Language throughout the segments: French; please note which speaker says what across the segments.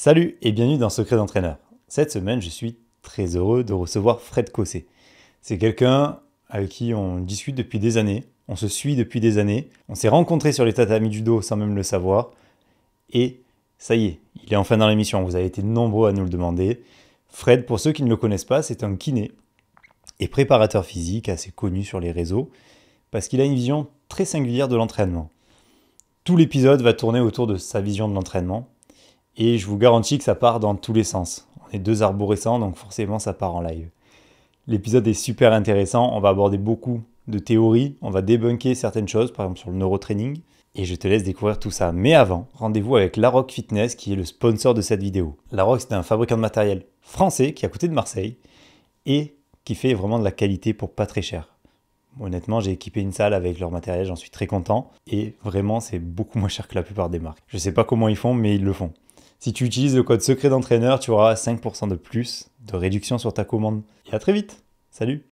Speaker 1: Salut et bienvenue dans Secret d'entraîneur. Cette semaine, je suis très heureux de recevoir Fred Cossé. C'est quelqu'un avec qui on discute depuis des années, on se suit depuis des années, on s'est rencontrés sur les tatamis du dos sans même le savoir, et ça y est, il est enfin dans l'émission, vous avez été nombreux à nous le demander. Fred, pour ceux qui ne le connaissent pas, c'est un kiné et préparateur physique assez connu sur les réseaux, parce qu'il a une vision très singulière de l'entraînement. Tout l'épisode va tourner autour de sa vision de l'entraînement, et je vous garantis que ça part dans tous les sens. On est deux arborescents, donc forcément ça part en live. L'épisode est super intéressant, on va aborder beaucoup de théories, on va débunker certaines choses, par exemple sur le neurotraining, et je te laisse découvrir tout ça. Mais avant, rendez-vous avec Larocque Fitness qui est le sponsor de cette vidéo. Larocque, c'est un fabricant de matériel français qui est à côté de Marseille et qui fait vraiment de la qualité pour pas très cher. Honnêtement, j'ai équipé une salle avec leur matériel, j'en suis très content, et vraiment c'est beaucoup moins cher que la plupart des marques. Je sais pas comment ils font, mais ils le font. Si tu utilises le code secret d'entraîneur, tu auras 5% de plus de réduction sur ta commande. Et à très vite. Salut.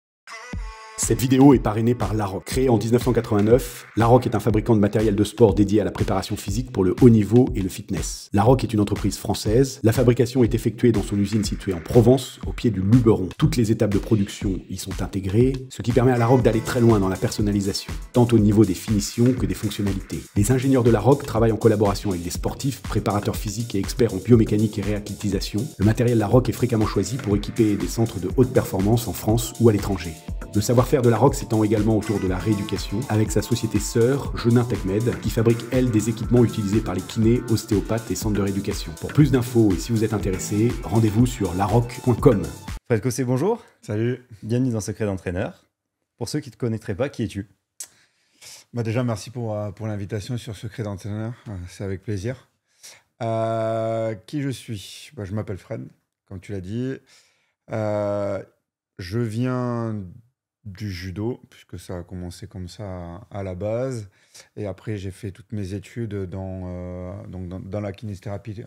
Speaker 2: Cette vidéo est parrainée par Larocque. Créée en 1989, Larocque est un fabricant de matériel de sport dédié à la préparation physique pour le haut niveau et le fitness. Larocque est une entreprise française. La fabrication est effectuée dans son usine située en Provence, au pied du Luberon. Toutes les étapes de production y sont intégrées, ce qui permet à Larocque d'aller très loin dans la personnalisation, tant au niveau des finitions que des fonctionnalités. Les ingénieurs de Larocque travaillent en collaboration avec des sportifs, préparateurs physiques et experts en biomécanique et réathlétisation. Le matériel Larocque est fréquemment choisi pour équiper des centres de haute performance en France ou à l'étranger. Le savoir-faire de Larocque s'étend également autour de la rééducation, avec sa société sœur, Genin TechMed, qui fabrique, elle, des équipements utilisés par les kinés, ostéopathes et centres de rééducation. Pour plus d'infos et si vous êtes intéressé, rendez-vous sur larocque.com.
Speaker 1: Fred Cossé, bonjour.
Speaker 3: Salut.
Speaker 1: Bienvenue dans Secret d'entraîneur. Pour ceux qui ne te connaîtraient pas, qui es-tu ?
Speaker 3: Déjà, merci pour l'invitation sur Secret d'entraîneur. C'est avec plaisir. Qui je suis ? Je m'appelle Fred, comme tu l'as dit. Je viens du judo, puisque ça a commencé comme ça à la base. Et après, j'ai fait toutes mes études dans la kinésithérapie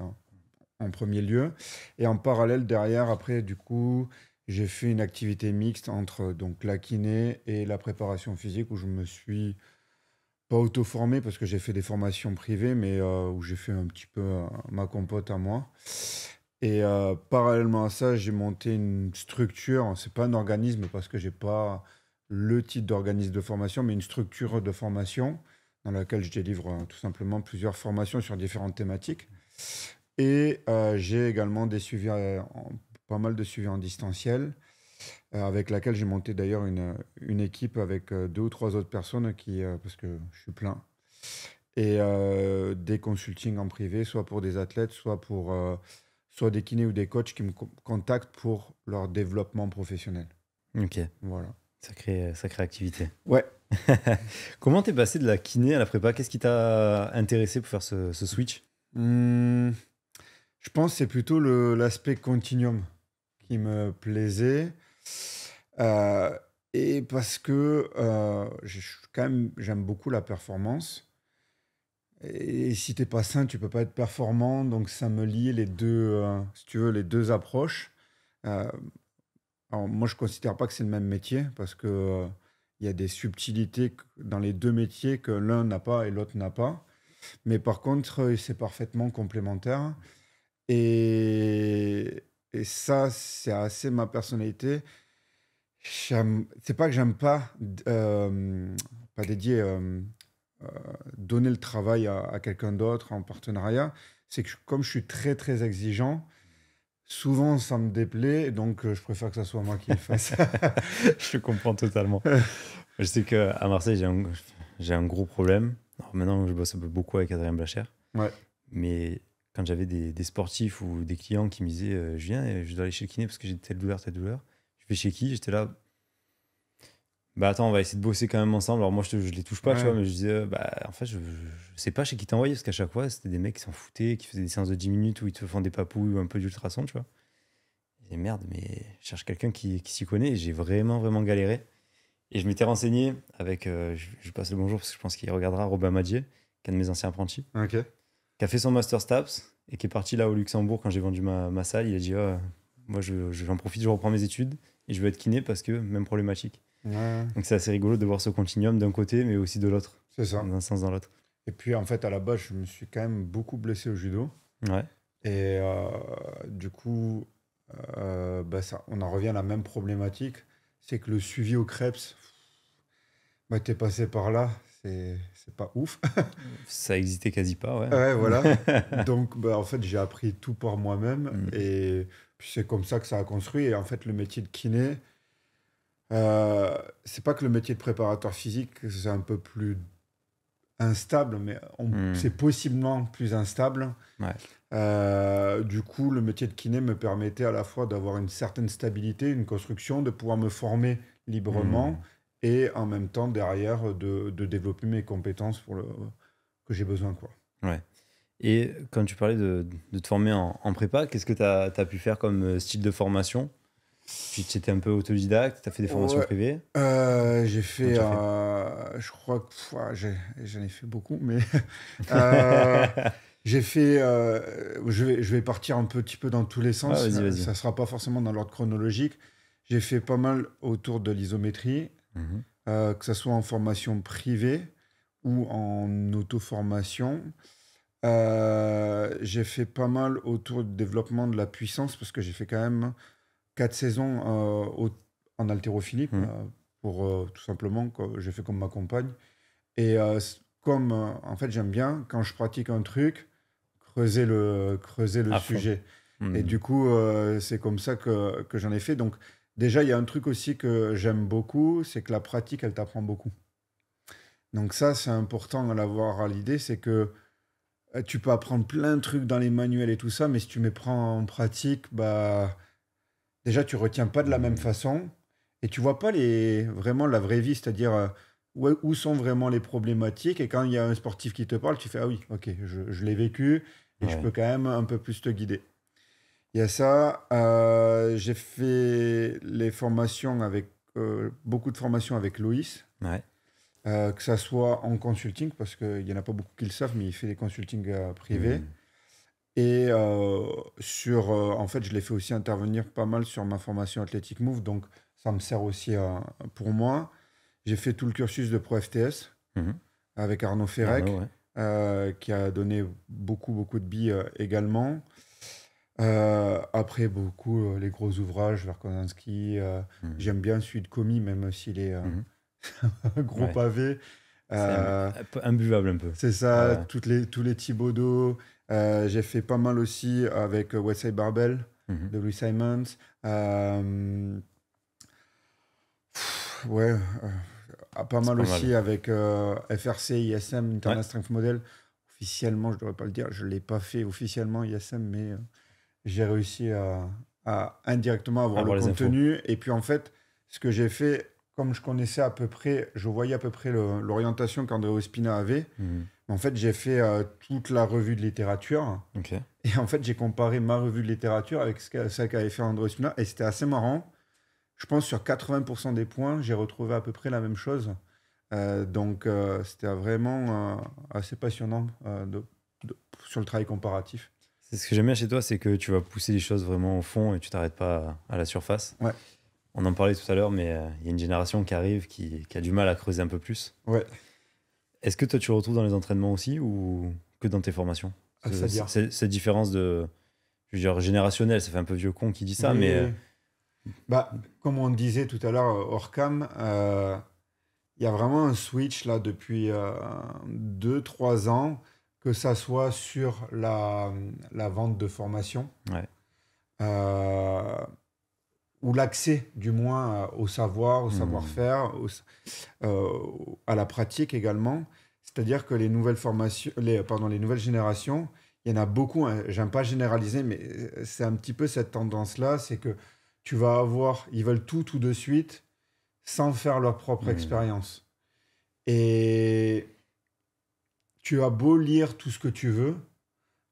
Speaker 3: en premier lieu. Et en parallèle, derrière, après, du coup, j'ai fait une activité mixte entre la kiné et la préparation physique, où je me suis pas auto-formé, parce que j'ai fait des formations privées, mais où j'ai fait un petit peu ma compote à moi. Et parallèlement à ça, j'ai monté une structure. C'est pas un organisme parce que j'ai pas le titre d'organisme de formation, mais une structure de formation dans laquelle je délivre tout simplement plusieurs formations sur différentes thématiques. Et j'ai également pas mal de suivis en distanciel, avec laquelle j'ai monté d'ailleurs une équipe avec 2 ou 3 autres personnes parce que je suis plein. Et des consultings en privé, soit pour des athlètes, soit des kinés ou des coachs qui me contactent pour leur développement professionnel.
Speaker 1: Ok,
Speaker 3: Voilà.
Speaker 1: sacrée activité.
Speaker 3: Ouais.
Speaker 1: Comment t'es passé de la kiné à la prépa ? Qu'est-ce qui t'a intéressé pour faire ce switch ?
Speaker 3: Je pense que c'est plutôt l'aspect continuum qui me plaisait. Et parce que j'aime beaucoup la performance. Et si t'es pas sain, tu peux pas être performant. Donc ça me lie les deux, si tu veux, les deux approches. Euh, alors moi, je considère pas que c'est le même métier parce que il y a des subtilités dans les deux métiers que l'un n'a pas et l'autre n'a pas. Mais par contre, c'est parfaitement complémentaire. Et ça, c'est assez ma personnalité. C'est pas que j'aime pas dédier, donner le travail à quelqu'un d'autre en partenariat. C'est que comme je suis très, très exigeant, souvent ça me déplaît, donc je préfère que ça soit moi qui le fasse.
Speaker 1: Je comprends totalement. Je sais qu'à Marseille, j'ai un gros problème. Alors maintenant, je bosse un peu beaucoup avec Adrien Blacher.
Speaker 3: Ouais.
Speaker 1: Mais quand j'avais des sportifs ou des clients qui me disaient je viens et je dois aller chez le kiné parce que j'ai telle douleur. Je vais chez qui ? J'étais là. Bah attends, on va essayer de bosser quand même ensemble. Alors moi, je les touche pas,
Speaker 3: Ouais.
Speaker 1: tu vois, mais je disais, en fait, je sais pas chez qui t'envoyer parce qu'à chaque fois, c'était des mecs qui s'en foutaient, qui faisaient des séances de 10 minutes où ils te font des papouilles ou un peu d'ultrasons, tu vois. Et merde, mais je cherche quelqu'un qui s'y connaît et j'ai vraiment, vraiment galéré. Et je m'étais renseigné avec, je passe le bonjour parce que je pense qu'il regardera, Robin Madier, qui est un de mes anciens apprentis,
Speaker 3: Ok.
Speaker 1: qui a fait son Master Staps et qui est parti là au Luxembourg quand j'ai vendu ma salle. Il a dit, moi, j'en profite, je reprends mes études et je veux être kiné parce que même problématique.
Speaker 3: Ouais,
Speaker 1: Donc c'est assez rigolo de voir ce continuum d'un côté, mais aussi de l'autre,
Speaker 3: c'est ça.
Speaker 1: d'un sens dans l'autre.
Speaker 3: Et puis en fait, à la base, je me suis quand même beaucoup blessé au judo.
Speaker 1: Ouais.
Speaker 3: Et du coup, on en revient à la même problématique. C'est que le suivi au Krebs, bah, t'es passé par là, c'est pas ouf.
Speaker 1: Ça existait quasi pas, ouais.
Speaker 3: Ouais, voilà. Donc, bah, en fait, j'ai appris tout par moi-même.
Speaker 1: Mm.
Speaker 3: Et puis, c'est comme ça que ça a construit. Et en fait, le métier de kiné, c'est pas que le métier de préparateur physique, c'est un peu plus instable, mais c'est possiblement plus instable.
Speaker 1: Ouais.
Speaker 3: Du coup, le métier de kiné me permettait à la fois d'avoir une certaine stabilité, une construction, de pouvoir me former librement et en même temps, derrière, de développer mes compétences que j'ai besoin, quoi.
Speaker 1: Ouais. Et quand tu parlais de te former en prépa, qu'est-ce que tu as pu faire comme style de formation? Puis tu étais un peu autodidacte, tu as fait des formations
Speaker 3: Ouais,
Speaker 1: privées?
Speaker 3: j'ai fait,
Speaker 1: Comment tu as
Speaker 3: je crois que j'en ai fait beaucoup, mais euh, j'ai fait, je vais partir un petit peu dans tous les
Speaker 1: fait? Ouais,
Speaker 3: sens.
Speaker 1: vas-y, vas-y.
Speaker 3: Ça sera pas forcément dans l'ordre chronologique. J'ai fait pas mal autour de l'isométrie,
Speaker 1: Mhm.
Speaker 3: que ce soit en formation privée ou en auto-formation. J'ai fait pas mal autour du développement de la puissance parce que j'ai fait quand même 4 saisons en haltérophilie pour tout simplement que j'ai fait comme ma compagne. Et comme en fait j'aime bien quand je pratique un truc creuser le
Speaker 1: À fond.
Speaker 3: sujet. Et
Speaker 1: Mhm.
Speaker 3: du coup c'est comme ça que j'en ai fait. Donc déjà il y a un truc aussi que j'aime beaucoup, c'est que la pratique elle t'apprend beaucoup. Donc ça c'est important à l'avoir à l'idée, c'est que tu peux apprendre plein de trucs dans les manuels et tout ça, mais si tu mets prends en pratique, bah déjà, tu retiens pas de la même façon et tu vois pas vraiment la vraie vie, c'est-à-dire où sont vraiment les problématiques. Et quand il y a un sportif qui te parle, tu fais ah oui, ok, je l'ai vécu et je
Speaker 1: Ouais.
Speaker 3: peux quand même un peu plus te guider. Il y a ça. J'ai fait les formations avec beaucoup de formations avec Loïs,
Speaker 1: Ouais.
Speaker 3: que ça soit en consulting, parce qu'il y en a pas beaucoup qui le savent, mais il fait des consultings privés.
Speaker 1: Mhm.
Speaker 3: Et en fait, je l'ai fait aussi intervenir pas mal sur ma formation Athletic Move, donc ça me sert aussi pour moi. J'ai fait tout le cursus de Pro FTS
Speaker 1: Mhm.
Speaker 3: avec Arnaud
Speaker 1: Arnaud,
Speaker 3: Ferrec,
Speaker 1: ouais.
Speaker 3: qui a donné beaucoup, beaucoup de billes également. Après, beaucoup les gros ouvrages, Verkovensky.
Speaker 1: Mhm.
Speaker 3: J'aime bien celui de Comi, même s'il est
Speaker 1: Mhm.
Speaker 3: un gros
Speaker 1: Ouais.
Speaker 3: pavé.
Speaker 1: C'est
Speaker 3: Euh,
Speaker 1: un peu imbuvable un peu.
Speaker 3: c'est ça,
Speaker 1: Ouais.
Speaker 3: tous les Thibaudot. J'ai fait pas mal aussi avec Westside Barbell
Speaker 1: Mhm.
Speaker 3: de Louis Simons. Ouais, pas
Speaker 1: C'est
Speaker 3: mal
Speaker 1: pas
Speaker 3: aussi
Speaker 1: mal.
Speaker 3: avec FRC, ISM,
Speaker 1: Ouais.
Speaker 3: Internal Strength Model. Officiellement, je devrais pas le dire, je ne l'ai pas fait officiellement ISM, mais j'ai réussi à indirectement avoir le
Speaker 1: Avoir les infos.
Speaker 3: contenu. Et puis en fait, ce que j'ai fait, comme je connaissais à peu près, je voyais à peu près l'orientation qu'André Ospina avait.
Speaker 1: Mhm.
Speaker 3: En fait, j'ai fait toute la revue de littérature.
Speaker 1: Ok.
Speaker 3: Et en fait, j'ai comparé ma revue de littérature avec celle qu'avait fait André Ospina. Et c'était assez marrant. Je pense sur 80% des points, j'ai retrouvé à peu près la même chose. Donc, c'était vraiment assez passionnant sur le travail comparatif.
Speaker 1: C'est ce que j'aime bien chez toi, c'est que tu vas pousser les choses vraiment au fond et tu t'arrêtes pas à la surface.
Speaker 3: Ouais,
Speaker 1: On en parlait tout à l'heure, mais il y a une génération qui arrive qui a du mal à creuser un peu plus.
Speaker 3: ouais.
Speaker 1: Est-ce que toi, tu le retrouves dans les entraînements aussi ou que dans tes formations?
Speaker 3: C'est-à-dire.
Speaker 1: Cette différence de, je veux dire, générationnelle, ça fait un peu vieux con qui dit ça,
Speaker 3: Oui,
Speaker 1: mais
Speaker 3: oui, oui. Bah, comme on disait tout à l'heure hors cam, il y a vraiment un switch là depuis 2, 3 ans, que ça soit sur la vente de formation
Speaker 1: ouais.
Speaker 3: euh, ou l'accès du moins au savoir, au
Speaker 1: Hmm.
Speaker 3: savoir-faire, euh, à la pratique également. C'est-à-dire que les nouvelles formations, les nouvelles générations, il y en a beaucoup, hein, j'aime pas généraliser, mais c'est un petit peu cette tendance-là, c'est que tu vas avoir, ils veulent tout de suite, sans faire leur propre
Speaker 1: Hmm.
Speaker 3: expérience. Et tu as beau lire tout ce que tu veux,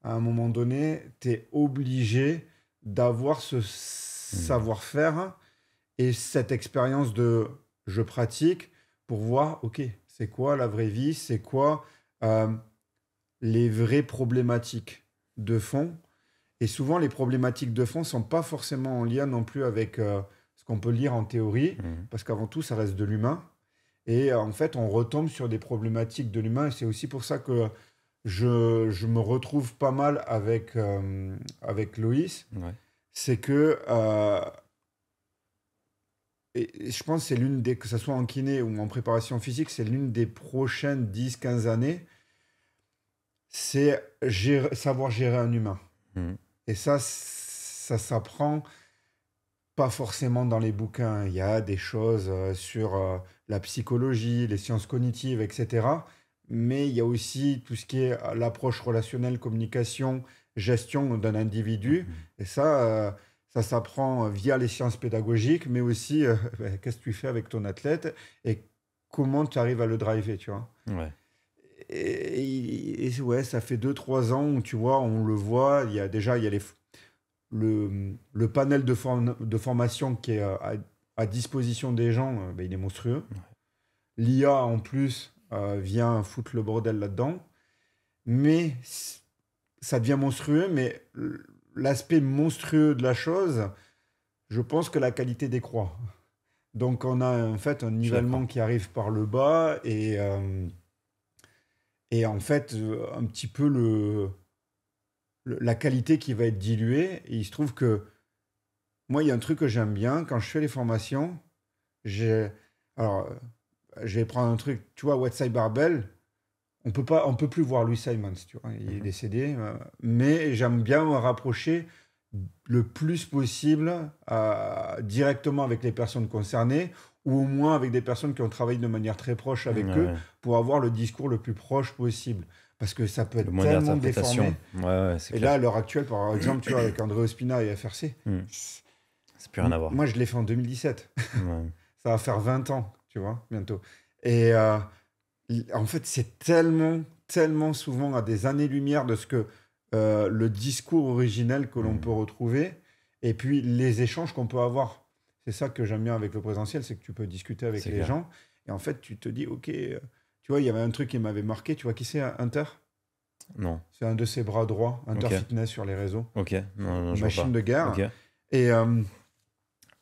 Speaker 3: à un moment donné, tu es obligé d'avoir ce
Speaker 1: Hmm.
Speaker 3: savoir-faire et cette expérience de je pratique pour voir, ok, c'est quoi la vraie vie, c'est quoi euh, les vraies problématiques de fond. Et souvent, les problématiques de fond ne sont pas forcément en lien non plus avec ce qu'on peut lire en théorie,
Speaker 1: Hmm.
Speaker 3: parce qu'avant tout, ça reste de l'humain. Et en fait, on retombe sur des problématiques de l'humain. Et c'est aussi pour ça que je me retrouve pas mal avec Loïs,
Speaker 1: Ouais.
Speaker 3: c'est que, et je pense que c'est l'une des, que ce soit en kiné ou en préparation physique, c'est l'une des prochaines 10 15 années, c'est savoir gérer un humain.
Speaker 1: Mm.
Speaker 3: Et ça s'apprend pas forcément dans les bouquins. Il y a des choses sur la psychologie, les sciences cognitives, etc. Mais il y a aussi tout ce qui est l'approche relationnelle, communication, gestion d'un individu. Et ça s'apprend via les sciences pédagogiques, mais aussi qu'est-ce que tu fais avec ton athlète et comment tu arrives à le driver, tu vois.
Speaker 1: Ouais.
Speaker 3: Et ouais, ça fait 2 3 ans où tu vois, on le voit. Il y a le panel de formation qui est à disposition des gens, ben, il est monstrueux. L'IA, en plus, vient foutre le bordel là-dedans. Mais ça devient monstrueux, mais l'aspect monstrueux de la chose, je pense que la qualité décroît. Donc on a en fait un
Speaker 1: Je suis
Speaker 3: nivellement
Speaker 1: d'accord.
Speaker 3: qui arrive par le bas et en fait un petit peu la qualité qui va être diluée. Et il se trouve que moi, il y a un truc que j'aime bien quand je fais les formations. J'ai, alors, je vais prendre un truc, tu vois, Westside Barbell. On peut plus voir Louis Simons, tu vois, il est
Speaker 1: Mhm.
Speaker 3: décédé. Mais j'aime bien me rapprocher le plus possible directement avec les personnes concernées ou au moins avec des personnes qui ont travaillé de manière très proche
Speaker 1: Ouais,
Speaker 3: avec eux
Speaker 1: ouais.
Speaker 3: pour avoir le discours le plus proche possible. Parce que ça peut
Speaker 1: Le
Speaker 3: être
Speaker 1: moins
Speaker 3: tellement déformé.
Speaker 1: d'interprétation. Ouais, ouais, c'est
Speaker 3: Et là, à
Speaker 1: clair.
Speaker 3: l'heure actuelle, par exemple, tu vois, avec André Ospina et FRC,
Speaker 1: Mm. C'est plus rien à voir.
Speaker 3: moi, je l'ai fait en 2017.
Speaker 1: Ouais.
Speaker 3: Ça va faire 20 ans, tu vois, bientôt. Et en fait, c'est tellement souvent à des années-lumière de ce que le discours originel que l'on
Speaker 1: Mm.
Speaker 3: peut retrouver et puis les échanges qu'on peut avoir. C'est ça que j'aime bien avec le présentiel, c'est que tu peux discuter avec
Speaker 1: C'est
Speaker 3: les
Speaker 1: clair.
Speaker 3: gens et en fait, tu te dis, ok, tu vois, il y avait un truc qui m'avait marqué. Tu vois qui c'est, Hunter?
Speaker 1: Non.
Speaker 3: C'est un de ses bras droits, Hunter
Speaker 1: Ok.
Speaker 3: Fitness sur les réseaux.
Speaker 1: Ok. Non, non,
Speaker 3: Une
Speaker 1: je vois
Speaker 3: machine
Speaker 1: pas.
Speaker 3: de guerre.
Speaker 1: Ok.
Speaker 3: Et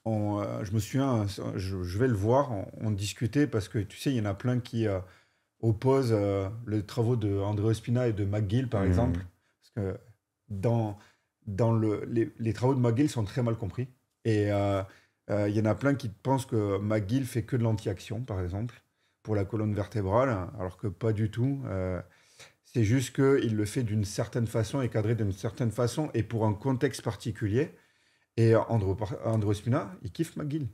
Speaker 3: je me souviens, je vais le voir, on discutait parce que tu sais, il y en a plein qui opposent les travaux de André Ospina et de McGill, par
Speaker 1: Mm.
Speaker 3: exemple. Parce que dans, les travaux de McGill sont très mal compris. Et il y en a plein qui pensent que McGill fait que de l'anti-action, par exemple, pour la colonne vertébrale, alors que pas du tout. C'est juste qu'il le fait d'une certaine façon et cadré d'une certaine façon et pour un contexte particulier. Et André Spina, il kiffe McGill.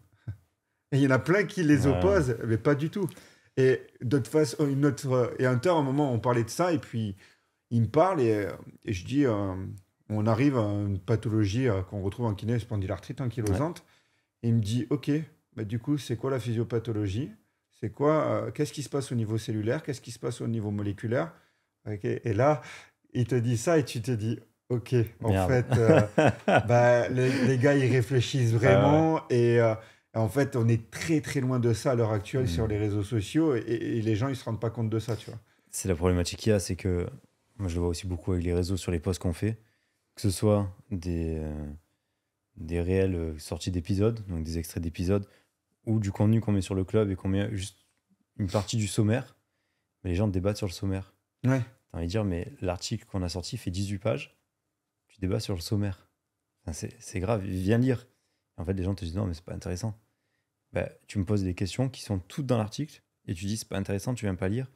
Speaker 3: Et il y en a plein qui les
Speaker 1: Ouais.
Speaker 3: opposent, mais pas du tout. Et d'autre façon, et Hunter, à un moment, on parlait de ça, et puis il me parle, et je dis, on arrive à une pathologie qu'on retrouve en kiné, spondylarthrite
Speaker 1: Ouais.
Speaker 3: ankylosante, et il me dit, ok, bah, du coup, c'est quoi la physiopathologie? C'est quoi, qu'est-ce qui se passe au niveau cellulaire? Qu'est-ce qui se passe au niveau moléculaire? Ok. Et là, il te dit ça, et tu te dis, ok, en
Speaker 1: Merde.
Speaker 3: fait, bah, les gars, ils réfléchissent
Speaker 1: Ah ouais.
Speaker 3: vraiment et en fait, on est très loin de ça à l'heure actuelle sur
Speaker 1: Mm.
Speaker 3: les réseaux sociaux et les gens, ils se rendent pas compte de ça, tu vois.
Speaker 1: C'est la problématique qu'il y a, c'est que moi je le vois aussi beaucoup avec les réseaux sur les posts qu'on fait, que ce soit des réels sorties d'épisodes, donc des extraits d'épisodes, ou du contenu qu'on met sur le club et qu'on met juste une partie du sommaire, mais les gens débattent sur le sommaire.
Speaker 3: Ouais.
Speaker 1: T'as envie de dire, mais l'article qu'on a sorti fait 18 pages, tu débats sur le sommaire. Enfin, c'est grave, viens lire. Et en fait, les gens te disent, non, mais c'est pas intéressant. Bah, tu me poses des questions qui sont toutes dans l'article, et tu dis, c'est pas intéressant, tu viens pas lire.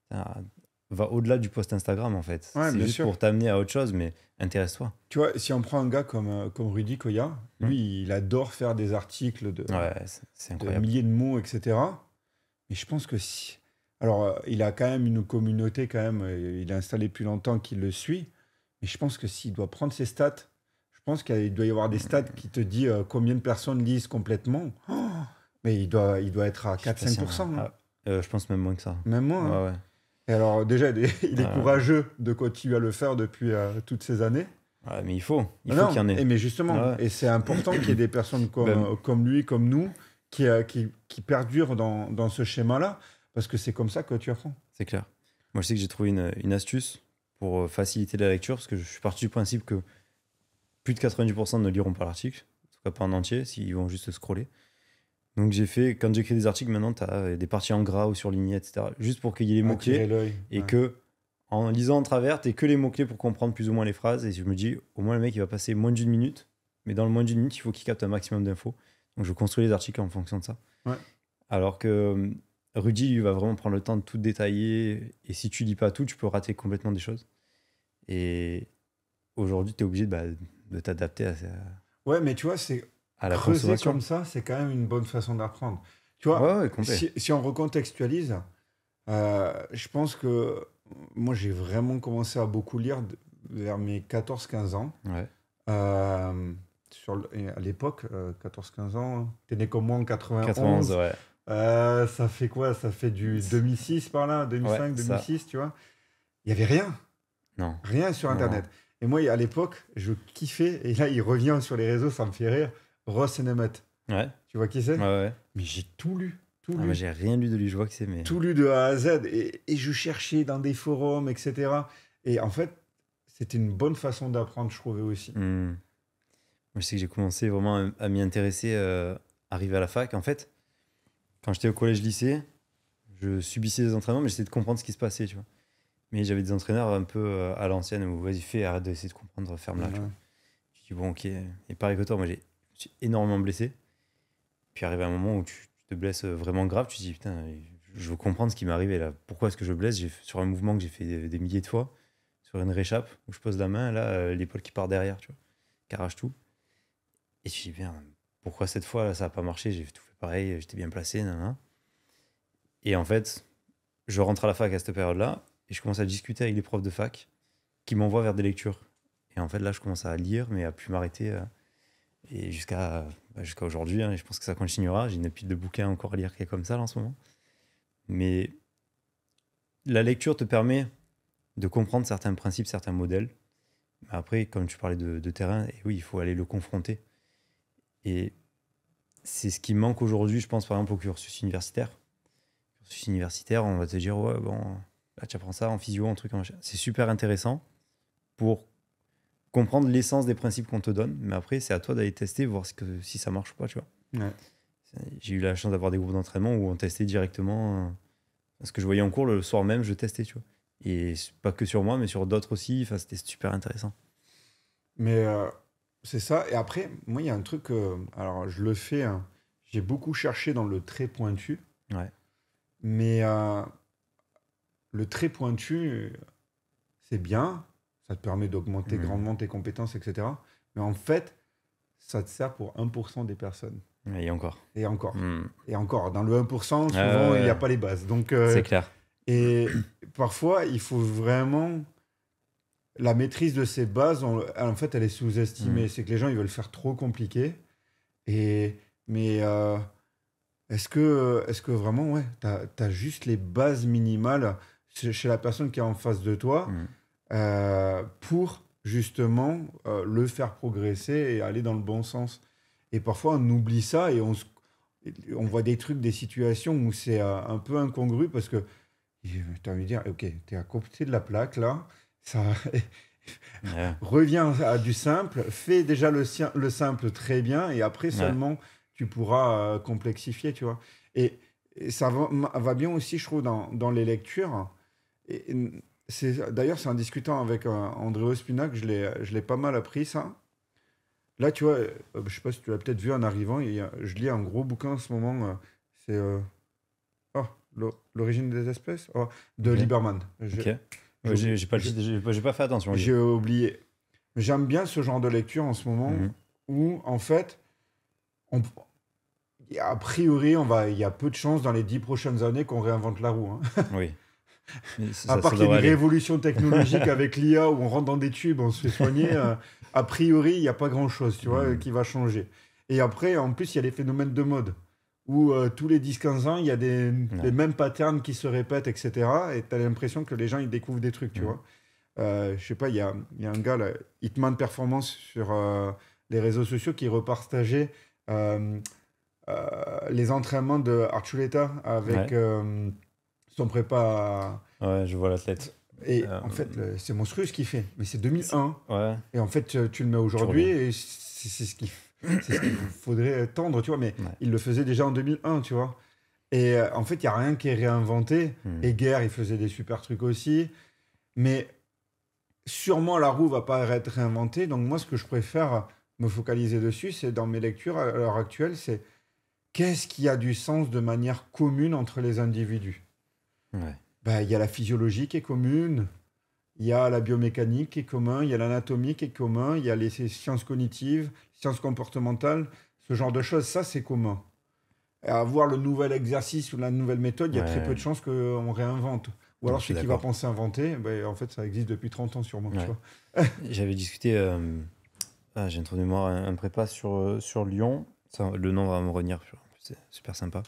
Speaker 1: Ça va au-delà du post Instagram, en fait.
Speaker 3: Ouais,
Speaker 1: C'est
Speaker 3: bien
Speaker 1: juste
Speaker 3: sûr.
Speaker 1: pour t'amener à autre chose, mais intéresse-toi.
Speaker 3: Tu vois, si on prend un gars comme Rudy Koya,
Speaker 1: Hmm.
Speaker 3: lui, il adore faire des articles
Speaker 1: Ouais, c'est
Speaker 3: de
Speaker 1: incroyable.
Speaker 3: milliers de mots, etc. Mais je pense que si. Alors, il a quand même une communauté, quand même, il est installé depuis longtemps qui le suit. Mais je pense que s'il doit prendre ses stats, je pense qu'il doit y avoir des stats qui te disent combien de personnes lisent complètement. Oh, mais il doit être à
Speaker 1: Je sais pas si on
Speaker 3: 4-5%, hein.
Speaker 1: je pense même moins que ça.
Speaker 3: Même moins, hein.
Speaker 1: Ouais, ouais.
Speaker 3: Et alors, déjà, il est
Speaker 1: Ouais,
Speaker 3: courageux de continuer à le faire depuis toutes ces années.
Speaker 1: ouais, mais il faut
Speaker 3: Ah
Speaker 1: qu'il y
Speaker 3: non,
Speaker 1: en ait.
Speaker 3: mais justement,
Speaker 1: Ouais.
Speaker 3: et c'est important qu'il y ait des personnes
Speaker 1: Ben,
Speaker 3: comme lui, comme nous, qui perdurent dans ce schéma-là, parce que c'est comme ça que tu apprends.
Speaker 1: c'est clair. Moi, je sais que j'ai trouvé une astuce pour faciliter la lecture, parce que je suis parti du principe que plus de 90% ne liront pas l'article, en tout cas pas en entier, s'ils vont juste scroller. Donc j'ai fait, quand j'écris des articles, maintenant, tu as des parties en gras ou surlignées, etc. Juste pour qu'il y ait les
Speaker 3: Attirer
Speaker 1: mots-clés
Speaker 3: l'œil.
Speaker 1: et
Speaker 3: Ouais.
Speaker 1: que, En lisant en travers, t'as que les mots-clés pour comprendre plus ou moins les phrases. Et je me dis, au moins, le mec, il va passer moins d'une minute. Mais dans le moins d'une minute, il faut qu'il capte un maximum d'infos. Donc, je construis les articles en fonction de ça.
Speaker 3: Ouais.
Speaker 1: Alors que Rudy, lui, va vraiment prendre le temps de tout détailler. Et si tu lis pas tout, tu peux rater complètement des choses. Et aujourd'hui, tu es obligé de t'adapter
Speaker 3: Ouais, mais tu vois, c'est
Speaker 1: à la
Speaker 3: creuser
Speaker 1: consommation.
Speaker 3: comme ça, c'est quand même une bonne façon d'apprendre. Tu vois,
Speaker 1: Ouais, complet.
Speaker 3: si on recontextualise, je pense que moi, j'ai vraiment commencé à beaucoup lire vers mes 14-15 ans.
Speaker 1: Ouais.
Speaker 3: Et à l'époque, 14-15 ans, t'es né comme moi en 91.
Speaker 1: 91, ouais.
Speaker 3: Ça fait quoi? Ça fait du 2006 par là, 2005,
Speaker 1: Ouais,
Speaker 3: 2006, tu vois. Il n'y avait rien.
Speaker 1: Non.
Speaker 3: Rien sur
Speaker 1: Non.
Speaker 3: Internet. Et moi, à l'époque, je kiffais. Et là, il revient sur les réseaux, ça me fait rire. Ross et Nemeth.
Speaker 1: Ouais.
Speaker 3: Tu vois qui c'est?
Speaker 1: Ouais.
Speaker 3: Mais j'ai tout lu. Tout
Speaker 1: Ah,
Speaker 3: lu.
Speaker 1: mais j'ai rien lu de lui, je vois que c'est. Mais...
Speaker 3: Tout lu de A à Z. Et je cherchais dans des forums, etc. Et en fait, c'était une bonne façon d'apprendre, je trouvais aussi.
Speaker 1: Moi, je sais que j'ai commencé vraiment à m'y intéresser arrivé à la fac. En fait, quand j'étais au collège-lycée, je subissais des entraînements, mais j'essayais de comprendre ce qui se passait, tu vois. Mais j'avais des entraîneurs un peu à l'ancienne où vas-y, fais, arrête d'essayer de comprendre, ferme-la.
Speaker 3: Ouais.
Speaker 1: Tu vois. Je dis bon, ok. Et pareil que toi, moi, je me suis énormément blessé. Puis arrivé à un moment où tu te blesses vraiment grave, tu te dis putain, je veux comprendre ce qui m'est arrivé là. Pourquoi est-ce que je blesse? Sur un mouvement que j'ai fait des milliers de fois, sur une réchappe, où je pose la main, là, l'épaule qui part derrière, tu vois, qui arrache tout. Et je dis, bien, pourquoi cette fois, là, ça n'a pas marché? J'ai tout fait pareil, j'étais bien placé, nanana. Et en fait, je rentre à la fac à cette période-là, et je commence à discuter avec les profs de fac qui m'envoient vers des lectures. Et en fait, là, je commence à lire, mais à plus m'arrêter. Et jusqu'à aujourd'hui, hein, et je pense que ça continuera. J'ai une pile de bouquins encore à lire qui est comme ça, là, en ce moment. Mais la lecture te permet de comprendre certains principes, certains modèles. Mais après, comme tu parlais de terrain, et oui, il faut aller le confronter. Et c'est ce qui manque aujourd'hui, je pense, par exemple, au cursus universitaire. Au cursus universitaire, on va te dire, ouais, bon, là, tu apprends ça en physio, en truc, en machin. C'est super intéressant pour comprendre l'essence des principes qu'on te donne. Mais après, c'est à toi d'aller tester, voir si ça marche ou pas, tu vois.
Speaker 3: Ouais.
Speaker 1: J'ai eu la chance d'avoir des groupes d'entraînement où on testait directement ce que je voyais en cours. Le soir même, je testais, tu vois. Et pas que sur moi, mais sur d'autres aussi. Enfin, c'était super intéressant.
Speaker 3: Mais c'est ça. Et après, moi, il y a un truc. Alors, je le fais. Hein, j'ai beaucoup cherché dans le trait pointu.
Speaker 1: Ouais.
Speaker 3: Mais le trait pointu, c'est bien. Ça te permet d'augmenter grandement tes compétences, etc. Mais en fait, ça te sert pour 1% des personnes.
Speaker 1: Et encore.
Speaker 3: Et encore. Et encore. Dans le 1%, souvent, il n'y a pas les bases. Donc,
Speaker 1: c'est clair.
Speaker 3: Et parfois, il faut vraiment... La maîtrise de ces bases, en fait, elle est sous-estimée. C'est que les gens, ils veulent faire trop compliqué. Mais est-ce que vraiment, ouais, t'as juste les bases minimales chez la personne qui est en face de toi pour justement le faire progresser et aller dans le bon sens. Et parfois, on oublie ça et on voit des trucs, des situations où c'est un peu incongru parce que tu as envie de dire, ok, tu es à côté de la plaque là, ça reviens à du simple, fais déjà le simple très bien et après seulement tu pourras complexifier, tu vois. Et ça va bien aussi, je trouve, dans les lectures. D'ailleurs, c'est en discutant avec André Spinac, je l'ai pas mal appris ça. Là, tu vois, je sais pas si tu l'as peut-être vu en arrivant, je lis un gros bouquin en ce moment, c'est L'origine des espèces de Lieberman.
Speaker 1: J'ai pas fait attention.
Speaker 3: J'ai oublié. J'aime bien ce genre de lecture en ce moment où, en fait, a priori, il y a peu de chances dans les 10 prochaines années qu'on réinvente la roue. Hein.
Speaker 1: Oui.
Speaker 3: À part qu'il y ait une révolution technologique avec l'IA où on rentre dans des tubes, on se fait soigner, a priori, il n'y a pas grand-chose, tu vois, qui va changer. Et après, en plus, il y a les phénomènes de mode où tous les 10-15 ans, il y a les mêmes patterns qui se répètent, etc. Et tu as l'impression que les gens, ils découvrent des trucs, tu vois. Je sais pas, il y a un gars, là, Hitman Performance, sur les réseaux sociaux qui repartageait les entraînements de Archuleta avec son prépa.
Speaker 1: Ouais, je vois l'athlète.
Speaker 3: Et en fait, c'est monstrueux ce qu'il fait. Mais c'est 2001.
Speaker 1: Ouais.
Speaker 3: Et en fait, tu le mets aujourd'hui et c'est ce qu'il faudrait tendre, tu vois. Mais il le faisait déjà en 2001, tu vois. Et en fait, il n'y a rien qui est réinventé. Et Guerre, il faisait des super trucs aussi. Mais sûrement, la roue va pas être réinventée. Donc, moi, ce que je préfère me focaliser dessus, c'est dans mes lectures à l'heure actuelle, c'est qu'est-ce qui a du sens de manière commune entre les individus.
Speaker 1: Ouais.
Speaker 3: Ben, il y a la physiologie qui est commune, il y a la biomécanique qui est commune, il y a l'anatomie qui est commune, il y a les sciences cognitives, sciences comportementales, ce genre de choses, ça, c'est commun. Et avoir le nouvel exercice ou la nouvelle méthode, il y a très peu de chances qu'on réinvente. Ou alors, celui qui va penser inventer, ben, en fait, ça existe depuis 30 ans sûrement. Tu vois.
Speaker 1: J'avais discuté, j'ai un trou de mémoire, un prépa sur Lyon. Ça, le nom va me revenir, c'est super sympa.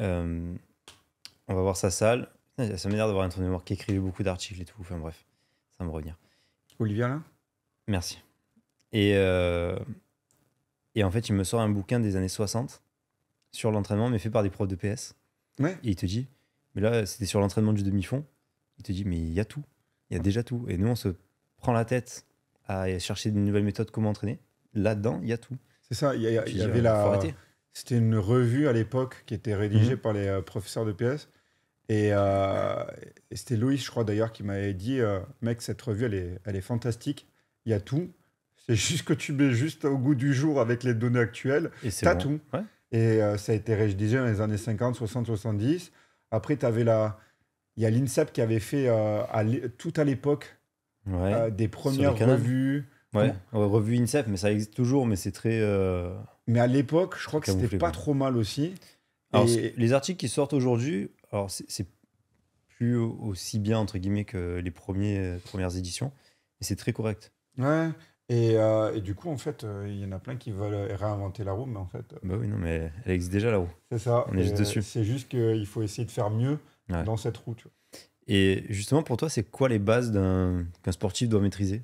Speaker 1: On va voir sa salle. Ça m'a l'air d'avoir un trou de mémoire qui écrivait beaucoup d'articles et tout. Enfin bref, ça va me revenir.
Speaker 3: Olivier, là ?
Speaker 1: Merci. Et en fait, il me sort un bouquin des années 60 sur l'entraînement, mais fait par des profs de PS.
Speaker 3: Ouais.
Speaker 1: Et il te dit, mais là, c'était sur l'entraînement du demi-fond. Il te dit, mais il y a tout. Il y a déjà tout. Et nous, on se prend la tête à chercher de nouvelles méthodes, comment entraîner. Là-dedans, il y a tout.
Speaker 3: C'est ça. Il y avait c'était une revue à l'époque qui était rédigée par les professeurs de PS. Et c'était Loïs, je crois d'ailleurs, qui m'avait dit mec, cette revue, elle est fantastique. Il y a tout. C'est juste que tu mets juste au goût du jour avec les données actuelles.
Speaker 1: Et c'est
Speaker 3: t'as
Speaker 1: bon.
Speaker 3: tout.
Speaker 1: Ouais.
Speaker 3: Et ça a été rédigé dans les années 50, 60, 70. Après, il y a l'INSEP qui avait fait tout à l'époque des premières revues.
Speaker 1: Ouais, revue INSEP, mais ça existe toujours, mais c'est très...
Speaker 3: Mais à l'époque, je crois que c'était pas trop mal aussi.
Speaker 1: Alors, les articles qui sortent aujourd'hui, alors c'est plus aussi bien, entre guillemets, que les premières éditions, mais c'est très correct.
Speaker 3: Ouais, et du coup, en fait, il y en a plein qui veulent réinventer la roue, mais en fait...
Speaker 1: Bah oui, non, mais elle existe déjà, la roue.
Speaker 3: C'est ça.
Speaker 1: On est juste dessus.
Speaker 3: C'est juste qu'il faut essayer de faire mieux dans cette roue, tu vois.
Speaker 1: Et justement, pour toi, c'est quoi les bases qu'un sportif doit maîtriser ?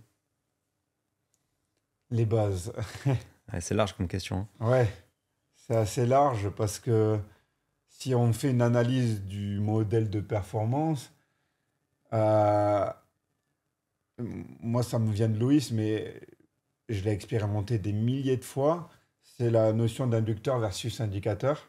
Speaker 3: Les bases.
Speaker 1: C'est large comme question.
Speaker 3: Hein. Ouais, c'est assez large parce que si on fait une analyse du modèle de performance, moi, ça me vient de Loïs, mais je l'ai expérimenté des milliers de fois. C'est la notion d'inducteur versus indicateur.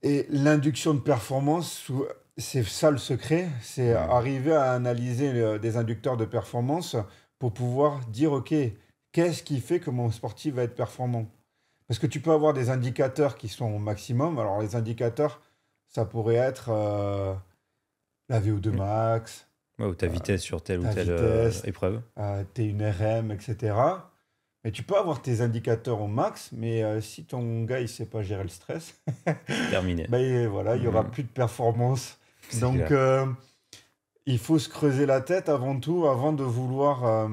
Speaker 3: Et l'induction de performance, c'est ça le secret, c'est arriver à analyser des inducteurs de performance pour pouvoir dire, OK, qu'est-ce qui fait que mon sportif va être performant ? Parce que tu peux avoir des indicateurs qui sont au maximum. Alors, les indicateurs, ça pourrait être la VO2 max.
Speaker 1: Ou ta vitesse sur telle ou telle épreuve.
Speaker 3: Tes 1RM, etc. Mais tu peux avoir tes indicateurs au max, mais si ton gars, il ne sait pas gérer le stress,
Speaker 1: terminé.
Speaker 3: Ben, voilà, il n'y aura plus de performance. Donc, il faut se creuser la tête avant tout, avant de vouloir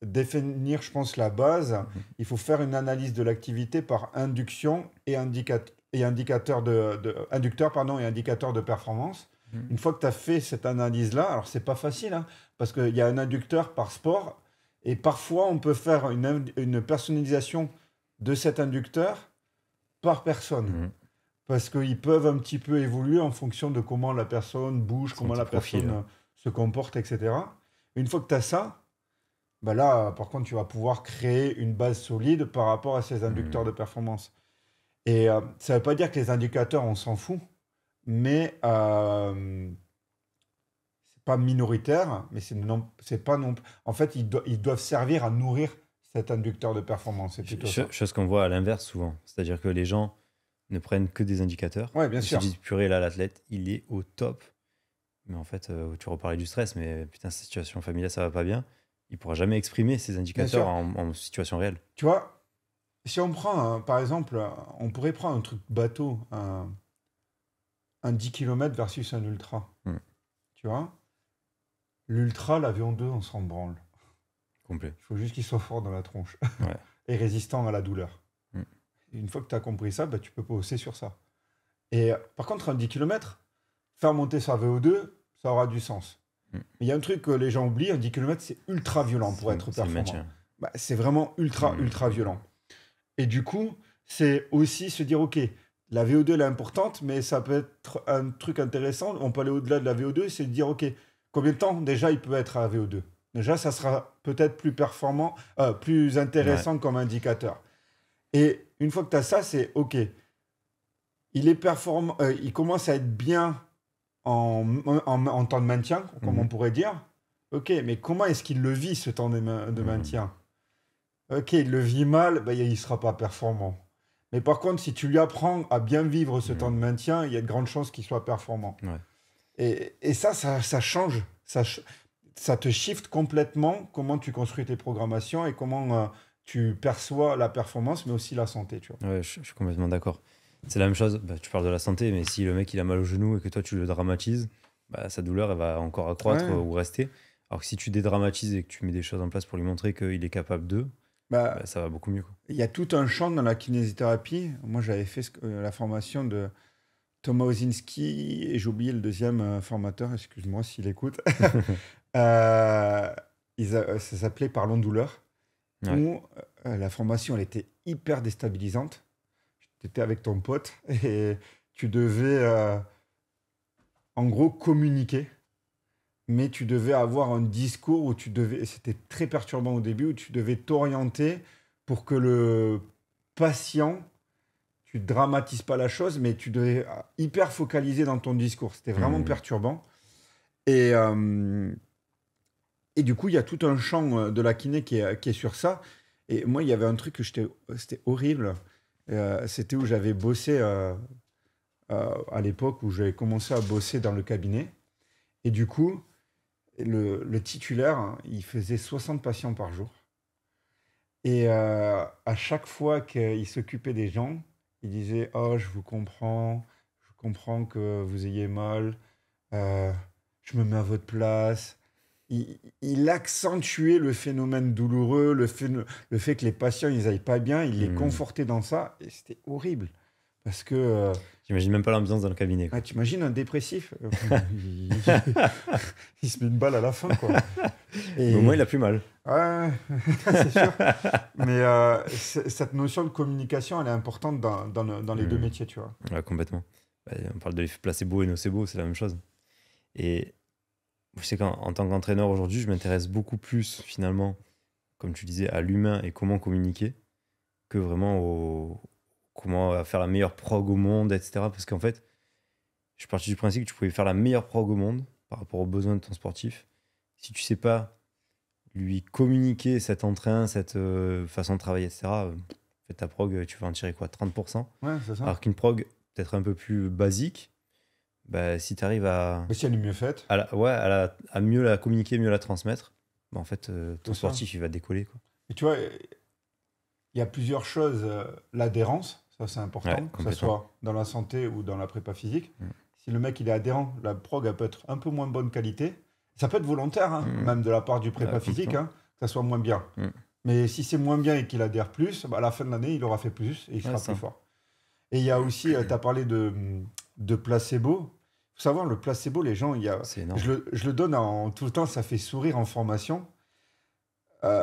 Speaker 3: définir, je pense, la base. Il faut faire une analyse de l'activité par induction et inducteur et indicateur de performance. Une fois que tu as fait cette analyse-là, alors c'est pas facile, hein, parce qu'il y a un inducteur par sport, et parfois on peut faire une personnalisation de cet inducteur par personne. Parce qu'ils peuvent un petit peu évoluer en fonction de comment la personne bouge, comment la personne se comporte, etc. Une fois que tu as ça, bah là, par contre, tu vas pouvoir créer une base solide par rapport à ces inducteurs de performance. Et ça ne veut pas dire que les indicateurs, on s'en fout, mais c'est pas minoritaire, mais c'est pas non. En fait, ils doivent servir à nourrir cet inducteur de performance. C'est plutôt ça.
Speaker 1: Chose qu'on voit à l'inverse souvent, c'est-à-dire que les gens ne prennent que des indicateurs.
Speaker 3: Ouais, bien sûr.
Speaker 1: Ils se disent, purée, là, l'athlète, il est au top. Mais en fait, tu reparlais du stress, mais putain, sa situation familiale, ça va pas bien. Il pourra jamais exprimer ces indicateurs en situation réelle.
Speaker 3: Tu vois, si on prend, par exemple, on pourrait prendre un truc bateau, un 10 km versus un ultra. Tu vois, l'ultra, l'avion 2, on s'en branle.
Speaker 1: Complet.
Speaker 3: Il faut juste qu'il soit fort dans la tronche et résistant à la douleur. Et une fois que tu as compris ça, bah, tu peux bosser sur ça. Et par contre, un 10 km, faire monter sa VO2, ça aura du sens. Mais il y a un truc que les gens oublient, un 10 km, c'est ultra violent pour être performant. Bah, c'est vraiment ultra violent. Et du coup, c'est aussi se dire, OK, la VO2, elle est importante, mais ça peut être un truc intéressant. On peut aller au-delà de la VO2, c'est de dire, OK, combien de temps déjà il peut être à VO2 ? Déjà, ça sera peut-être plus performant, plus intéressant comme indicateur. Et une fois que tu as ça, c'est OK. Il est performant, il commence à être bien en temps de maintien, comme
Speaker 1: Mhm.
Speaker 3: on pourrait dire. Ok, mais comment est-ce qu'il le vit, ce temps de maintien? Ok, il le vit mal, bah, il ne sera pas performant. Mais par contre, si tu lui apprends à bien vivre ce temps de maintien, il y a de grandes chances qu'il soit performant.
Speaker 1: Ouais.
Speaker 3: Et ça change. Ça te shift complètement comment tu construis tes programmations et comment tu perçois la performance, mais aussi la santé, tu vois.
Speaker 1: Ouais, je suis complètement d'accord. C'est la même chose, bah, tu parles de la santé, mais si le mec il a mal au genou et que toi tu le dramatises, bah, sa douleur elle va encore accroître
Speaker 3: Ouais.
Speaker 1: ou rester. Alors que si tu dédramatises et que tu mets des choses en place pour lui montrer qu'il est capable d'eux,
Speaker 3: Bah,
Speaker 1: bah, ça va beaucoup mieux, quoi.
Speaker 3: il y a tout un champ dans la kinésithérapie. Moi, j'avais fait la formation de Thomas Osinski et j'ai oublié le deuxième formateur, excuse-moi s'il écoute. Euh, ça s'appelait Parlons douleur,
Speaker 1: Ouais.
Speaker 3: où la formation elle était hyper déstabilisante. Tu étais avec ton pote et tu devais en gros communiquer, mais tu devais avoir un discours où c'était très perturbant au début, où tu devais t'orienter pour que le patient, tu dramatises pas la chose, mais tu devais hyper focaliser dans ton discours. C'était vraiment perturbant. Et, euh, et du coup, il y a tout un champ de la kiné qui est sur ça. Et moi, il y avait un truc c'était horrible. C'était où j'avais bossé à l'époque où j'avais commencé à bosser dans le cabinet. Et du coup, le titulaire, hein, il faisait 60 patients par jour. Et à chaque fois qu'il s'occupait des gens, il disait: «Oh, je comprends que vous ayez mal, euh, je me mets à votre place.» Il accentuait le phénomène douloureux, le fait que les patients ils aillent pas bien, il les confortait dans ça, et c'était horrible. Parce que,
Speaker 1: J'imagine même pas l'ambiance dans le cabinet, quoi.
Speaker 3: t'imagines un dépressif, il, il se met une balle à la fin, quoi.
Speaker 1: Mais au moins il a plus mal.
Speaker 3: Ouais, c'est sûr. Mais cette notion de communication, elle est importante dans les deux métiers, tu vois.
Speaker 1: Ouais, complètement. Bah, on parle de l'effet placebo et nocebo, c'est la même chose. Et je sais qu'en tant qu'entraîneur aujourd'hui, je m'intéresse beaucoup plus finalement, comme tu disais, à l'humain et comment communiquer, que vraiment comment faire la meilleure prog au monde, etc. Parce qu'en fait, je suis parti du principe que tu pouvais faire la meilleure prog au monde par rapport aux besoins de ton sportif. Si tu sais pas lui communiquer cet entrain, cette façon de travailler, etc., en fait, ta prog, tu vas en tirer quoi, 30%.
Speaker 3: Ouais, c'est ça.
Speaker 1: Alors qu'une prog peut-être un peu plus basique, bah, si tu arrives
Speaker 3: Mais si elle est mieux faite,
Speaker 1: à mieux la communiquer, mieux la transmettre, bah, en fait, ton
Speaker 3: C'est ça.
Speaker 1: sportif, il va décoller, quoi.
Speaker 3: et tu vois, il y a plusieurs choses. L'adhérence, ça c'est important,
Speaker 1: Ouais,
Speaker 3: que ce
Speaker 1: complètement.
Speaker 3: soit dans la santé ou dans la prépa physique. Si le mec il est adhérent, la prog elle peut être un peu moins bonne qualité. Ça peut être volontaire, hein, même de la part du prépa
Speaker 1: Ouais,
Speaker 3: physique,
Speaker 1: complètement.
Speaker 3: hein, que ça soit moins bien. Mais si c'est moins bien et qu'il adhère plus, bah, à la fin de l'année, il aura fait plus et il sera
Speaker 1: ça.
Speaker 3: plus fort. Et il y a aussi, tu as parlé de placebo. Il faut savoir, le placebo, les gens,
Speaker 1: C'est énorme.
Speaker 3: je le donne tout le temps, ça fait sourire en formation.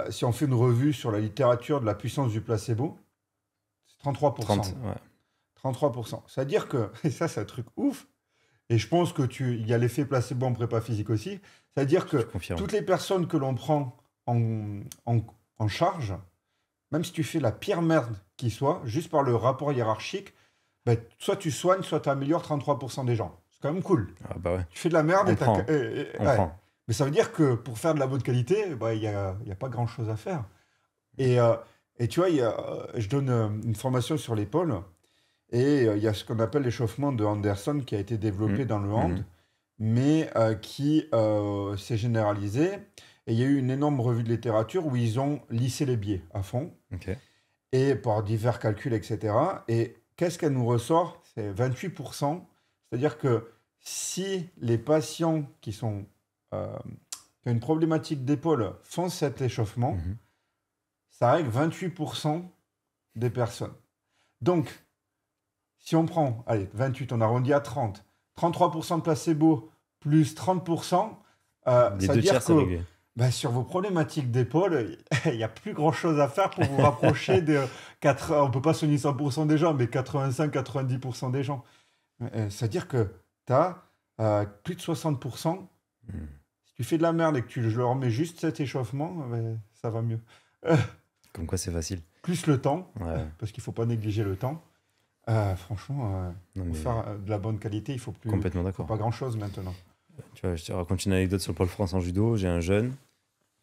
Speaker 3: Si on fait une revue sur la littérature de la puissance du placebo, c'est 33%.
Speaker 1: 30, ouais.
Speaker 3: 33%. C'est-à-dire que, et ça c'est un truc ouf, et je pense que il y a l'effet placebo en prépa physique aussi, c'est-à-dire que
Speaker 1: Je confirme.
Speaker 3: toutes les personnes que l'on prend en charge, même si tu fais la pire merde qui soit, juste par le rapport hiérarchique, ben, soit tu soignes, soit tu améliores 33% des gens. C'est quand même cool.
Speaker 1: Ah bah ouais,
Speaker 3: Tu fais de la merde
Speaker 1: On
Speaker 3: et
Speaker 1: prend. On
Speaker 3: ouais.
Speaker 1: prend.
Speaker 3: Mais ça veut dire que pour faire de la bonne qualité, bah, il y a pas grand-chose à faire. Et tu vois, je donne une formation sur l'épaule, et il y a ce qu'on appelle l'échauffement de Anderson qui a été développé dans le hand, mais qui s'est généralisé. Et il y a eu une énorme revue de littérature où ils ont lissé les biais à fond,
Speaker 1: Ok.
Speaker 3: et par divers calculs, etc. Et qu'est-ce qu'elle nous ressort? C'est 28%. C'est-à-dire que si les patients qui ont une problématique d'épaule font cet échauffement, ça règle 28% des personnes. Donc, si on prend, allez, 28, on arrondit à 30, 33% de placebo plus 30%,
Speaker 1: Des
Speaker 3: ça
Speaker 1: deux
Speaker 3: veut dire
Speaker 1: tiers, c'est
Speaker 3: que
Speaker 1: réglé.
Speaker 3: bah, sur vos problématiques d'épaule, il n'y a plus grand-chose à faire pour vous rapprocher de 4. On ne peut pas soigner 100% des gens, mais 85-90% des gens. C'est-à-dire que tu as plus de 60%. Si tu fais de la merde et que tu leur mets juste cet échauffement, ça va mieux.
Speaker 1: Comme quoi, c'est facile.
Speaker 3: Plus le temps,
Speaker 1: Ouais.
Speaker 3: parce qu'il ne faut pas négliger le temps. Franchement,
Speaker 1: Non,
Speaker 3: pour
Speaker 1: mais
Speaker 3: faire de la bonne qualité, il faut
Speaker 1: complètement d'accord.
Speaker 3: pas grand-chose maintenant.
Speaker 1: Tu vois, je te raconte une anecdote sur le pôle France en judo. J'ai un jeune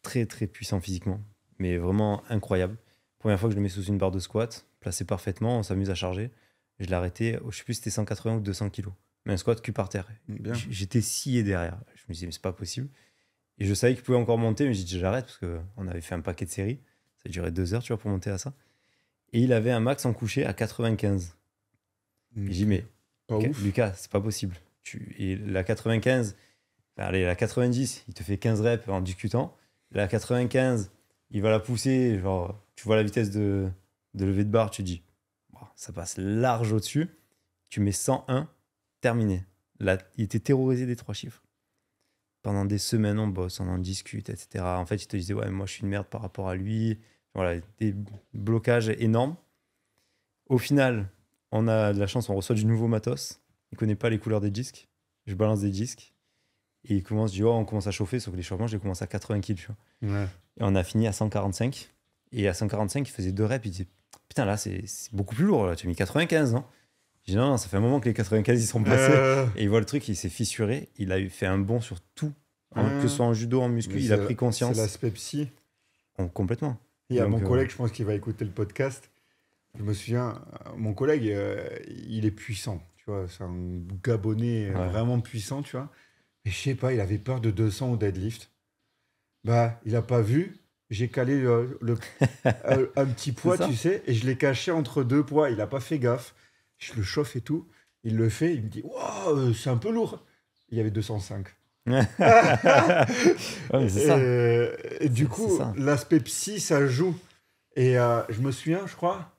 Speaker 1: très très puissant physiquement, mais vraiment incroyable. Première fois que je le mets sous une barre de squat, placé parfaitement, on s'amuse à charger. Je l'ai arrêté, je sais plus si c'était 180 ou 200 kilos. Mais un squat cul par terre.
Speaker 3: Bien.
Speaker 1: J'étais scié derrière. Je me disais, mais c'est pas possible. Et je savais qu'il pouvait encore monter, mais j'ai dit, j'arrête parce qu'on avait fait un paquet de séries. Ça a duré 2 heures, tu vois, pour monter à ça. Et il avait un max en couché à 95. Et j'ai dit, mais
Speaker 3: Pas ouf.
Speaker 1: Lucas, c'est pas possible. Et la 95, allez, la 90, il te fait 15 reps en discutant. La 95, il va la pousser, genre, tu vois la vitesse de levée de barre, tu dis, bon, ça passe large au-dessus. Tu mets 101, terminé. Là, il était terrorisé des 3 chiffres. Pendant des semaines, on bosse, on en discute, etc. En fait, il te disait, ouais, moi, je suis une merde par rapport à lui. Voilà, des blocages énormes. Au final, on a de la chance, on reçoit du nouveau matos. Il connaît pas les couleurs des disques. Je balance des disques. Et il commence, dit, oh, on commence à chauffer, sauf que l'échauffement, j'ai commencé à 80 kg. Tu vois.
Speaker 3: Ouais.
Speaker 1: Et on a fini à 145. Et à 145, il faisait 2 reps. Il disait, putain, là, c'est beaucoup plus lourd. Là. Tu as mis 95, non? Je dis, non, ça fait un moment que les 95, ils sont passés. Et il voit le truc, il s'est fissuré. Il a fait un bond sur tout. Que ce soit en judo, en muscu, il a pris conscience.
Speaker 3: C'est l'aspect psy.
Speaker 1: Complètement.
Speaker 3: Il y a
Speaker 1: Donc,
Speaker 3: mon collègue, je pense qu'il va écouter le podcast. Je me souviens, mon collègue, il est puissant. Tu vois, c'est un Gabonais vraiment puissant, tu vois. Mais je sais pas, il avait peur de 200 au deadlift. Bah, il a pas vu. J'ai calé un petit poids, tu sais, et je l'ai caché entre 2 poids. Il a pas fait gaffe. Je le chauffe et tout. Il le fait. Il me dit, waouh, c'est un peu lourd. Il y avait 205.
Speaker 1: Ouais, mais c'est ça.
Speaker 3: Et du coup, l'aspect psy, ça joue. Et je me souviens, je crois,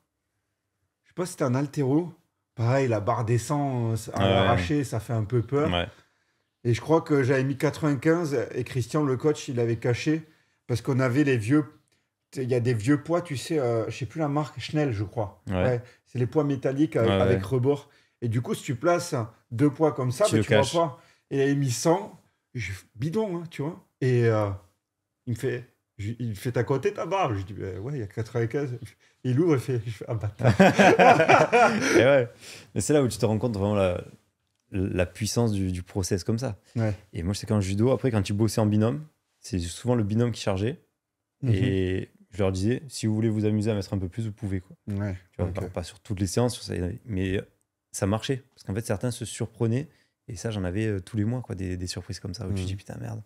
Speaker 3: je sais pas si c'était un haltéro. Pareil, la barre descend à l'arraché, ça fait un peu peur.
Speaker 1: Ouais.
Speaker 3: Et je crois que j'avais mis 95 et Christian, le coach, il avait caché parce qu'on avait les vieux. Il y a des vieux poids, tu sais, je sais plus la marque, Schnell, je crois. Ouais. C'est les poids métalliques avec rebord. Et du coup, si tu places 2 poids comme ça, tu vois pas. Et il avait mis 100. Bidon, hein, tu vois. Et il fait t'as compté ta barre. Je dis, ouais, il y a 95. Il ouvre, je fais ah bâtard.
Speaker 1: Et ouais. Mais c'est là où tu te rends compte vraiment la puissance du process comme ça.
Speaker 3: Ouais.
Speaker 1: Et moi, je sais qu'en judo, après, quand tu bossais en binôme, c'est souvent le binôme qui chargeait. Et je leur disais, si vous voulez vous amuser à mettre un peu plus, vous pouvez. Quoi.
Speaker 3: Ouais.
Speaker 1: Tu vois, pas sur toutes les séances, mais ça marchait. Parce qu'en fait, certains se surprenaient. Et ça, j'en avais tous les mois, quoi, des surprises comme ça, où tu te dis, putain, merde.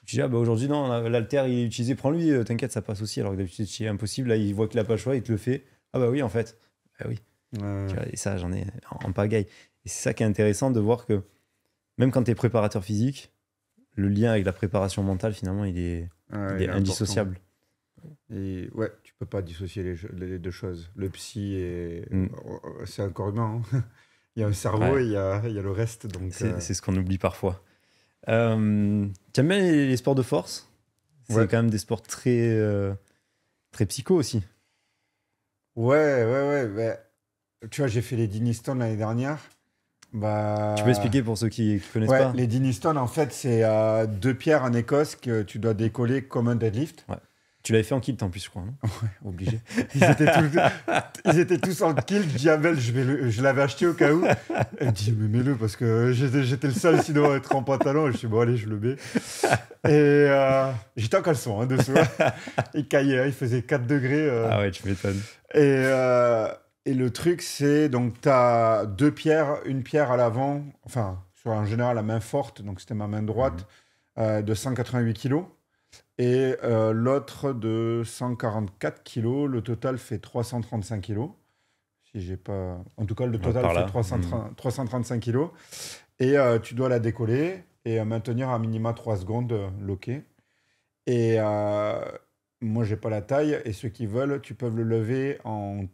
Speaker 1: Tu dis, ah bah aujourd'hui, non, l'haltère, il est utilisé, prends-lui, t'inquiète, ça passe aussi. Alors que d'habitude, c'est impossible. Là, il voit qu'il a pas le choix, il te le fait. Ah bah oui, en fait. Bah oui. Tu vois, et ça, j'en ai en pagaille. Et c'est ça qui est intéressant de voir que même quand tu es préparateur physique, le lien avec la préparation mentale, finalement, il est indissociable.
Speaker 3: Et ouais, tu peux pas dissocier les deux choses. Le psy, c'est un corps humain. Hein. Il y a un cerveau et il y a le reste. Donc,
Speaker 1: c'est ce qu'on oublie parfois. Tu aimes bien les sports de force? C'est quand même des sports très, très psycho aussi.
Speaker 3: Ouais. Bah, tu vois, j'ai fait les Diniston l'année dernière. Bah,
Speaker 1: tu peux expliquer pour ceux qui ne connaissent pas?
Speaker 3: Les Diniston, en fait, c'est 2 pierres en Écosse que tu dois décoller comme un deadlift.
Speaker 1: Ouais. Tu l'avais fait en kilt en plus, je crois, non?
Speaker 3: Ouais, obligé. Ils étaient tous en kilt. Je dis à Belle, je l'avais acheté au cas où. Elle me dit, mais mets-le, parce que j'étais le seul sinon à être en pantalon. Et je suis bon, allez, je le mets. Et j'étais en caleçon, dessous. Il caillait, il faisait 4 degrés.
Speaker 1: Ah ouais, tu m'étonnes.
Speaker 3: Et le truc, c'est, donc, tu as 2 pierres, une pierre à l'avant, enfin, sur en général la main forte, donc c'était ma main droite, de 188 kilos. Et l'autre de 144 kilos, le total fait 335 kilos. Si j'ai pas... En tout cas, le total fait 335 kilos. Et tu dois la décoller et maintenir à minima 3 secondes loqué. Et moi, j'ai pas la taille. Et ceux qui veulent, tu peux le lever en...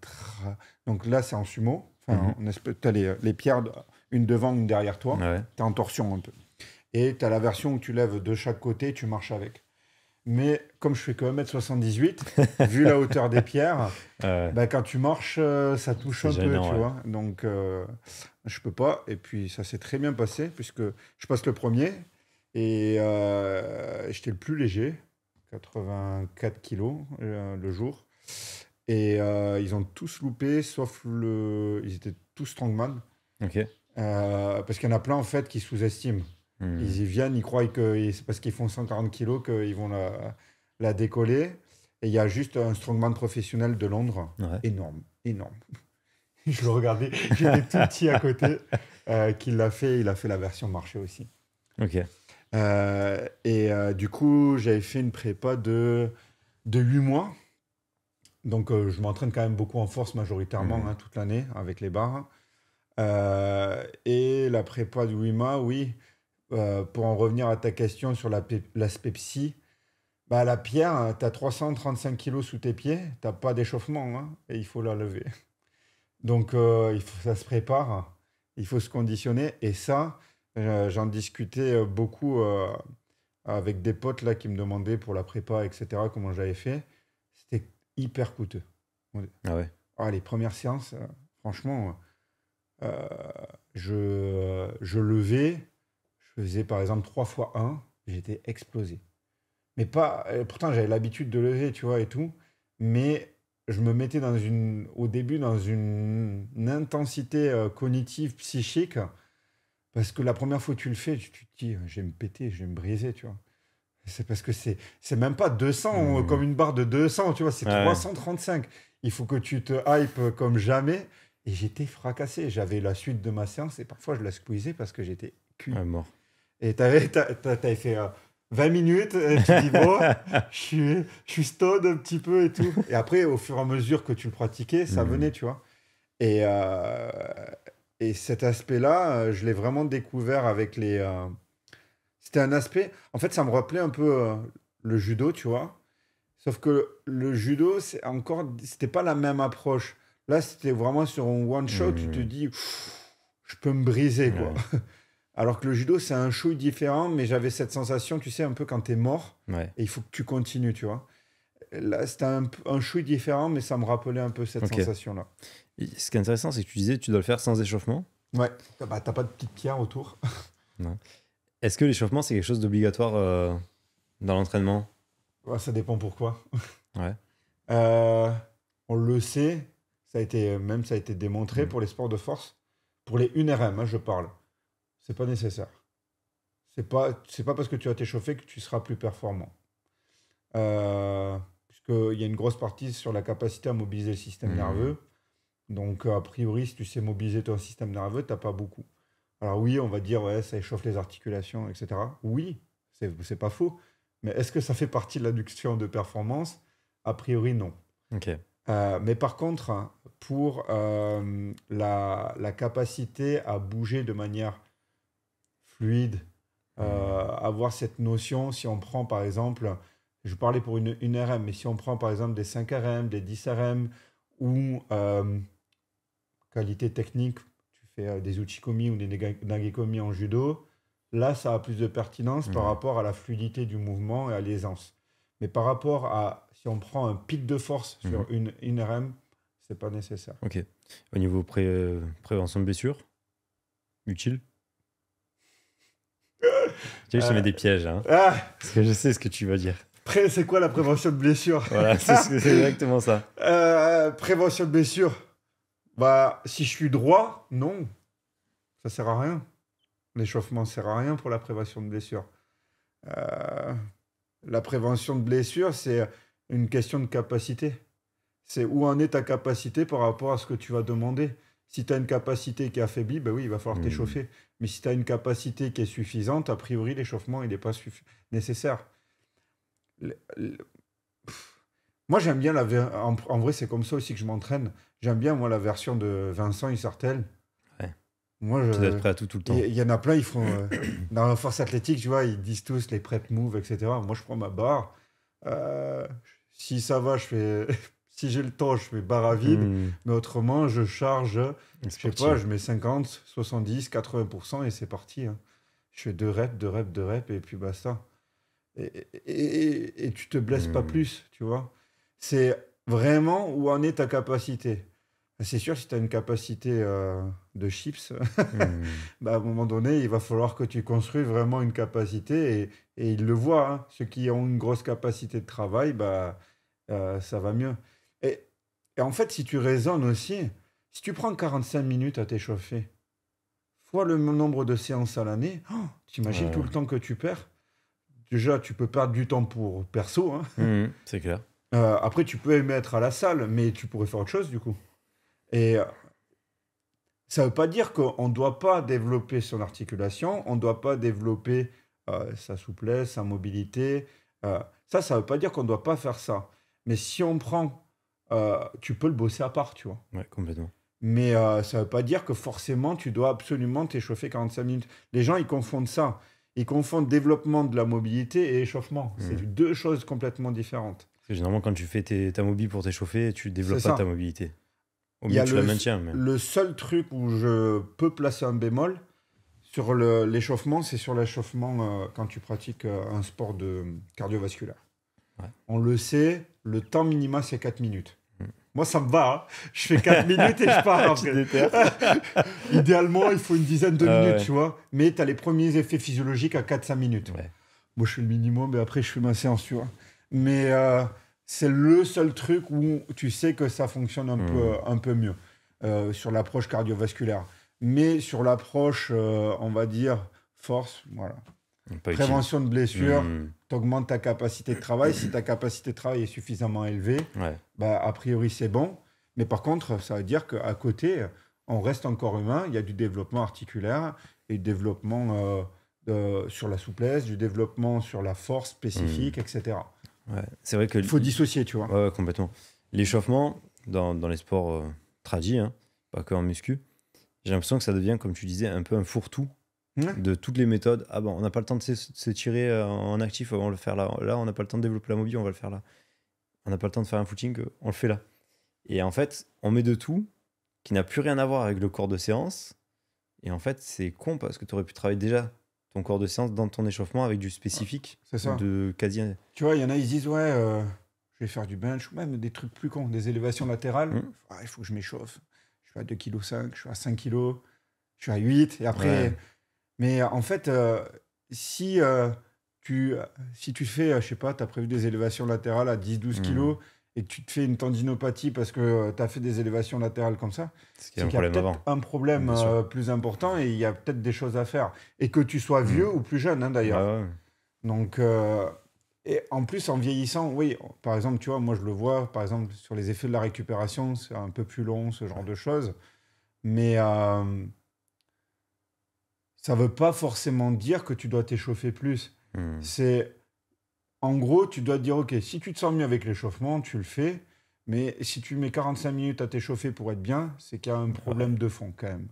Speaker 3: Donc là, c'est en sumo. Enfin, tu as les pierres, une devant, une derrière toi.
Speaker 1: Ouais.
Speaker 3: Tu es en torsion un peu. Et tu as la version où tu lèves de chaque côté et tu marches avec. Mais comme je fais que 1m78, vu la hauteur des pierres, bah, quand tu marches, ça touche un peu, tu vois. Donc, je peux pas. Et puis, ça s'est très bien passé, puisque je passe le premier. Et j'étais le plus léger, 84 kilos le jour. Et ils ont tous loupé, sauf ils étaient tous strongman.
Speaker 1: Ok.
Speaker 3: Parce qu'il y en a plein, en fait, qui sous-estiment. Ils y viennent, ils croient que c'est parce qu'ils font 140 kilos qu'ils vont la décoller. Et il y a juste un strongman professionnel de Londres,
Speaker 1: Ouais.
Speaker 3: énorme, énorme. Je le regardais, j'étais tout petit à côté, qui l'a fait, il a fait la version marché aussi.
Speaker 1: Ok.
Speaker 3: Du coup, j'avais fait une prépa de 8 mois. Donc, je m'entraîne quand même beaucoup en force majoritairement toute l'année avec les barres. Et la prépa de 8 mois, oui. Pour en revenir à ta question sur l'aspect psy, bah, la pierre, tu as 335 kilos sous tes pieds, tu n'as pas d'échauffement hein, et il faut la lever. Donc, ça se prépare, il faut se conditionner. Et ça, j'en discutais beaucoup avec des potes là, qui me demandaient pour la prépa, etc., comment j'avais fait. C'était hyper coûteux.
Speaker 1: Ah ouais.
Speaker 3: Les premières séances, franchement, je levais, je faisais par exemple 3 fois 1, j'étais explosé. Mais pas, pourtant j'avais l'habitude de lever, tu vois, et tout, mais je me mettais au début dans une intensité cognitive, psychique, parce que la première fois que tu le fais, tu te dis, je vais me péter, je vais me briser, tu vois. C'est parce que c'est même pas 200, comme une barre de 200, tu vois, c'est 335. Il faut que tu te hype comme jamais. Et j'étais fracassé. J'avais la suite de ma séance et parfois je la squeezais parce que j'étais cuit.
Speaker 1: Mort.
Speaker 3: Et t'avais fait 20 minutes, et tu dis, bon, je suis stone un petit peu et tout. Et après, au fur et à mesure que tu le pratiquais, ça venait, tu vois. Et cet aspect-là, je l'ai vraiment découvert avec les... C'était un aspect... En fait, ça me rappelait un peu le judo, tu vois. Sauf que le judo, c'était pas la même approche. Là, c'était vraiment sur un one-shot, tu te dis, je peux me briser, quoi.
Speaker 1: Ouais.
Speaker 3: Alors que le judo, c'est un chouille différent, mais j'avais cette sensation, tu sais, un peu quand t'es mort,
Speaker 1: Ouais.
Speaker 3: et il faut que tu continues, tu vois. Là, c'était un chouille différent, mais ça me rappelait un peu cette sensation-là.
Speaker 1: Et ce qui est intéressant, c'est que tu disais que tu dois le faire sans échauffement.
Speaker 3: Ouais, bah, t'as pas de petite pierre autour.
Speaker 1: Non. Est-ce que l'échauffement, c'est quelque chose d'obligatoire dans l'entraînement?
Speaker 3: Ouais, ça dépend pourquoi.
Speaker 1: Ouais.
Speaker 3: On le sait, ça a été démontré pour les sports de force. Pour les 1RM, hein, je parle. C'est pas nécessaire. C'est pas parce que tu vas t'échauffer que tu seras plus performant. Puisqu'il y a une grosse partie sur la capacité à mobiliser le système nerveux. Donc, a priori, si tu sais mobiliser ton système nerveux, t'as pas beaucoup. Alors oui, on va dire, ouais, ça échauffe les articulations, etc. Oui, c'est pas faux. Mais est-ce que ça fait partie de l'induction de performance? A priori, non.
Speaker 1: Ok.
Speaker 3: Mais par contre, pour la capacité à bouger de manière fluide, avoir cette notion, si on prend par exemple, je parlais pour une RM, mais si on prend par exemple des 5 RM, des 10 RM, ou qualité technique, tu fais des uchikomi ou des nagekomi en judo, là ça a plus de pertinence par rapport à la fluidité du mouvement et à l'aisance. Mais par rapport à, si on prend un pic de force sur une RM, c'est pas nécessaire.
Speaker 1: Ok. Au niveau prévention de blessures, utile? Tu sais, je te mets des pièges, hein, parce que je sais ce que tu vas dire.
Speaker 3: C'est quoi la prévention de blessure?
Speaker 1: Voilà, c'est exactement ça.
Speaker 3: Prévention de blessure. Bah, si je suis droit, non. Ça sert à rien. L'échauffement sert à rien pour la prévention de blessure. La prévention de blessure, c'est une question de capacité. C'est où en est ta capacité par rapport à ce que tu vas demander. Si tu as une capacité qui est affaiblie, ben oui, il va falloir t'échauffer. Mais si tu as une capacité qui est suffisante, a priori, l'échauffement, il n'est pas nécessaire. Moi, j'aime bien en vrai, c'est comme ça aussi que je m'entraîne. J'aime bien, moi, la version de Vincent Isartel.
Speaker 1: Ouais.
Speaker 3: Moi,
Speaker 1: Tu dois être prêt à tout le temps.
Speaker 3: Il y en a plein, ils font... dans la force athlétique, tu vois, ils disent tous les prep moves, etc. Moi, je prends ma barre. Si ça va, je fais... Si j'ai le temps, je fais barre à vide. Mais autrement, je charge... Je sais pas, je mets 50, 70, 80% et c'est parti. Hein. Je fais 2 reps, 2 reps, 2 reps et puis basta. Et tu te blesses pas plus, tu vois. C'est vraiment où en est ta capacité. C'est sûr, si tu as une capacité de chips, bah, à un moment donné, il va falloir que tu construises vraiment une capacité et ils le voient. Hein. Ceux qui ont une grosse capacité de travail, bah, ça va mieux. Et Et en fait, si tu raisonnes aussi, si tu prends 45 minutes à t'échauffer, fois le nombre de séances à l'année, t'imagines tout le temps que tu perds. Déjà, tu peux perdre du temps pour perso, hein.
Speaker 1: C'est clair.
Speaker 3: Après, tu peux mettre à la salle, mais tu pourrais faire autre chose du coup. Et ça ne veut pas dire qu'on ne doit pas développer son articulation, on ne doit pas développer sa souplesse, sa mobilité. Ça ne veut pas dire qu'on ne doit pas faire ça. Mais si on prend, tu peux le bosser à part, tu vois.
Speaker 1: Ouais, complètement.
Speaker 3: Mais ça ne veut pas dire que forcément, tu dois absolument t'échauffer 45 minutes. Les gens, ils confondent ça. Ils confondent développement de la mobilité et échauffement. C'est deux choses complètement différentes.
Speaker 1: Parce que généralement, quand tu fais ta mobile pour t'échauffer, tu ne développes
Speaker 3: C'est
Speaker 1: pas
Speaker 3: ça.
Speaker 1: ta mobilité. Au
Speaker 3: Il y
Speaker 1: mieux,
Speaker 3: a
Speaker 1: tu la maintiens. Mais...
Speaker 3: Le seul truc où je peux placer un bémol sur l'échauffement, c'est sur l'échauffement quand tu pratiques un sport cardiovasculaire.
Speaker 1: Ouais.
Speaker 3: On le sait, le temps minima, c'est 4 minutes. Moi, ça me va. Hein. Je fais 4 minutes et je pars après. Idéalement, il faut une dizaine de minutes, tu vois. Mais tu as les premiers effets physiologiques à 4-5 minutes.
Speaker 1: Ouais.
Speaker 3: Moi, je fais le minimum et après, je fais ma séance, tu vois. Mais c'est le seul truc où tu sais que ça fonctionne un peu mieux sur l'approche cardiovasculaire. Mais sur l'approche, on va dire, force, voilà. Prévention de blessures, tu augmentes ta capacité de travail. Si ta capacité de travail est suffisamment élevée, bah, a priori, c'est bon. Mais par contre, ça veut dire qu'à côté, on reste encore humain. Il y a du développement articulaire et du développement sur la souplesse, du développement sur la force spécifique, etc.
Speaker 1: Ouais. C'est vrai que...
Speaker 3: Il faut dissocier, tu vois.
Speaker 1: Ouais, complètement. L'échauffement, dans les sports tradis, hein, pas que en muscu, j'ai l'impression que ça devient, comme tu disais, un peu un fourre-tout de toutes les méthodes. Ah bon, on n'a pas le temps de s'étirer en actif, on va le faire là. Là, on n'a pas le temps de développer la mobile, on va le faire là. On n'a pas le temps de faire un footing, on le fait là. Et en fait, on met de tout qui n'a plus rien à voir avec le corps de séance. Et en fait, c'est con parce que tu aurais pu travailler déjà ton corps de séance dans ton échauffement avec du spécifique.
Speaker 3: C'est ça.
Speaker 1: De quasi...
Speaker 3: Tu vois, il y en a, ils disent, ouais, je vais faire du bench, ou même des trucs plus cons, des élévations latérales. Il faut que je m'échauffe. Je suis à 2,5 kg, je suis à 5 kg, je suis à 8. Et après... Ouais. Mais en fait, si tu fais, je sais pas, tu as prévu des élévations latérales à 10-12 kg et que tu te fais une tendinopathie parce que tu as fait des élévations latérales comme ça, c'est qu'il y a peut-être un problème plus important et il y a peut-être des choses à faire. Et que tu sois vieux ou plus jeune, hein, d'ailleurs.
Speaker 1: Ouais.
Speaker 3: Donc, et en plus, en vieillissant, oui, par exemple, tu vois, moi, je le vois, par exemple, sur les effets de la récupération, c'est un peu plus long, ce genre de choses. Mais... ça ne veut pas forcément dire que tu dois t'échauffer plus. C'est, en gros, tu dois te dire, OK, si tu te sens mieux avec l'échauffement, tu le fais. Mais si tu mets 45 minutes à t'échauffer pour être bien, c'est qu'il y a un problème de fond quand même.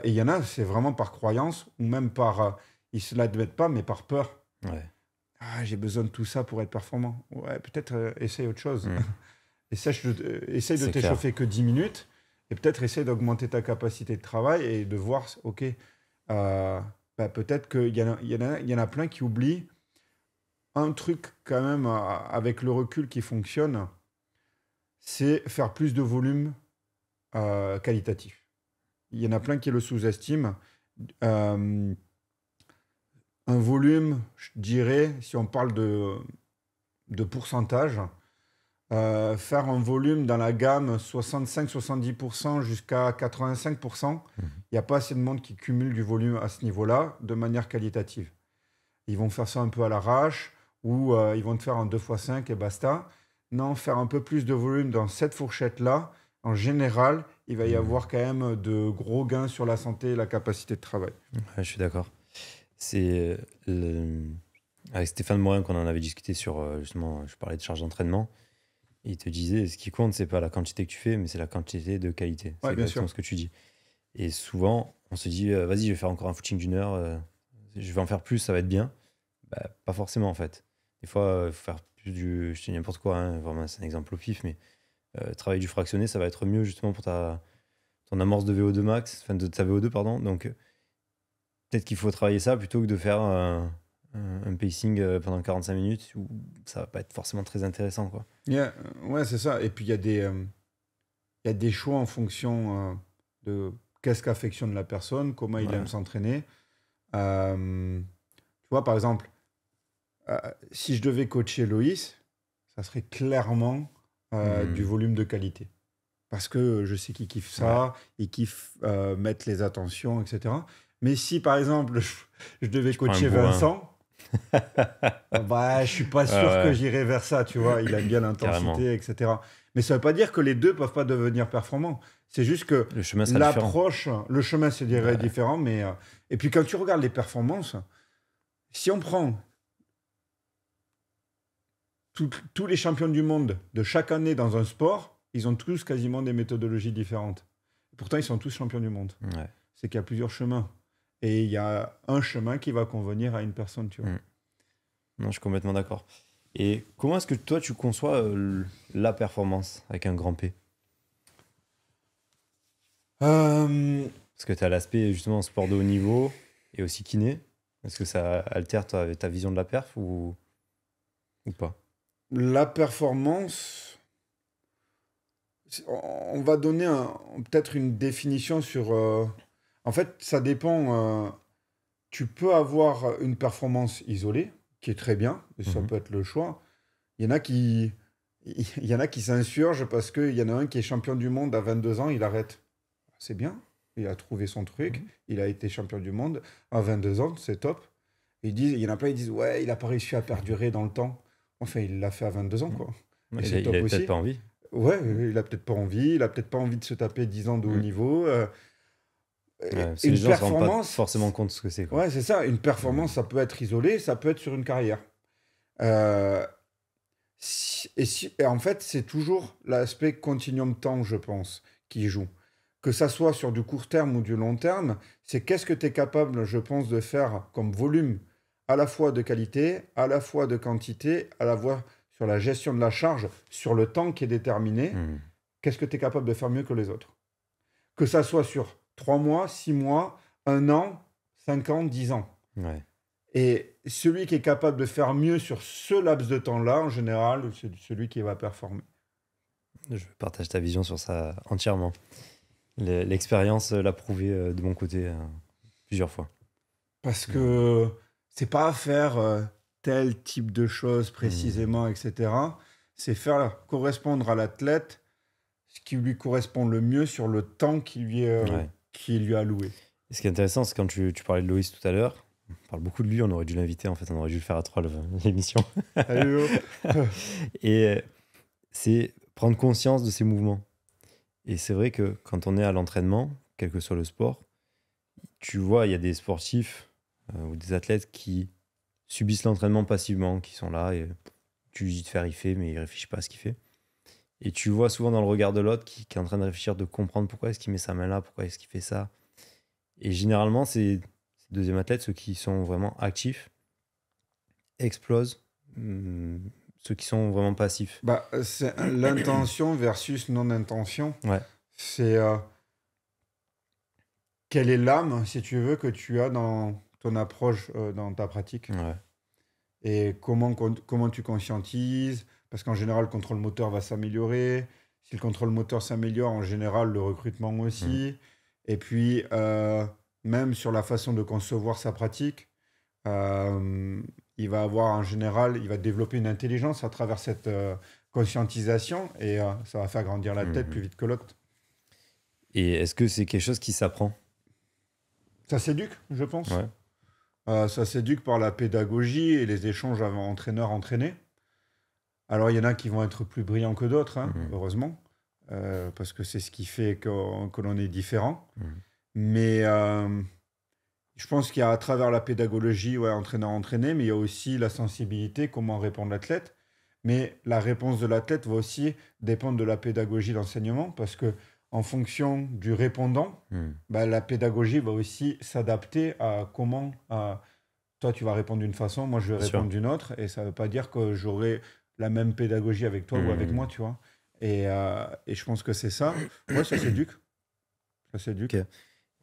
Speaker 3: Et il y en a, c'est vraiment par croyance, ou même par, ils ne se l'admettent pas, mais par peur.
Speaker 1: Ouais.
Speaker 3: Ah, j'ai besoin de tout ça pour être performant. Ouais, peut-être essaye autre chose. Essaye de t'échauffer que 10 minutes. Et peut-être essaye d'augmenter ta capacité de travail et de voir, OK... peut-être qu'il y en a plein qui oublient un truc quand même avec le recul qui fonctionne, c'est faire plus de volume qualitatif. Il y en a plein qui le sous-estiment. Un volume, je dirais, si on parle de pourcentage, faire un volume dans la gamme 65-70% jusqu'à 85%, il n'y a pas assez de monde qui cumule du volume à ce niveau-là de manière qualitative. Ils vont faire ça un peu à l'arrache ou ils vont te faire un 2x5 et basta. Non, faire un peu plus de volume dans cette fourchette-là, en général, il va y avoir quand même de gros gains sur la santé et la capacité de travail.
Speaker 1: Ouais, je suis d'accord. C'est avec Stéphane Morin qu'on en avait discuté sur, justement, je parlais de charge d'entraînement. Il te disait, ce qui compte, c'est pas la quantité que tu fais, mais c'est la quantité de qualité. C'est exactement ce que tu dis. Et souvent, on se dit, vas-y, je vais faire encore un footing d'1 heure, je vais en faire plus, ça va être bien. Bah, pas forcément, en fait. Des fois, il faut faire plus je dis n'importe quoi, hein, vraiment, c'est un exemple au pif, mais travailler du fractionné, ça va être mieux justement pour ton amorce de VO2 max, enfin de ta VO2, pardon. Donc, peut-être qu'il faut travailler ça plutôt que de faire un pacing pendant 45 minutes où ça va pas être forcément très intéressant, quoi.
Speaker 3: Ouais, c'est ça. Et puis, il y a des choix en fonction de qu'est-ce qu'affectionne la personne, comment il aime s'entraîner. Tu vois, par exemple, si je devais coacher Loïs, ça serait clairement du volume de qualité. Parce que je sais qu'ils kiffent ça, ils kiffent mettre les attentions, etc. Mais si, par exemple, je devais coacher Vincent, bah, je suis pas sûr que j'irais vers ça, tu vois. Il aime bien l'intensité, etc. Mais ça veut pas dire que les deux peuvent pas devenir performants. C'est juste que l'approche, le chemin, c'est différent. Mais, et puis, quand tu regardes les performances, si on prend tous les champions du monde de chaque année dans un sport, ils ont tous quasiment des méthodologies différentes. Pourtant, ils sont tous champions du monde.
Speaker 1: Ouais.
Speaker 3: C'est qu'il y a plusieurs chemins. Et il y a un chemin qui va convenir à une personne, tu vois.
Speaker 1: Non, je suis complètement d'accord. Et comment est-ce que toi, tu conçois la performance avec un grand P? Parce que tu as l'aspect, justement, sport de haut niveau et aussi kiné. Est-ce que ça altère ta vision de la perf ou pas?
Speaker 3: La performance, on va donner peut-être une définition sur... En fait, ça dépend. Tu peux avoir une performance isolée, qui est très bien, et ça peut être le choix. Il y en a qui s'insurgent parce qu'il y en a un qui est champion du monde à 22 ans, il arrête. C'est bien, il a trouvé son truc, il a été champion du monde à 22 ans, c'est top. Il y en a plein, ils disent, ouais, il n'a pas réussi à perdurer dans le temps. Enfin, il l'a fait à 22 ans, quoi.
Speaker 1: Et il a peut-être pas envie.
Speaker 3: Ouais, il a peut-être pas envie. Il a peut-être pas envie de se taper 10 ans de haut niveau.
Speaker 1: Les gens ne se rendent pas forcément compte de ce que c'est.
Speaker 3: Ouais, c'est ça. Une performance, ça peut être isolé, ça peut être sur une carrière. Et en fait, c'est toujours l'aspect continuum temps, je pense, qui joue. Que ça soit sur du court terme ou du long terme, c'est qu'est-ce que tu es capable, je pense, de faire comme volume, à la fois de qualité, à la fois de quantité, à la fois sur la gestion de la charge, sur le temps qui est déterminé. Qu'est-ce que tu es capable de faire mieux que les autres? Que ça soit sur 3 mois, 6 mois, 1 an, 5 ans, 10 ans.
Speaker 1: Ouais.
Speaker 3: Et celui qui est capable de faire mieux sur ce laps de temps-là, en général, c'est celui qui va performer.
Speaker 1: Je partage ta vision sur ça entièrement. L'expérience l'a prouvé de mon côté plusieurs fois.
Speaker 3: Parce que c'est pas faire tel type de choses précisément, etc. C'est faire correspondre à l'athlète ce qui lui correspond le mieux sur le temps qui lui est alloué.
Speaker 1: Et ce qui est intéressant, c'est quand tu parlais de Loïs tout à l'heure, on parle beaucoup de lui, on aurait dû l'inviter, en fait, on aurait dû le faire à 3 l'émission.
Speaker 3: Allô.
Speaker 1: Et c'est prendre conscience de ses mouvements. Et c'est vrai que quand on est à l'entraînement, quel que soit le sport, tu vois, il y a des sportifs ou des athlètes qui subissent l'entraînement passivement, qui sont là et tu lui dis de faire, il fait, mais il réfléchit pas à ce qu'il fait. Et tu vois souvent dans le regard de l'autre qui est en train de réfléchir, de comprendre pourquoi est-ce qu'il met sa main là, pourquoi est-ce qu'il fait ça. Et généralement, ces deuxième athlètes, ceux qui sont vraiment actifs, explosent. Ceux qui sont vraiment passifs.
Speaker 3: Bah, c'est l'intention versus non-intention.
Speaker 1: Ouais.
Speaker 3: C'est quelle est l'âme, si tu veux, que tu as dans ton approche, dans ta pratique.
Speaker 1: Ouais.
Speaker 3: Et comment tu conscientises. Parce qu'en général, le contrôle moteur va s'améliorer. Si le contrôle moteur s'améliore, en général, le recrutement aussi. Et puis, même sur la façon de concevoir sa pratique, il va avoir en général, il va développer une intelligence à travers cette conscientisation et ça va faire grandir la tête plus vite que l'autre.
Speaker 1: Et est-ce que c'est quelque chose qui s'apprend?
Speaker 3: Ça s'éduque, je pense.
Speaker 1: Ouais.
Speaker 3: Ça s'éduque par la pédagogie et les échanges avant entraîneur-entraîné. Alors, il y en a qui vont être plus brillants que d'autres, hein, heureusement, parce que c'est ce qui fait que l'on est différent. Mais je pense qu'il y a à travers la pédagogie, entraîneur-entraîné, mais il y a aussi la sensibilité, comment répondre l'athlète. Mais la réponse de l'athlète va aussi dépendre de la pédagogie d'enseignement, parce que en fonction du répondant, la pédagogie va aussi s'adapter à comment toi tu vas répondre d'une façon, moi je vais répondre d'une autre, et ça ne veut pas dire que j'aurai la même pédagogie avec toi ou avec moi, tu vois. Et je pense que c'est ça. Ouais, ça s'éduque. Ça s'éduque.
Speaker 1: Okay.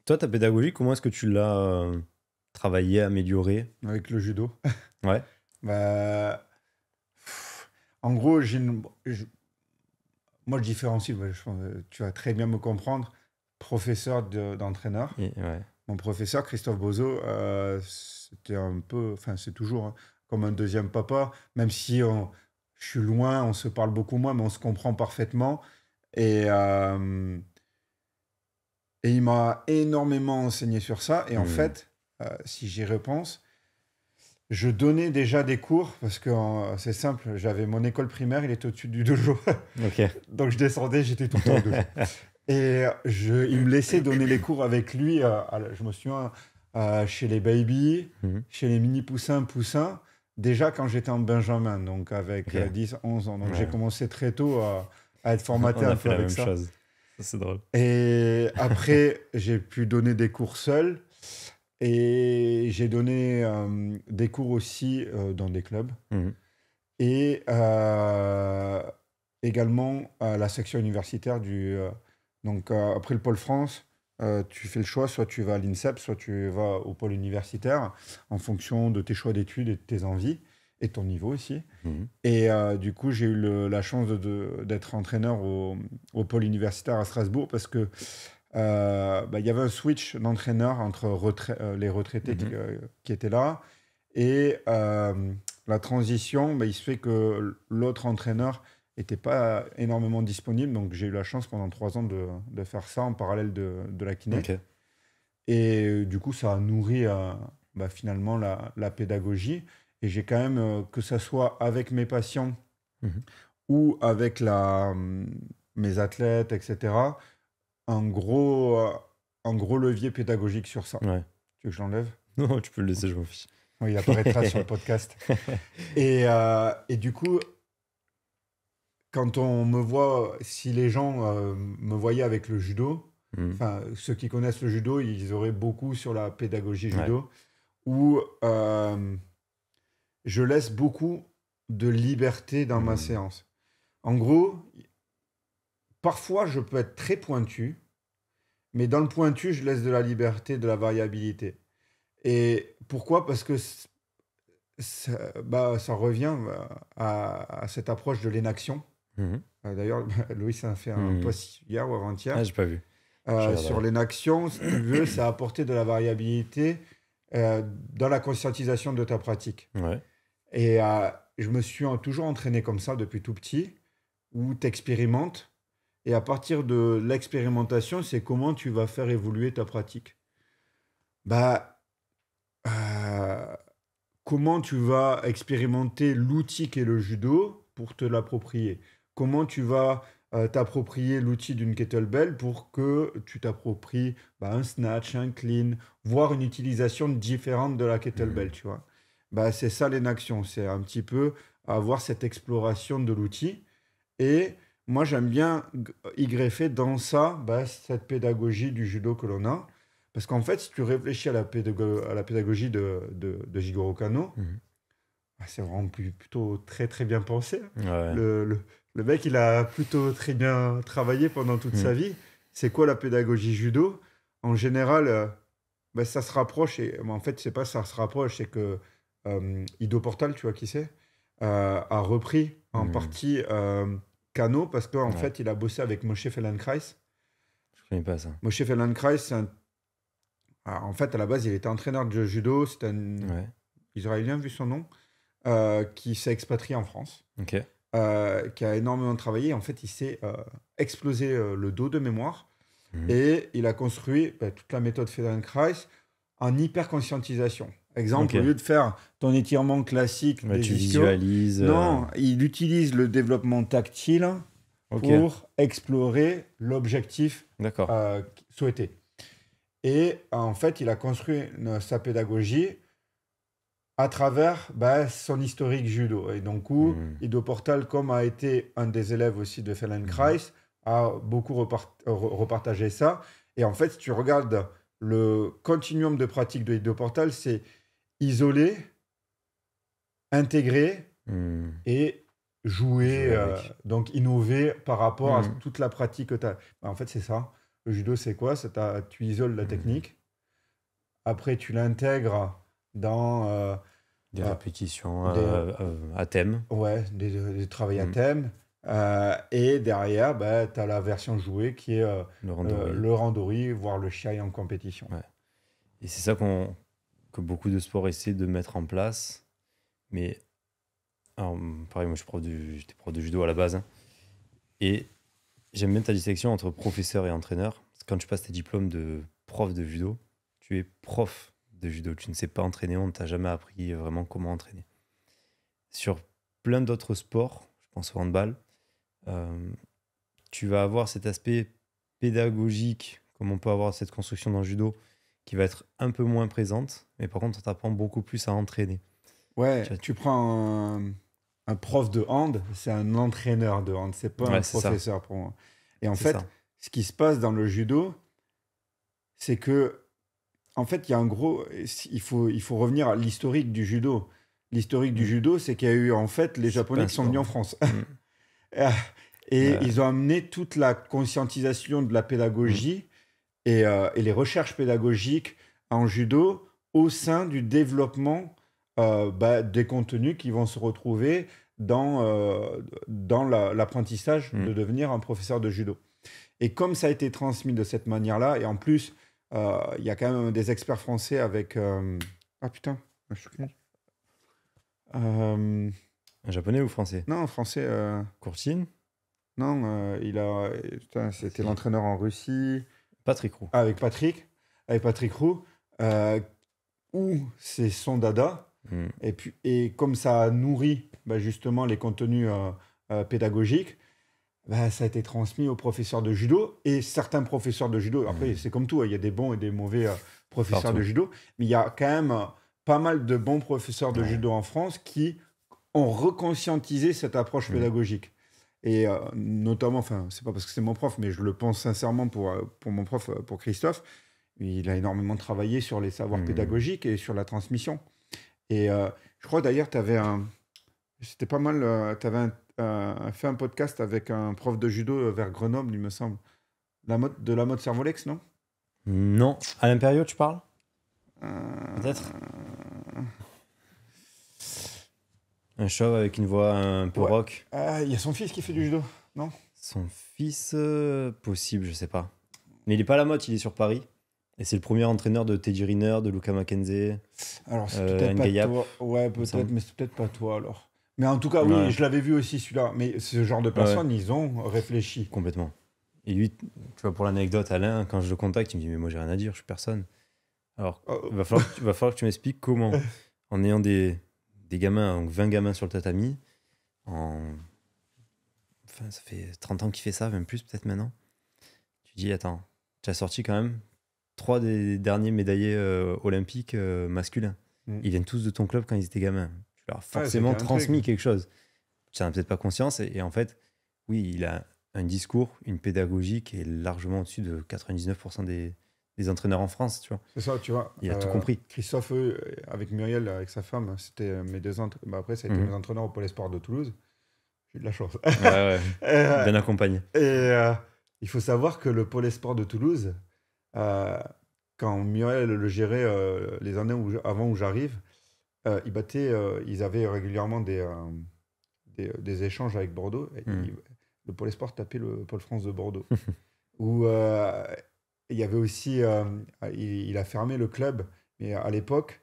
Speaker 1: Toi, ta pédagogie, comment est-ce que tu l'as travaillée, améliorée?
Speaker 3: Avec le judo.
Speaker 1: Ouais.
Speaker 3: En gros, moi, je différencie, tu vas très bien me comprendre, professeur d'entraîneur.
Speaker 1: Ouais.
Speaker 3: Mon professeur, Christophe Bozo, c'était un peu, enfin, c'est toujours comme un deuxième papa, même si je suis loin, on se parle beaucoup moins, mais on se comprend parfaitement. Et, et il m'a énormément enseigné sur ça. Et en fait, si j'y repense, je donnais déjà des cours parce que c'est simple, j'avais mon école primaire, il était au-dessus du dojo.
Speaker 1: Ok.
Speaker 3: Donc je descendais, j'étais tout le temps au dojo. Et il me laissait donner les cours avec lui. Je me souviens chez les baby, chez les mini poussins, déjà quand j'étais en Benjamin, donc avec 10, 11 ans. Donc j'ai commencé très tôt à être formaté
Speaker 1: On a
Speaker 3: un
Speaker 1: fait
Speaker 3: peu
Speaker 1: la
Speaker 3: avec
Speaker 1: même
Speaker 3: ça.
Speaker 1: chose. Ça, c'est drôle.
Speaker 3: Et après, j'ai pu donner des cours seul. Et j'ai donné des cours aussi dans des clubs. Et également à la section universitaire donc après le pôle France, tu fais le choix, soit tu vas à l'INSEP, soit tu vas au pôle universitaire, en fonction de tes choix d'études et de tes envies, et ton niveau aussi. Et du coup, j'ai eu la chance d'être entraîneur au pôle universitaire à Strasbourg, parce que il y avait un switch d'entraîneur entre les retraités qui étaient là, et la transition, il se fait que l'autre entraîneur n'était pas énormément disponible, donc j'ai eu la chance pendant 3 ans de faire ça en parallèle de la kiné.
Speaker 1: Ok.
Speaker 3: Et du coup, ça a nourri finalement la pédagogie. Et j'ai quand même, que ça soit avec mes patients ou avec mes athlètes, etc., un gros levier pédagogique sur ça.
Speaker 1: Ouais.
Speaker 3: Tu veux que je l'enlève?
Speaker 1: Non, tu peux le laisser, je m'en fiche.
Speaker 3: Oui, il apparaîtra sur le podcast. Et du coup, quand on me voit, si les gens me voyaient avec le judo, ceux qui connaissent le judo, ils auraient beaucoup sur la pédagogie judo, où je laisse beaucoup de liberté dans ma séance. En gros, parfois, je peux être très pointu, mais dans le pointu, je laisse de la liberté, de la variabilité. Et pourquoi? Parce que ça revient à cette approche de l'inaction. D'ailleurs, Loïs a fait un post hier ou avant-hier.
Speaker 1: Ah, j'ai pas vu.
Speaker 3: Sur l'inaction, si tu veux, ça a apporté de la variabilité dans la conscientisation de ta pratique.
Speaker 1: Ouais.
Speaker 3: Et je me suis toujours entraîné comme ça depuis tout petit, où tu expérimentes. Et à partir de l'expérimentation, c'est comment tu vas faire évoluer ta pratique. Comment tu vas expérimenter l'outil qu'est le judo pour te l'approprier? Comment tu vas t'approprier l'outil d'une kettlebell pour que tu t'appropries un snatch, un clean, voire une utilisation différente de la kettlebell, tu vois. C'est ça l'inaction, c'est un petit peu avoir cette exploration de l'outil. Et moi, j'aime bien y greffer dans ça cette pédagogie du judo que l'on a. Parce qu'en fait, si tu réfléchis à la pédagogie de Jigoro Kano, c'est vraiment plutôt très, très bien pensé.
Speaker 1: Ouais.
Speaker 3: Le mec, il a plutôt très bien travaillé pendant toute sa vie. C'est quoi la pédagogie judo? En général, ça se rapproche. En fait, c'est pas ça se rapproche, c'est que Ido Portal, tu vois qui c'est, a repris en partie Kano, parce qu'en fait, il a bossé avec Moshe Feldenkrais.
Speaker 1: Je connais pas ça.
Speaker 3: Moshe Feldenkrais, en fait, à la base, il était entraîneur de judo. C'était un Israélien, vu son nom, qui s'est expatrié en France, qui a énormément travaillé. En fait, il s'est explosé le dos de mémoire et il a construit toute la méthode Feldenkrais en hyper-conscientisation. Exemple, au lieu de faire ton étirement classique des
Speaker 1: tu
Speaker 3: ischios,
Speaker 1: visualises.
Speaker 3: non, il utilise le développement tactile pour explorer l'objectif souhaité. Et en fait, il a construit sa pédagogie à travers son historique judo. Et donc, Ido Portal, comme a été un des élèves aussi de Feldenkrais, a beaucoup repartagé ça. Et en fait, si tu regardes le continuum de pratique de Ido Portal, c'est isoler, intégrer et jouer, donc innover par rapport à toute la pratique que tu as. En fait, c'est ça. Le judo, c'est quoi? Tu isoles la technique. Après, tu l'intègres dans
Speaker 1: des répétitions à thème.
Speaker 3: Ouais, des travails à thème. Et derrière, tu as la version jouée qui est le randori, voire le shiai en compétition.
Speaker 1: Ouais. Et c'est ça que beaucoup de sports essaient de mettre en place. Mais Alors, pareil, moi, j'étais prof de judo à la base. Hein. Et j'aime bien ta distinction entre professeur et entraîneur. Parce que quand tu passes tes diplômes de prof de judo, tu es prof de judo. Tu ne sais pas entraîner, on ne t'a jamais appris vraiment comment entraîner. Sur plein d'autres sports, je pense au handball, tu vas avoir cet aspect pédagogique, comme on peut avoir cette construction dans le judo, qui va être un peu moins présente. Mais par contre, on t'apprend beaucoup plus à entraîner.
Speaker 3: Ouais, tu prends un prof de hand, c'est un entraîneur de hand, c'est pas un
Speaker 1: Ouais, c'est ça.
Speaker 3: professeur pour moi. Et en
Speaker 1: C'est
Speaker 3: fait,
Speaker 1: ça.
Speaker 3: ce qui se passe dans le judo, c'est que, en fait, il y a un gros. Il faut revenir à l'historique du judo. L'historique du
Speaker 1: Mm.
Speaker 3: judo, c'est qu'il y a eu, en fait, les
Speaker 1: C'est pas
Speaker 3: Japonais
Speaker 1: un
Speaker 3: qui sont venus en
Speaker 1: sport.
Speaker 3: France.
Speaker 1: Mm.
Speaker 3: Et
Speaker 1: Ouais.
Speaker 3: ils ont amené toute la conscientisation de la
Speaker 1: Mm.
Speaker 3: pédagogie et les recherches pédagogiques en judo au sein du développement des contenus qui vont se retrouver dans l'apprentissage
Speaker 1: Mm.
Speaker 3: de devenir un professeur de judo. Et comme ça a été transmis de cette manière-là, et en plus, il y a quand même des experts français avec... Ah putain, je suis con.
Speaker 1: Un japonais ou français?
Speaker 3: Non, français...
Speaker 1: Courtine?
Speaker 3: non, putain, c'était l'entraîneur en Russie.
Speaker 1: Patrick Roux.
Speaker 3: Avec Patrick Roux, où c'est son dada.
Speaker 1: Mm.
Speaker 3: Et comme ça a nourri justement les contenus pédagogiques, ça a été transmis aux professeurs de judo. Et certains professeurs de judo, après, c'est comme tout, il y a des bons et des mauvais professeurs
Speaker 1: Partout.
Speaker 3: de judo, mais il y a quand même pas mal de bons professeurs de
Speaker 1: Ouais.
Speaker 3: judo en France qui ont reconscientisé cette approche pédagogique. Et notamment, enfin, c'est pas parce que c'est mon prof, mais je le pense sincèrement pour mon prof, pour Christophe. Il a énormément travaillé sur les savoirs pédagogiques et sur la transmission. Et je crois d'ailleurs, tu avais c'était pas mal, tu avais fait un podcast avec un prof de judo vers Grenoble, il me semble. De la mode Servolex, non?
Speaker 1: Non. À l'Impériaux, tu parles? Peut-être? Un chauve avec une voix un peu
Speaker 3: Ouais.
Speaker 1: rock.
Speaker 3: Il y a son fils qui fait du judo, non?
Speaker 1: Son fils, possible, je sais pas. Mais il est pas à la mode, il est sur Paris. Et c'est le premier entraîneur de Teddy Riner, de Luca Mackenzie.
Speaker 3: Alors, c'est peut-être pas
Speaker 1: Ngayap,
Speaker 3: toi. Ouais,
Speaker 1: me
Speaker 3: peut-être,
Speaker 1: semble.
Speaker 3: mais c'est peut-être pas toi alors. Mais en tout cas, oui,
Speaker 1: Ouais.
Speaker 3: je l'avais vu aussi celui-là. Mais ce genre de personnes, ils ont réfléchi.
Speaker 1: Complètement. Et lui, tu vois, pour l'anecdote, Alain, quand je le contacte, il me dit, mais moi, j'ai rien à dire, je suis personne. Alors, il va falloir que tu m'expliques comment, en ayant des gamins, donc 20 gamins sur le tatami, enfin, ça fait 30 ans qu'il fait ça, même plus peut-être maintenant. Tu dis, attends, tu as sorti quand même 3 des derniers médaillés olympiques masculins. Ils viennent tous de ton club quand ils étaient gamins. Tu leur as forcément transmis quelque chose. Tu n'en as peut-être pas conscience. Et en fait, oui, il a un discours, une pédagogie qui est largement au-dessus de 99% des entraîneurs en France, tu vois.
Speaker 3: C'est ça, tu vois.
Speaker 1: Il a tout compris.
Speaker 3: Christophe, avec Muriel, avec sa femme, c'était mes deux entraîneurs. Après, ça a été mes entraîneurs au Pôle Espoir de Toulouse. J'ai eu de la chance.
Speaker 1: Ouais. Bien accompagné.
Speaker 3: Et il faut savoir que le Pôle Espoir de Toulouse, quand Muriel le gérait les années avant où j'arrive, ils avaient régulièrement des échanges avec Bordeaux. Le Pôle Espoir tapait le Pôle France de Bordeaux. Où il y avait aussi, il a fermé le club, mais à l'époque,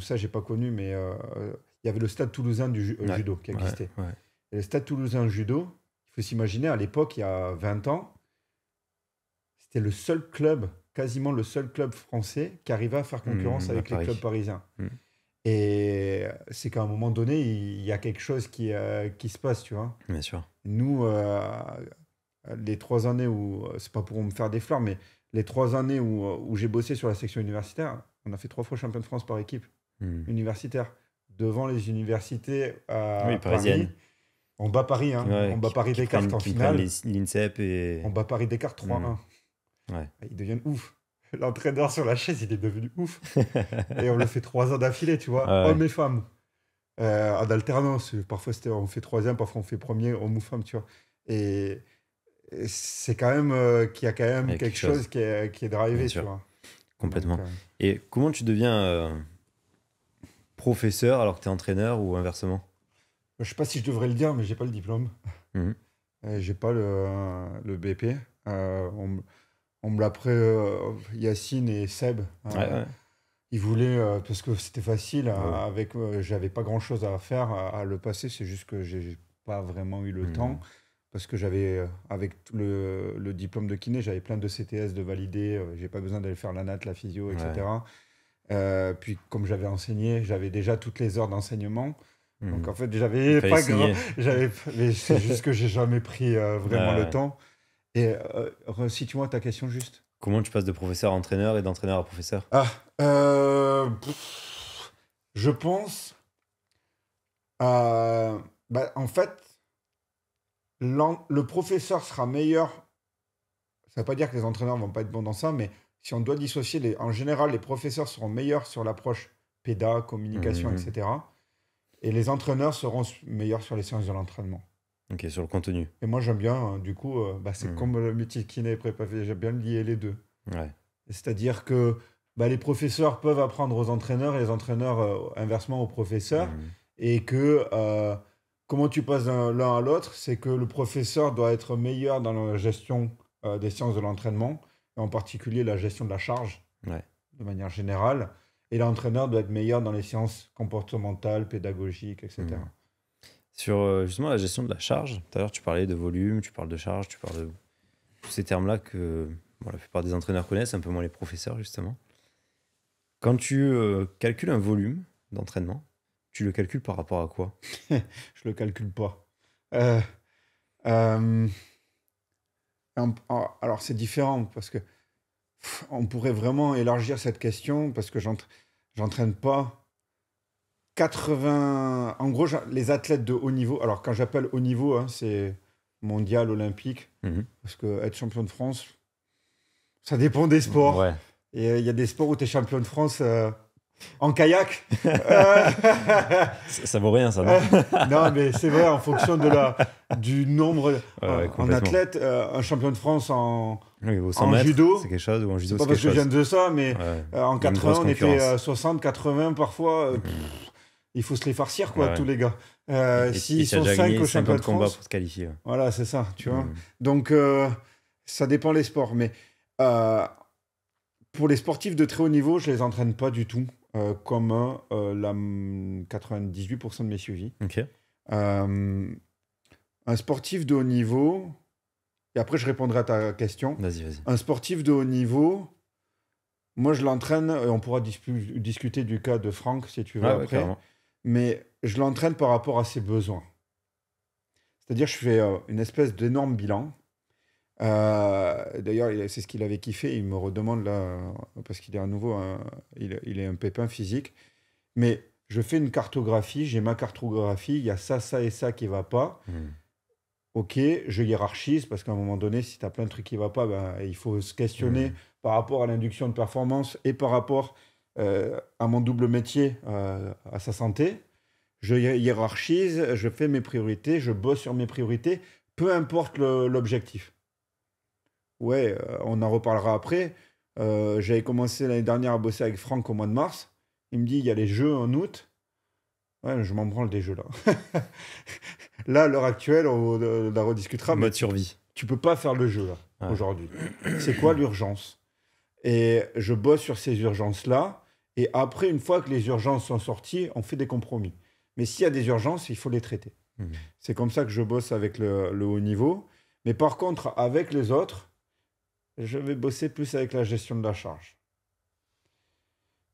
Speaker 3: ça j'ai pas connu, mais il y avait le Stade Toulousain du judo qui existait.
Speaker 1: Ouais.
Speaker 3: Et le Stade Toulousain judo, il faut s'imaginer, à l'époque, il y a 20 ans, c'était le seul club, quasiment le seul club français qui arrivait à faire concurrence avec les clubs parisiens. Et c'est qu'à un moment donné, il y a quelque chose qui se passe, tu vois.
Speaker 1: Bien sûr.
Speaker 3: Nous, les 3 années où, c'est pas pour me faire des fleurs, mais les 3 années où j'ai bossé sur la section universitaire, on a fait 3 fois champion de France par équipe universitaire, devant les universités
Speaker 1: parisiennes.
Speaker 3: Paris. On bat Paris, hein. On bat Paris Descartes en finale.
Speaker 1: L'INSEP et...
Speaker 3: On bat Paris Descartes 3-1.
Speaker 1: Ouais.
Speaker 3: Ils deviennent ouf. L'entraîneur sur la chaise, il est devenu ouf. Et on le fait 3 ans d'affilée, tu vois, hommes et femmes. En alternance. Parfois, on fait 3e, parfois on fait 1er, homme ou femme, tu vois. Et c'est quand même qu'il y a quand même quelque chose qui est drivé, tu vois.
Speaker 1: Complètement. Donc, et comment tu deviens professeur alors que tu es entraîneur ou inversement?
Speaker 3: Je sais pas si je devrais le dire, mais j'ai pas le diplôme. J'ai pas le BP. On me l'a pris, Yacine et Seb. Il voulait, parce que c'était facile,
Speaker 1: Ouais.
Speaker 3: j'avais pas grand-chose à faire à le passer, c'est juste que j'ai pas vraiment eu le temps, parce que j'avais, avec tout le diplôme de kiné, j'avais plein de CTS de valider, j'ai pas besoin d'aller faire la nat, la physio,
Speaker 1: Ouais.
Speaker 3: etc. Puis comme j'avais enseigné, j'avais déjà toutes les heures d'enseignement. Donc en fait,
Speaker 1: Il
Speaker 3: j'avais
Speaker 1: fallait
Speaker 3: pas grand,
Speaker 1: signer.
Speaker 3: mais c'est juste que j'ai jamais pris vraiment le
Speaker 1: Ouais.
Speaker 3: temps. Et situe-moi ta question juste.
Speaker 1: Comment tu passes de professeur à entraîneur et d'entraîneur à professeur?
Speaker 3: Ah, je pense à, bah, en fait, le professeur sera meilleur. Ça ne veut pas dire que les entraîneurs vont pas être bons dans ça, mais si on doit dissocier, en général, les professeurs seront meilleurs sur l'approche péda, communication,
Speaker 1: Mhm.
Speaker 3: etc. Et les entraîneurs seront meilleurs sur les séances de l'entraînement.
Speaker 1: Ok, sur le contenu.
Speaker 3: Et moi, j'aime bien, du coup, c'est
Speaker 1: Mhm.
Speaker 3: comme le métier de kiné et prépa physique, j'aime bien lier les deux.
Speaker 1: Ouais.
Speaker 3: C'est-à-dire que les professeurs peuvent apprendre aux entraîneurs et les entraîneurs, inversement, aux professeurs.
Speaker 1: Mhm.
Speaker 3: Et que comment tu passes l'un à l'autre, c'est que le professeur doit être meilleur dans la gestion des séances de l'entraînement, et en particulier la gestion de la charge
Speaker 1: Ouais.
Speaker 3: de manière générale. Et l'entraîneur doit être meilleur dans les sciences comportementales, pédagogiques, etc.
Speaker 1: Mhm. Sur justement la gestion de la charge, tout à l'heure tu parlais de volume, tu parles de charge, tu parles de tous ces termes-là que bon, la plupart des entraîneurs connaissent, un peu moins les professeurs justement. Quand tu calcules un volume d'entraînement, tu le calcules par rapport à quoi?
Speaker 3: Je le calcule pas. Euh, euh, alors c'est différent parce que on pourrait vraiment élargir cette question parce que j'entraîne pas 80. En gros, les athlètes de haut niveau, alors quand j'appelle haut niveau, hein, c'est mondial, olympique,
Speaker 1: Mhm.
Speaker 3: parce que être champion de France, ça dépend des sports.
Speaker 1: Ouais,
Speaker 3: Et il y a des sports où tu es champion de France en kayak. Euh,
Speaker 1: ça vaut rien ça, non?
Speaker 3: euh, non, mais c'est vrai, en fonction du nombre
Speaker 1: Ouais, ouais,
Speaker 3: en
Speaker 1: complètement.
Speaker 3: athlète, un champion de France
Speaker 1: Oui, au 100
Speaker 3: en
Speaker 1: mètres, c'est
Speaker 3: judo.
Speaker 1: quelque chose, ou en
Speaker 3: C'est
Speaker 1: judo,
Speaker 3: pas
Speaker 1: c'est
Speaker 3: parce
Speaker 1: quelque
Speaker 3: que je viens
Speaker 1: chose.
Speaker 3: de ça, mais
Speaker 1: Ouais.
Speaker 3: en
Speaker 1: Il y a une
Speaker 3: 80,
Speaker 1: grosse
Speaker 3: on était
Speaker 1: concurrence.
Speaker 3: 60, 80 parfois. Il faut se les farcir,
Speaker 1: Ouais,
Speaker 3: quoi,
Speaker 1: ouais.
Speaker 3: tous les gars.
Speaker 1: Et
Speaker 3: S'ils
Speaker 1: tu as
Speaker 3: sont
Speaker 1: déjà
Speaker 3: 5
Speaker 1: gagné
Speaker 3: au championnat
Speaker 1: 50
Speaker 3: de
Speaker 1: combats pour
Speaker 3: France,
Speaker 1: te qualifier. Ouais.
Speaker 3: voilà, c'est ça, tu vois.
Speaker 1: Mhm.
Speaker 3: Donc, ça dépend les sports. Mais euh, pour les sportifs de très haut niveau, je les entraîne pas du tout, comme 98% de mes suivis.
Speaker 1: Ok,
Speaker 3: Euh, un sportif de haut niveau, et après je répondrai à ta question.
Speaker 1: vas-y, vas-y.
Speaker 3: Un sportif de haut niveau, moi je l'entraîne, et on pourra discuter du cas de Franck si tu veux
Speaker 1: Ouais, ouais,
Speaker 3: après,
Speaker 1: carrément.
Speaker 3: mais je l'entraîne par rapport à ses besoins. C'est-à-dire, je fais une espèce d'énorme bilan. D'ailleurs, c'est ce qu'il avait kiffé. Il me redemande là, parce qu'il est à nouveau, il est un pépin physique. Mais je fais une cartographie, j'ai ma cartographie, il y a ça, ça et ça qui va pas.
Speaker 1: Mhm.
Speaker 3: Ok, je hiérarchise, parce qu'à un moment donné, si tu as plein de trucs qui va pas, ben, il faut se questionner
Speaker 1: Mhm.
Speaker 3: par rapport à l'induction de performance et par rapport à mon double métier, à sa santé. Je hiérarchise, je fais mes priorités, je bosse sur mes priorités, peu importe l'objectif. Ouais, on en reparlera après. J'avais commencé l'année dernière à bosser avec Franck au mois de mars. Il me dit, il y a les jeux en août. Ouais, je m'en branle des jeux là. Là, à l'heure actuelle, on en rediscutera, mais
Speaker 1: Mode survie.
Speaker 3: tu peux pas faire le jeu là,
Speaker 1: Ouais.
Speaker 3: aujourd'hui. C'est quoi l'urgence? Et je bosse sur ces urgences-là. Et après, une fois que les urgences sont sorties, on fait des compromis. Mais s'il y a des urgences, il faut les traiter.
Speaker 1: Mhm.
Speaker 3: C'est comme ça que je bosse avec le haut niveau. Mais par contre, avec les autres, je vais bosser plus avec la gestion de la charge.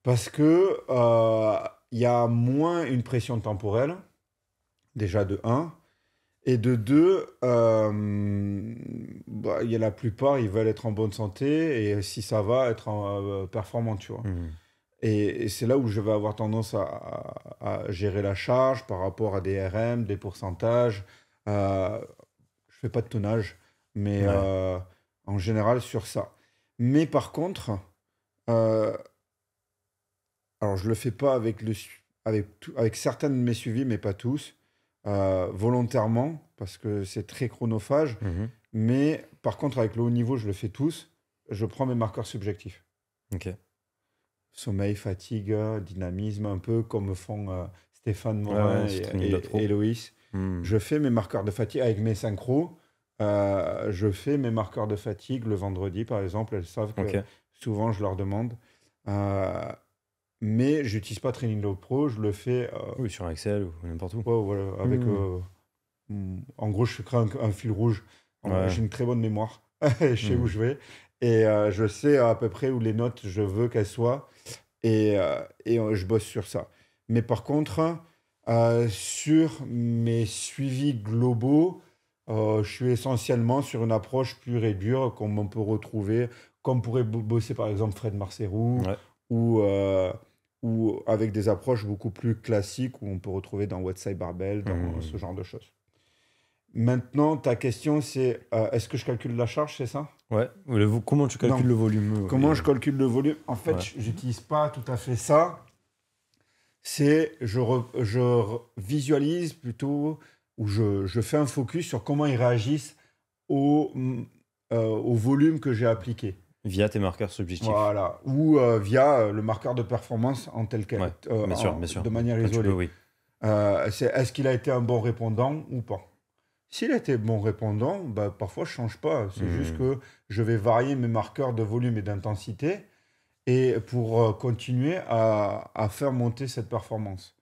Speaker 3: Parce que il y a moins une pression temporelle, déjà de un. Et de deux, il y a la plupart, ils veulent être en bonne santé et si ça va, être performant, tu vois.
Speaker 1: Mhm.
Speaker 3: Et c'est là où je vais avoir tendance à gérer la charge par rapport à des RM, des pourcentages. Je fais pas de tonnage, mais
Speaker 1: Ouais.
Speaker 3: en général sur ça. Mais par contre, euh, alors je le fais pas avec certains de mes suivis, mais pas tous, volontairement, parce que c'est très chronophage.
Speaker 1: Mhm.
Speaker 3: Mais par contre, avec le haut niveau, je le fais tous. Je prends mes marqueurs subjectifs.
Speaker 1: Ok.
Speaker 3: Sommeil, fatigue, dynamisme, un peu comme font Stéphane
Speaker 1: Ouais,
Speaker 3: Morin
Speaker 1: ouais, sur Training Lab Pro.
Speaker 3: et Loïs.
Speaker 1: Mhm.
Speaker 3: Je fais mes marqueurs de fatigue avec mes synchros. Je fais mes marqueurs de fatigue le vendredi, par exemple. Elles savent que
Speaker 1: Ok.
Speaker 3: souvent, je leur demande. Euh, mais je n'utilise pas Training Log Pro, je le fais
Speaker 1: Oui, sur Excel ou n'importe où.
Speaker 3: ouais, voilà, avec, en gros, je crée un fil rouge.
Speaker 1: Ouais.
Speaker 3: J'ai une très bonne mémoire, je sais où
Speaker 1: Mhm.
Speaker 3: je vais, et je sais à peu près où les notes je veux qu'elles soient, et je bosse sur ça. Mais par contre, sur mes suivis globaux, je suis essentiellement sur une approche pure et dure, comme on peut retrouver, comme pourrait bosser par exemple Fred Marcerou,
Speaker 1: Ouais.
Speaker 3: ou, euh, ou avec des approches beaucoup plus classiques, où on peut retrouver dans Website Barbell, dans ce genre de choses. Maintenant, ta question, c'est est-ce que je calcule la charge, c'est ça?
Speaker 1: Ouais. Comment tu calcules
Speaker 3: Non.
Speaker 1: le volume
Speaker 3: Comment je calcule le volume? En fait,
Speaker 1: Ouais.
Speaker 3: j'utilise pas tout à fait ça. C'est visualise plutôt, ou je fais un focus sur comment ils réagissent au volume que j'ai appliqué.
Speaker 1: Via tes marqueurs subjectifs.
Speaker 3: Voilà. Ou via le marqueur de performance en tel quel,
Speaker 1: Ouais, bien sûr, bien sûr.
Speaker 3: de manière
Speaker 1: Quand tu
Speaker 3: isolée.
Speaker 1: peux, oui.
Speaker 3: Est-ce qu'il a été un bon répondant ou pas? S'il a été bon répondant, bah, parfois je change pas. C'est juste que je vais varier mes marqueurs de volume et d'intensité et pour continuer à faire monter cette performance.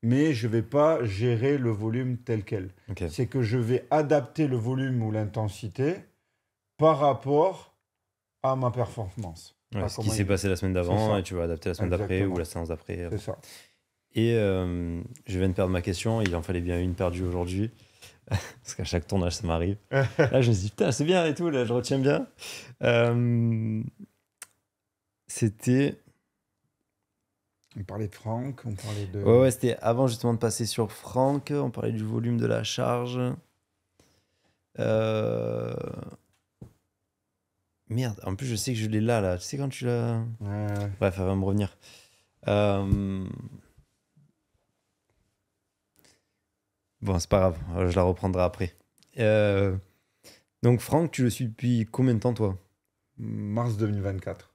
Speaker 3: Mais je ne vais pas gérer le volume tel quel.
Speaker 1: Ok.
Speaker 3: C'est que je vais adapter le volume ou l'intensité par rapport à ma performance.
Speaker 1: Ouais,
Speaker 3: À
Speaker 1: ce qui
Speaker 3: comment
Speaker 1: s'est
Speaker 3: il-
Speaker 1: passé la semaine
Speaker 3: C'est
Speaker 1: d'avant
Speaker 3: ça.
Speaker 1: et tu vas adapter la semaine d'après ou
Speaker 3: Exactement.
Speaker 1: la séance d'après.
Speaker 3: C'est ça.
Speaker 1: Et je viens de perdre ma question. Il en fallait bien une perdue aujourd'hui. Parce qu'à chaque tournage, ça m'arrive. Là, je me dis, putain, c'est bien et tout. Là, je retiens bien. C'était.
Speaker 3: On parlait de Franck, on parlait de...
Speaker 1: Ouais, c'était avant justement de passer sur Franck. On parlait du volume de la charge. Merde, en plus, je sais que je l'ai là. Tu sais quand tu l'as.
Speaker 3: Ouais.
Speaker 1: Bref, elle va me revenir. Bon, c'est pas grave, je la reprendrai après. Donc, Franck, tu le suis depuis combien de temps, toi?
Speaker 3: Mars 2024.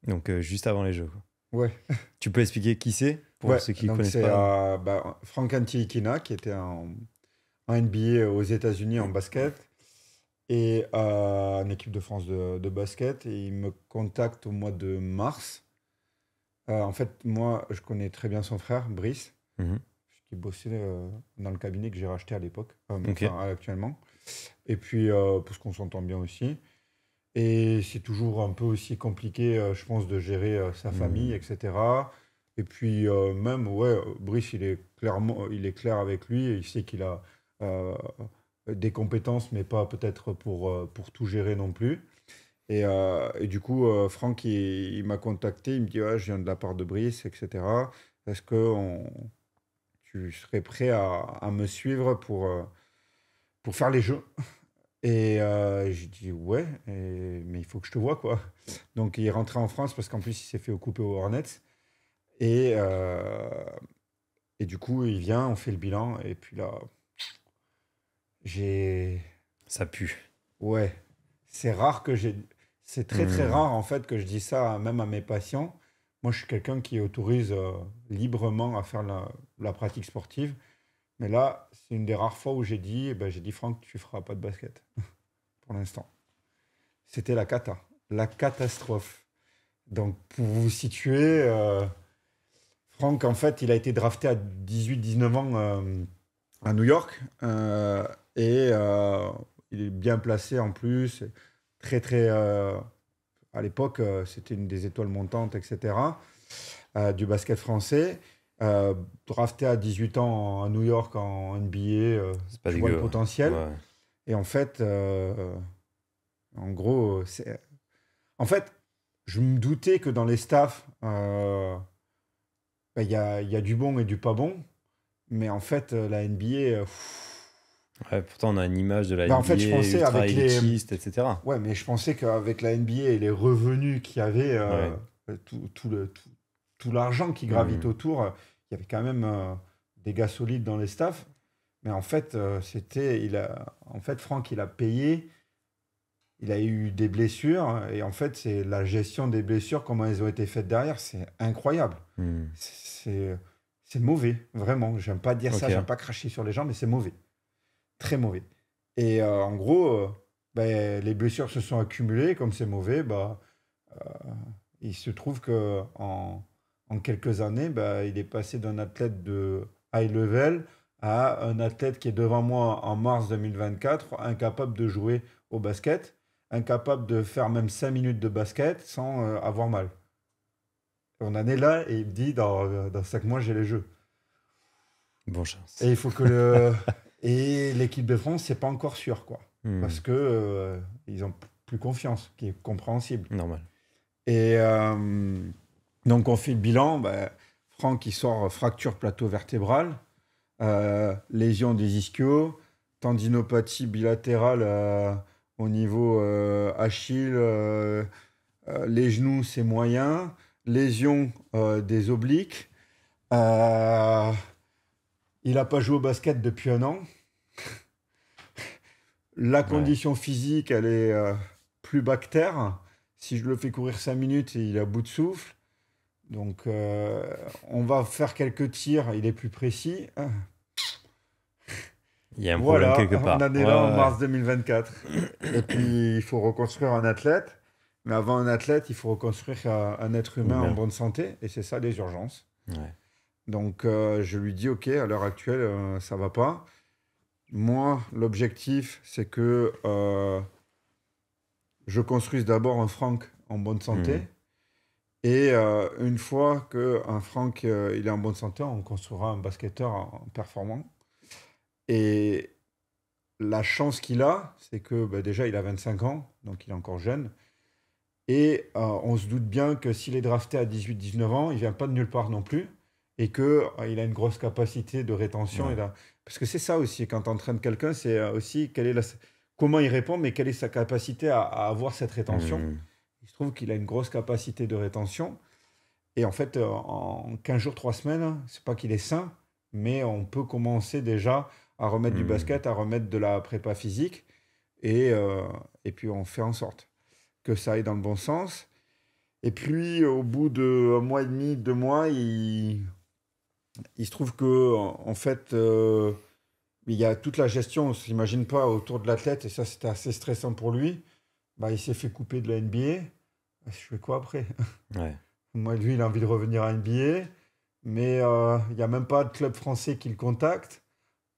Speaker 1: Donc, juste avant les jeux, quoi.
Speaker 3: Ouais.
Speaker 1: Tu peux expliquer qui c'est pour
Speaker 3: Ouais,
Speaker 1: ceux qui ne
Speaker 3: donc
Speaker 1: connaissent
Speaker 3: c'est
Speaker 1: pas?
Speaker 3: Frank Antilikina qui était en NBA aux États-Unis en basket et en équipe de France de basket. Et il me contacte au mois de mars. En fait, moi, je connais très bien son frère, Brice,
Speaker 1: Mhm.
Speaker 3: qui bossait dans le cabinet que j'ai racheté à l'époque,
Speaker 1: Ok.
Speaker 3: enfin actuellement. Et puis, parce qu'on s'entend bien aussi. Et c'est toujours un peu aussi compliqué, je pense, de gérer sa famille, etc. Et puis même, ouais, Brice, il est clair avec lui. Et il sait qu'il a des compétences, mais pas peut-être pour tout gérer non plus. Et du coup, Franck, il m'a contacté. Il me dit, ouais, je viens de la part de Brice, etc. Est-ce que tu serais prêt à me suivre pour faire les jeux? Et j'ai dit ouais, mais il faut que je te vois quoi. Donc il est rentré en France parce qu'en plus il s'est fait couper aux Hornets. Et, euh, et du coup il vient, on fait le bilan. Et puis là, j'ai...
Speaker 1: Ça pue.
Speaker 3: Ouais, c'est rare que j'ai... C'est très très
Speaker 1: Mhm.
Speaker 3: rare en fait que je dis ça même à mes patients. Moi je suis quelqu'un qui autorise librement à faire la pratique sportive. Mais là, c'est une des rares fois où j'ai dit Franck, tu feras pas de basket pour l'instant. C'était la cata, la catastrophe. Donc, pour vous situer, Franck, en fait, il a été drafté à 18-19 ans à New York. Et il est bien placé en plus. Très, très. À l'époque, c'était une des étoiles montantes, etc. Du basket français. Drafté à 18 ans à New York en NBA,
Speaker 1: C'est pas
Speaker 3: tu vois le
Speaker 1: dégueu.
Speaker 3: potentiel.
Speaker 1: Ouais.
Speaker 3: Et en fait, en gros, en fait, je me doutais que dans les staffs, bah, il y a du bon et du pas bon. Mais en fait, la NBA,
Speaker 1: Ouais, pourtant, on a une image de la
Speaker 3: bah, en fait,
Speaker 1: NBA
Speaker 3: je pensais
Speaker 1: ultra
Speaker 3: avec les.
Speaker 1: élitiste, etc.
Speaker 3: Ouais, mais je pensais qu'avec la NBA et les revenus qu'il y avait,
Speaker 1: Ouais.
Speaker 3: tout l'argent qui gravite
Speaker 1: Mhm.
Speaker 3: autour, il y avait quand même des gars solides dans les staffs. Mais en fait, en fait, Franck, il a payé. Il a eu des blessures et en fait, c'est la gestion des blessures, comment elles ont été faites derrière, c'est incroyable.
Speaker 1: Mhm.
Speaker 3: C'est mauvais, vraiment. J'aime pas dire ça, j'aime
Speaker 1: Ok.
Speaker 3: pas cracher sur les gens, mais c'est mauvais, très mauvais. Et en gros, ben, les blessures se sont accumulées, comme c'est mauvais, bah, il se trouve que en quelques années, bah, il est passé d'un athlète de high level à un athlète qui est devant moi en mars 2024, incapable de jouer au basket, incapable de faire même 5 minutes de basket sans avoir mal. On en est là et il me dit dans 5 mois, j'ai les jeux.
Speaker 1: Bonne chance.
Speaker 3: Et il faut que le. Et l'équipe de France, c'est pas encore sûr, quoi. Parce que ils ont plus confiance, qui est compréhensible.
Speaker 1: Normal.
Speaker 3: Et donc on fait le bilan. Bah, Franck, il sort fracture plateau vertébral, lésion des ischios, tendinopathie bilatérale au niveau Achille, les genoux, c'est moyen, lésion des obliques. Euh, il n'a pas joué au basket depuis 1 an. La condition physique, elle est plus bactère. Si je le fais courir 5 minutes, il est à bout de souffle. Donc, on va faire quelques tirs. Il est plus précis.
Speaker 1: Il y a un problème quelque part.
Speaker 3: On en est là en mars 2024. Et puis, il faut reconstruire un athlète. Mais avant un athlète, il faut reconstruire un être humain en bonne santé. Et c'est ça les urgences.
Speaker 1: Ouais.
Speaker 3: Donc, je lui dis, OK, à l'heure actuelle, ça va pas. Moi, l'objectif, c'est que je construise d'abord un Franck en bonne santé. Et une fois qu'un Franck il est en bonne santé, on construira un basketteur performant. Et la chance qu'il a, c'est que bah, déjà, il a 25 ans, donc il est encore jeune. Et on se doute bien que s'il est drafté à 18-19 ans, il ne vient pas de nulle part non plus. Et qu'il a une grosse capacité de rétention. Parce que c'est ça aussi, quand tu entraînes quelqu'un, c'est aussi comment il répond, mais quelle est sa capacité à avoir cette rétention. Il se trouve qu'il a une grosse capacité de rétention. Et en fait, en 15 jours, 3 semaines, c'est pas qu'il est sain, mais on peut commencer déjà à remettre du basket, à remettre de la prépa physique. Et puis, on fait en sorte que ça aille dans le bon sens. Et puis, au bout de 1 mois et demi, 2 mois, il se trouve que en fait, il y a toute la gestion, on ne s'imagine pas, autour de l'athlète, et ça, c'était assez stressant pour lui. Bah, il s'est fait couper de la NBA. Je fais quoi après? Moi, lui, il a envie de revenir à NBA, mais il n'y a même pas de club français qui le contacte.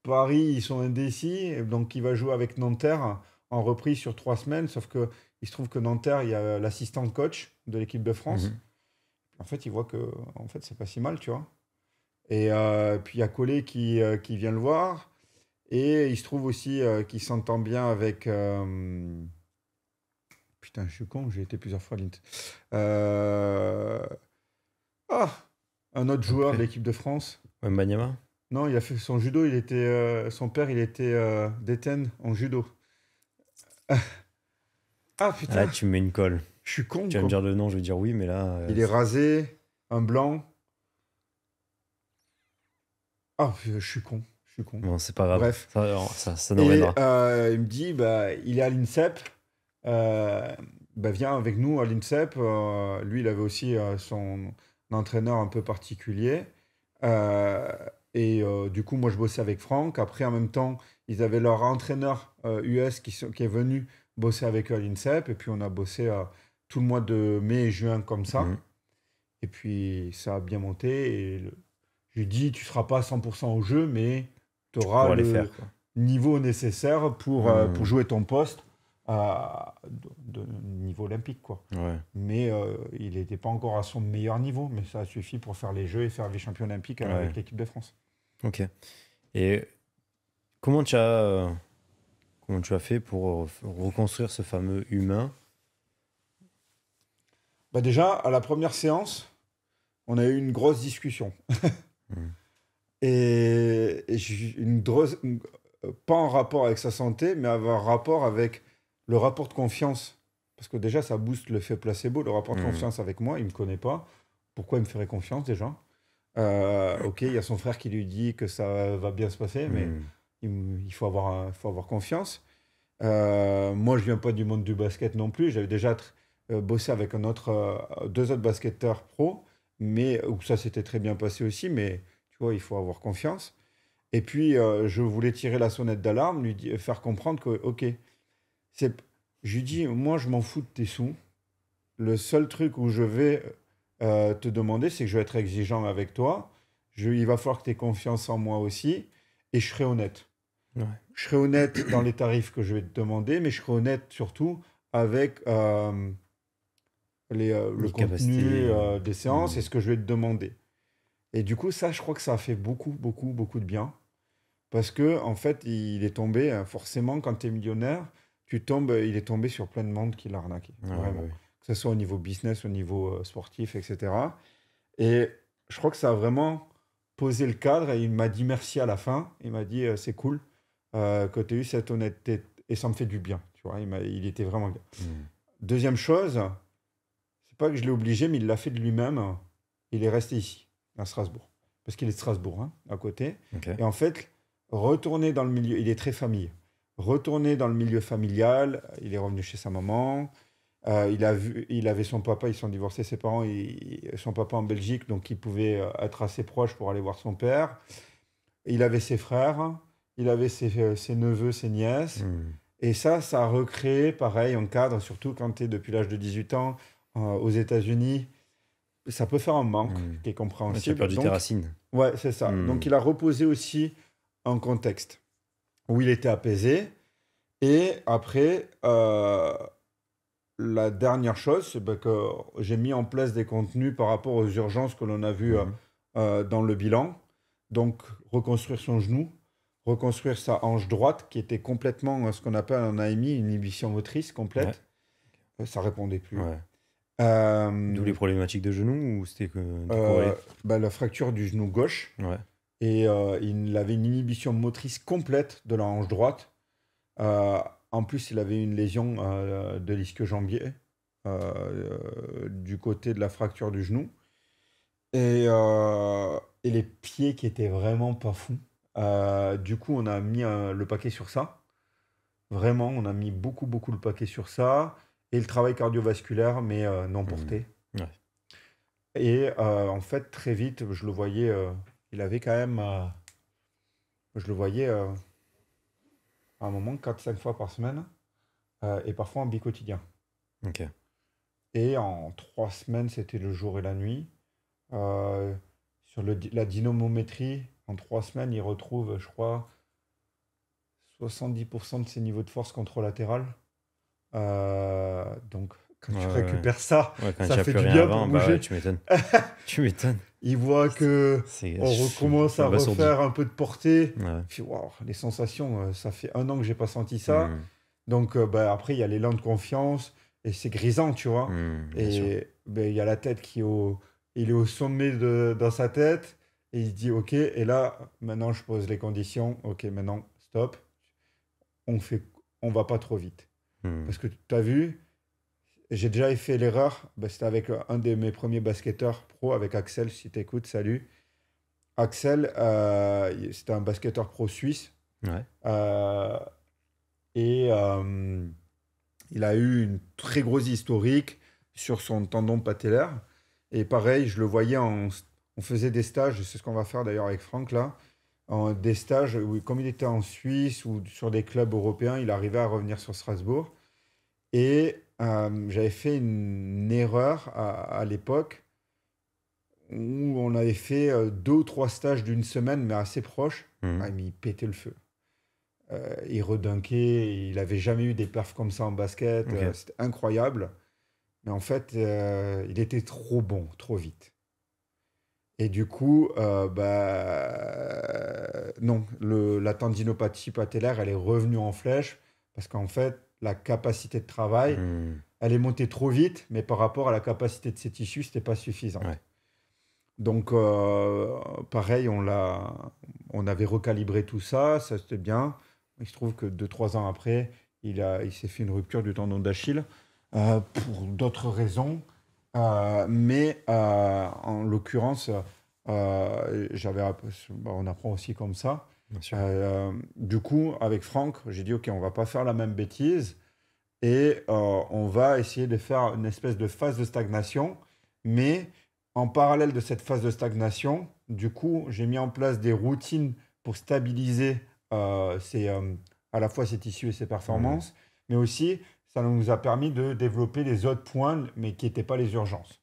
Speaker 3: Paris, ils sont indécis, donc il va jouer avec Nanterre en reprise sur 3 semaines, sauf que il se trouve que Nanterre, il y a l'assistant coach de l'équipe de France. En fait, il voit que en fait, c'est pas si mal, tu vois. Et puis il y a Collet qui vient le voir. Et il se trouve aussi qu'il s'entend bien avec. Putain, je suis con, j'ai été plusieurs fois à l'INT. Un autre joueur de l'équipe de France.
Speaker 1: Wembanyama?
Speaker 3: Non, il a fait son judo, son père, il était déten en judo. Ah putain.
Speaker 1: Là, tu me mets une colle.
Speaker 3: Je suis con.
Speaker 1: Tu vas me dire le nom, je vais dire oui, mais là.
Speaker 3: Il est rasé, un blanc. Ah, je suis con.
Speaker 1: Bon, c'est pas grave.
Speaker 3: Bref.
Speaker 1: Ça nous reviendra.
Speaker 3: Il me dit, bah, il est à l'INSEP. Bah, viens avec nous à l'INSEP. Lui, il avait aussi son entraîneur un peu particulier. Du coup, moi, je bossais avec Franck. Après, en même temps, ils avaient leur entraîneur US qui est venu bosser avec eux à l'INSEP. Et puis, on a bossé tout le mois de mai et juin comme ça. Et puis, ça a bien monté. Et je lui dis, tu ne seras pas à 100% au jeu, mais tu auras le niveau nécessaire pour jouer ton poste de niveau olympique, quoi. Mais il n'était pas encore à son meilleur niveau, mais ça suffit pour faire les Jeux et faire les champions olympiques avec l'équipe de France.
Speaker 1: Ok. Et comment tu as fait pour reconstruire ce fameux humain?
Speaker 3: Bah déjà, à la première séance, on a eu une grosse discussion. Et pas en rapport avec sa santé, mais avoir un rapport avec le rapport de confiance. Parce que déjà, ça booste l'effet placebo, le rapport de confiance avec moi. Il ne me connaît pas. Pourquoi il me ferait confiance déjà? Ok, il y a son frère qui lui dit que ça va bien se passer, mais il faut avoir confiance. Moi, je ne viens pas du monde du basket non plus. J'avais déjà bossé avec deux autres basketteurs pro, mais où ça s'était très bien passé aussi, mais tu vois, il faut avoir confiance. Et puis, je voulais tirer la sonnette d'alarme, faire comprendre que, ok, je lui dis, moi, je m'en fous de tes sous. Le seul truc où je vais te demander, c'est que je vais être exigeant avec toi. Il va falloir que tu aies confiance en moi aussi. Et je serai honnête.
Speaker 1: Ouais.
Speaker 3: Je serai honnête dans les tarifs que je vais te demander, mais je serai honnête surtout avec le
Speaker 1: Les
Speaker 3: contenu
Speaker 1: capacités.
Speaker 3: des séances et ce que je vais te demander. Et du coup, ça, je crois que ça a fait beaucoup, beaucoup, beaucoup de bien. Parce que, en fait, il est tombé, forcément, quand tu es millionnaire, il est tombé sur plein de monde qui l'a arnaqué.
Speaker 1: Ah,
Speaker 3: Vraiment.
Speaker 1: ouais.
Speaker 3: Que ce soit au niveau business, au niveau sportif, etc. Et je crois que ça a vraiment posé le cadre et il m'a dit merci à la fin. Il m'a dit c'est cool que tu aies eu cette honnêteté et ça me fait du bien. Tu vois, il était vraiment bien. Deuxième chose, c'est pas que je l'ai obligé, mais il l'a fait de lui-même. Il est resté ici, à Strasbourg. Parce qu'il est de Strasbourg, hein, à côté.
Speaker 1: Ok.
Speaker 3: Et en fait, retourner dans le milieu, il est très famille. Retourner dans le milieu familial, il est revenu chez sa maman. Il avait son papa, ils sont divorcés, ses parents, son papa en Belgique, donc il pouvait être assez proche pour aller voir son père. Il avait ses frères, il avait ses neveux, ses nièces. Et ça a recréé, pareil, un cadre, surtout quand tu es depuis l'âge de 18 ans aux États-Unis. Ça peut faire un manque qui est
Speaker 1: Ouais, tu as
Speaker 3: compréhensible.
Speaker 1: perdu tes
Speaker 3: Donc,
Speaker 1: racines.
Speaker 3: ouais, c'est ça. Donc il a reposé aussi un contexte où il était apaisé. Et après, la dernière chose, c'est que j'ai mis en place des contenus par rapport aux urgences que l'on a vues dans le bilan. Donc, reconstruire son genou, reconstruire sa hanche droite, qui était complètement ce qu'on appelle en AMI, une inhibition motrice complète. Ça répondait plus.
Speaker 1: Ouais.
Speaker 3: Euh,
Speaker 1: D'où les problématiques de genoux ou c'était décorrélé
Speaker 3: la fracture du genou gauche.
Speaker 1: Ouais.
Speaker 3: Et il avait une inhibition motrice complète de la hanche droite. En plus, il avait une lésion de l'ischio-jambier du côté de la fracture du genou. Et les pieds qui étaient vraiment pas fous. Du coup, on a mis le paquet sur ça. Vraiment, on a mis beaucoup, beaucoup le paquet sur ça. Et le travail cardiovasculaire, mais non porté.
Speaker 1: Ouais.
Speaker 3: Et en fait, très vite, je le voyais, il avait quand même, je le voyais à un moment 4-5 fois par semaine et parfois en bi-quotidien.
Speaker 1: Ok.
Speaker 3: Et en 3 semaines, c'était le jour et la nuit. Sur la dynamométrie, en 3 semaines, il retrouve, je crois, 70% de ses niveaux de force contralatérale. Donc, quand tu récupères ça,
Speaker 1: quand
Speaker 3: ça
Speaker 1: tu
Speaker 3: fait
Speaker 1: plus
Speaker 3: du
Speaker 1: rien
Speaker 3: bien
Speaker 1: avant,
Speaker 3: pour bouger.
Speaker 1: tu m'étonnes. Tu m'étonnes.
Speaker 3: Il voit que on recommence à refaire un peu de portée.
Speaker 1: Ouais.
Speaker 3: Puis, wow, les sensations, ça fait 1 an que j'ai pas senti ça. Donc, après, il y a l'élan de confiance et c'est grisant, tu vois. Et il y a la tête il est au sommet dans sa tête et il se dit, OK, et là, maintenant, je pose les conditions. OK, maintenant, stop. On va pas trop vite. Parce que tu as vu, j'ai déjà fait l'erreur, c'était avec un de mes premiers basketteurs pro, avec Axel, si tu écoutes, salut. Axel, c'était un basketteur pro suisse.
Speaker 1: Ouais.
Speaker 3: Et il a eu une très grosse historique sur son tendon patellaire. Et pareil, je le voyais, on faisait des stages, c'est ce qu'on va faire d'ailleurs avec Franck là, des stages où, comme il était en Suisse ou sur des clubs européens, il arrivait à revenir sur Strasbourg. Et j'avais fait une erreur à l'époque où on avait fait 2 ou 3 stages d'une semaine, mais assez proches. Mais il pétait le feu. Il redunkait, il n'avait jamais eu des perfs comme ça en basket. C'était incroyable. Mais en fait, il était trop bon, trop vite. Et du coup, non, la tendinopathie patellaire, elle est revenue en flèche parce qu'en fait, la capacité de travail, elle est montée trop vite, mais par rapport à la capacité de ses tissus, c'était pas suffisant.
Speaker 1: Ouais.
Speaker 3: Donc, pareil, on avait recalibré tout ça, ça c'était bien. Il se trouve que 2-3 ans après, il s'est fait une rupture du tendon d'Achille pour d'autres raisons. Mais en l'occurrence, on apprend aussi comme ça.
Speaker 1: Bien sûr.
Speaker 3: Du coup, avec Franck, j'ai dit, OK, on va pas faire la même bêtise et on va essayer de faire une espèce de phase de stagnation. Mais en parallèle de cette phase de stagnation, du coup, j'ai mis en place des routines pour stabiliser à la fois ses tissus et ses performances, mais aussi, ça nous a permis de développer les autres points, mais qui n'étaient pas les urgences.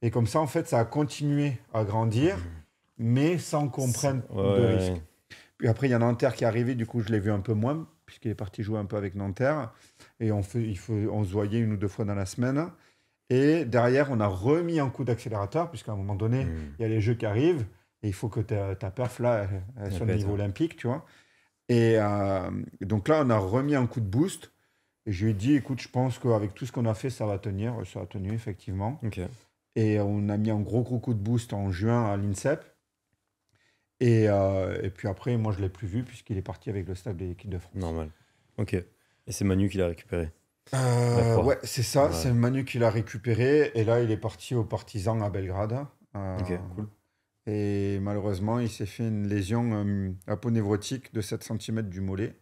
Speaker 3: Et comme ça, en fait, ça a continué à grandir, mais sans qu'on prenne de risques. Puis après, il y a Nanterre qui est arrivé, du coup, je l'ai vu un peu moins, puisqu'il est parti jouer un peu avec Nanterre. Et on se voyait 1 ou 2 fois dans la semaine. Et derrière, on a remis un coup d'accélérateur, puisqu'à un moment donné, il y a les jeux qui arrivent, et il faut que ta perf, là, sur le niveau olympique, tu vois. Et donc là, on a remis un coup de boost. Et je lui ai dit, écoute, je pense qu'avec tout ce qu'on a fait, ça va tenir. Ça a tenu, effectivement. Et on a mis un gros coup de boost en juin à l'INSEP. Et puis après, moi, je ne l'ai plus vu puisqu'il est parti avec le staff de l'équipe de France.
Speaker 1: Normal. Ok. Et c'est Manu qui l'a récupéré.
Speaker 3: Ouais, c'est ça. Ouais. C'est Manu qui l'a récupéré. Et là, il est parti au Partizan à Belgrade.
Speaker 1: Ok, cool.
Speaker 3: Et malheureusement, il s'est fait une lésion aponévrotique de 7 cm du mollet.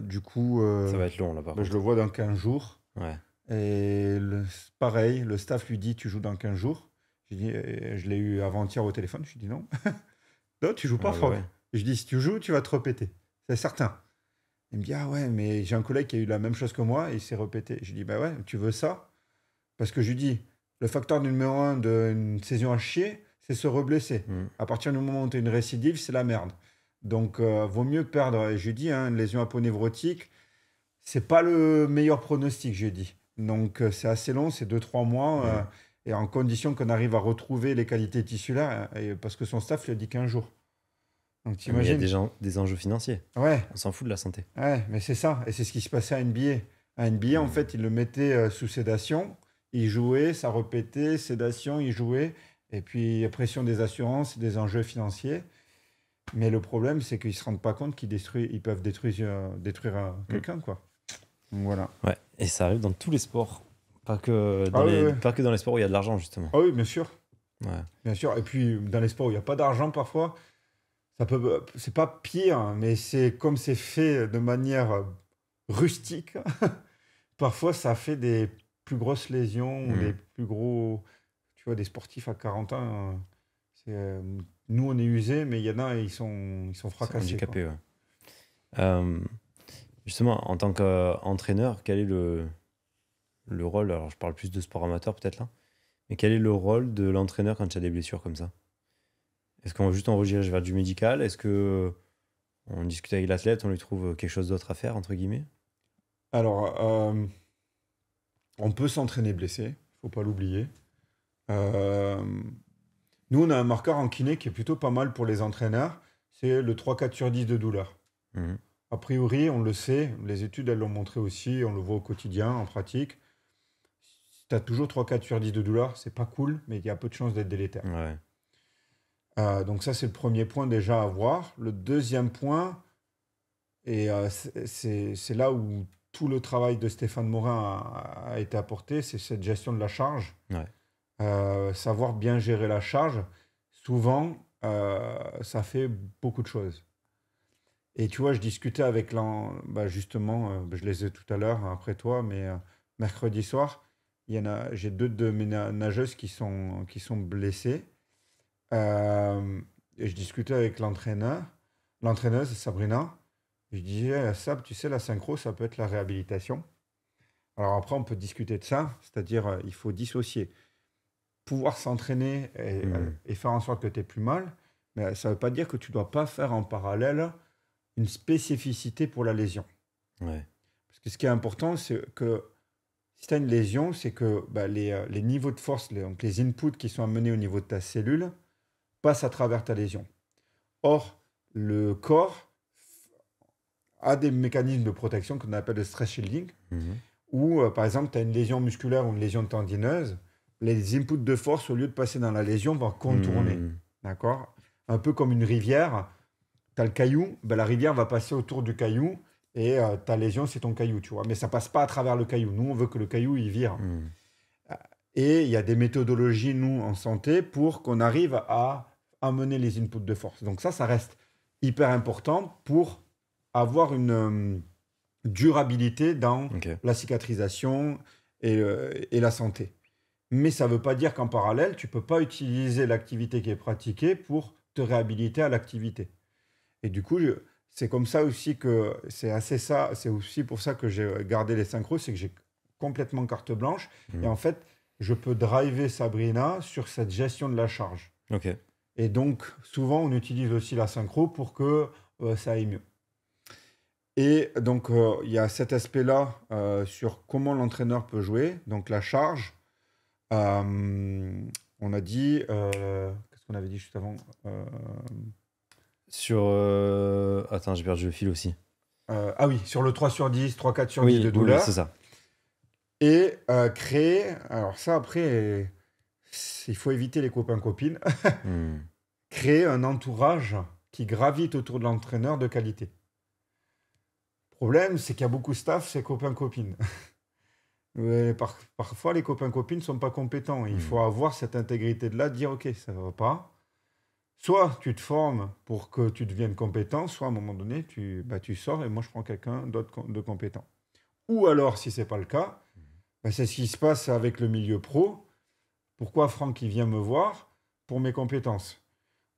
Speaker 3: Du coup,
Speaker 1: ça va être long là, par contre.
Speaker 3: Je le vois dans 15 jours.
Speaker 1: Ouais.
Speaker 3: Et pareil, le staff lui dit tu joues dans 15 jours. Je l'ai eu avant-hier au téléphone. Je lui ai dit non. Non, tu joues pas, Franck. Ouais. Je dis si tu joues, tu vas te répéter. C'est certain. Il me dit ah ouais, mais j'ai un collègue qui a eu la même chose que moi et il s'est répété. Je lui dis bah ouais, tu veux ça? Parce que je lui dis le facteur numéro 1 d'une saison à chier, c'est se reblesser. À partir du moment où tu as une récidive, c'est la merde. Donc, vaut mieux perdre. Et je lui dis, une lésion aponévrotique, c'est pas le meilleur pronostic, je lui ai dit. Donc, c'est assez long, c'est 2-3 mois. Et en condition qu'on arrive à retrouver les qualités tissulaires, parce que son staff lui a dit 15 jours. Donc, t'imagines.
Speaker 1: Il y a des enjeux financiers.
Speaker 3: Ouais.
Speaker 1: On s'en fout de la santé.
Speaker 3: Ouais, mais c'est ça. Et c'est ce qui se passait à NBA. À NBA, en fait, il le mettait sous sédation. Il jouait, ça répétait, sédation, il jouait. Et puis, pression des assurances, des enjeux financiers. Mais le problème, c'est qu'ils ne se rendent pas compte qu'ils peuvent détruire quelqu'un, quoi. Donc, voilà.
Speaker 1: Ouais, et ça arrive dans tous les sports. Pas que dans les sports où il y a de l'argent, justement.
Speaker 3: Ah oui, bien sûr.
Speaker 1: Ouais.
Speaker 3: Bien sûr. Et puis, dans les sports où il n'y a pas d'argent, parfois, c'est pas pire, mais c'est comme c'est fait de manière rustique. Parfois, ça fait des plus grosses lésions, ou des plus gros... Tu vois, des sportifs à 40 ans... nous, on est usés, mais il y en a, ils sont fracassés.
Speaker 1: Handicapés, ouais. Justement, en tant qu'entraîneur, quel est le rôle? Alors, je parle plus de sport amateur, peut-être là. Mais quel est le rôle de l'entraîneur quand il y a des blessures comme ça? Est-ce qu'on redirige vers du médical? Est-ce qu'on discute avec l'athlète, on lui trouve quelque chose d'autre à faire, entre guillemets?
Speaker 3: Alors, on peut s'entraîner blessé, il ne faut pas l'oublier. Nous, on a un marqueur en kiné qui est plutôt pas mal pour les entraîneurs. C'est le 3-4 sur 10 de douleur. A priori, on le sait. Les études, elles l'ont montré aussi. On le voit au quotidien, en pratique. Si tu as toujours 3-4 sur 10 de douleur, c'est pas cool, mais il y a peu de chances d'être délétère.
Speaker 1: Ouais.
Speaker 3: Donc ça, c'est le premier point déjà à voir. Le deuxième point, et c'est là où tout le travail de Stéphane Morin a été apporté, c'est cette gestion de la charge.
Speaker 1: Ouais.
Speaker 3: Savoir bien gérer la charge, souvent, ça fait beaucoup de choses. Et tu vois, je discutais avec justement, je les ai tout à l'heure après toi, mais mercredi soir, j'ai 2 de mes nageuses qui sont blessées. Et je discutais avec l'entraîneuse Sabrina. Je disais, Sab, tu sais, la synchro, ça peut être la réhabilitation. Alors après, on peut discuter de ça, c'est-à-dire il faut dissocier. Pouvoir s'entraîner et faire en sorte que tu aies plus mal, mais ça ne veut pas dire que tu ne dois pas faire en parallèle une spécificité pour la lésion.
Speaker 1: Ouais.
Speaker 3: Parce que ce qui est important, c'est que si tu as une lésion, c'est que les niveaux de force, donc les inputs qui sont amenés au niveau de ta cellule, passent à travers ta lésion. Or, le corps a des mécanismes de protection qu'on appelle le stress shielding, où, par exemple, tu as une lésion musculaire ou une lésion tendineuse, les inputs de force, au lieu de passer dans la lésion, vont contourner. D'accord? Un peu comme une rivière. Tu as le caillou, la rivière va passer autour du caillou et ta lésion, c'est ton caillou, tu vois. Mais ça ne passe pas à travers le caillou. Nous, on veut que le caillou, il vire. Et il y a des méthodologies, nous, en santé, pour qu'on arrive à amener les inputs de force. Donc ça reste hyper important pour avoir une durabilité dans la cicatrisation et la santé. Mais ça ne veut pas dire qu'en parallèle, tu ne peux pas utiliser l'activité qui est pratiquée pour te réhabiliter à l'activité. Et du coup, c'est comme ça aussi que c'est aussi pour ça que j'ai gardé les synchros, c'est que j'ai complètement carte blanche. Et en fait, je peux driver Sabrina sur cette gestion de la charge.
Speaker 1: Ok.
Speaker 3: Et donc, souvent, on utilise aussi la synchro pour que ça aille mieux. Et donc, il y a cet aspect-là sur comment l'entraîneur peut jouer. Donc, la charge, on a dit... qu'est-ce qu'on avait dit juste avant
Speaker 1: Sur... Attends, j'ai perdu le fil aussi.
Speaker 3: Ah oui, sur le 3 sur 10, 3, 4 sur
Speaker 1: Oui,
Speaker 3: 10 de
Speaker 1: oui,
Speaker 3: douleur.
Speaker 1: c'est ça.
Speaker 3: Et créer... Alors ça, après, il faut éviter les copains-copines.
Speaker 1: Hmm.
Speaker 3: Créer un entourage qui gravite autour de l'entraîneur de qualité. Le problème, c'est qu'il y a beaucoup de staff, c'est copains-copines. Parfois, les copains-copines ne sont pas compétents. Il faut avoir cette intégrité de là, dire ok, ça ne va pas. Soit tu te formes pour que tu deviennes compétent, soit à un moment donné, tu sors et moi je prends quelqu'un d'autre de compétent. Ou alors, si ce n'est pas le cas, c'est ce qui se passe avec le milieu pro. Pourquoi Franck il vient me voir pour mes compétences?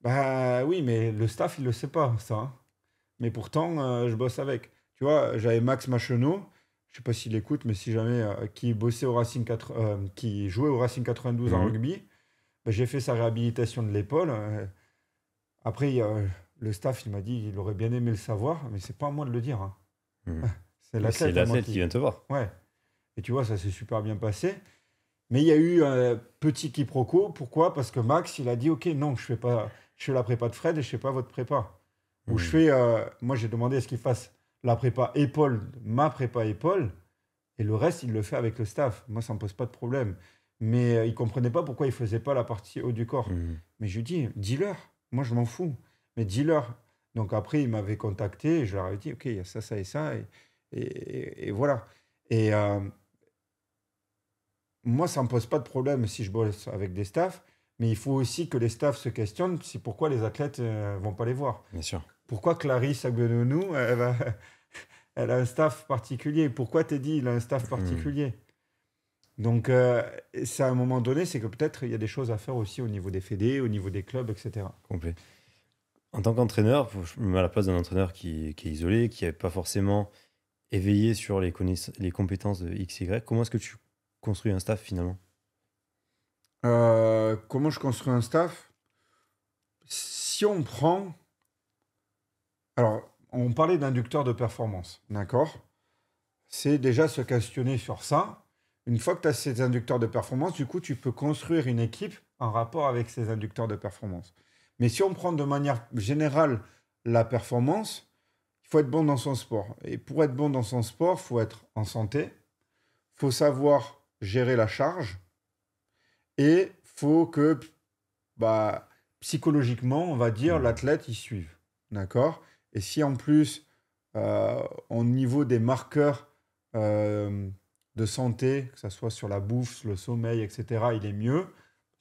Speaker 3: Bah oui, mais le staff il ne le sait pas, ça. Hein. Mais pourtant, je bosse avec. Tu vois, j'avais Max Machenot, je ne sais pas s'il écoute, mais si jamais, qui bossait au Racing qui jouait au Racing 92 en rugby, j'ai fait sa réhabilitation de l'épaule. Après, le staff, il m'a dit qu'il aurait bien aimé le savoir, mais c'est pas à moi de le dire. Hein. C'est l'athlète
Speaker 1: qui vient te voir.
Speaker 3: Ouais. Et tu vois, ça s'est super bien passé. Mais il y a eu un petit quiproquo. Pourquoi? Parce que Max, il a dit, OK, non, je fais la prépa de Fred et je fais pas votre prépa. Ou je fais... moi, j'ai demandé à ce qu'il fasse la prépa épaule, ma prépa épaule, et le reste, il le fait avec le staff. Moi, ça me pose pas de problème. Mais il comprenait pas pourquoi il faisait pas la partie haut du corps. Mais je lui dis, dis-leur. Moi, je m'en fous. Mais dis-leur. Donc après, il m'avait contacté et je leur avais dit, OK, il y a ça, ça et ça. Et voilà. Et moi, ça ne me pose pas de problème si je bosse avec des staffs. Mais il faut aussi que les staffs se questionnent c'est pourquoi les athlètes ne vont pas les voir.
Speaker 1: Bien sûr.
Speaker 3: Pourquoi Clarisse Agbenenou, elle a un staff particulier? Pourquoi Teddy, il a un staff particulier? Donc, c'est à un moment donné, c'est que peut-être il y a des choses à faire aussi au niveau des fédés, au niveau des clubs, etc.
Speaker 1: Complet. En tant qu'entraîneur, je me mets à la place d'un entraîneur qui est isolé, qui n'est pas forcément éveillé sur les compétences de XY. Comment est-ce que tu construis un staff finalement?
Speaker 3: Comment je construis un staff? Si on prend... Alors, on parlait d'inducteurs de performance, d'accord? C'est déjà se questionner sur ça. Une fois que tu as ces inducteurs de performance, du coup, tu peux construire une équipe en rapport avec ces inducteurs de performance. Mais si on prend de manière générale la performance, il faut être bon dans son sport. Et pour être bon dans son sport, il faut être en santé, il faut savoir gérer la charge et il faut que psychologiquement, on va dire, l'athlète y suive. D'accord? Et si en plus, au niveau des marqueurs de santé, que ce soit sur la bouffe, le sommeil, etc., il est mieux,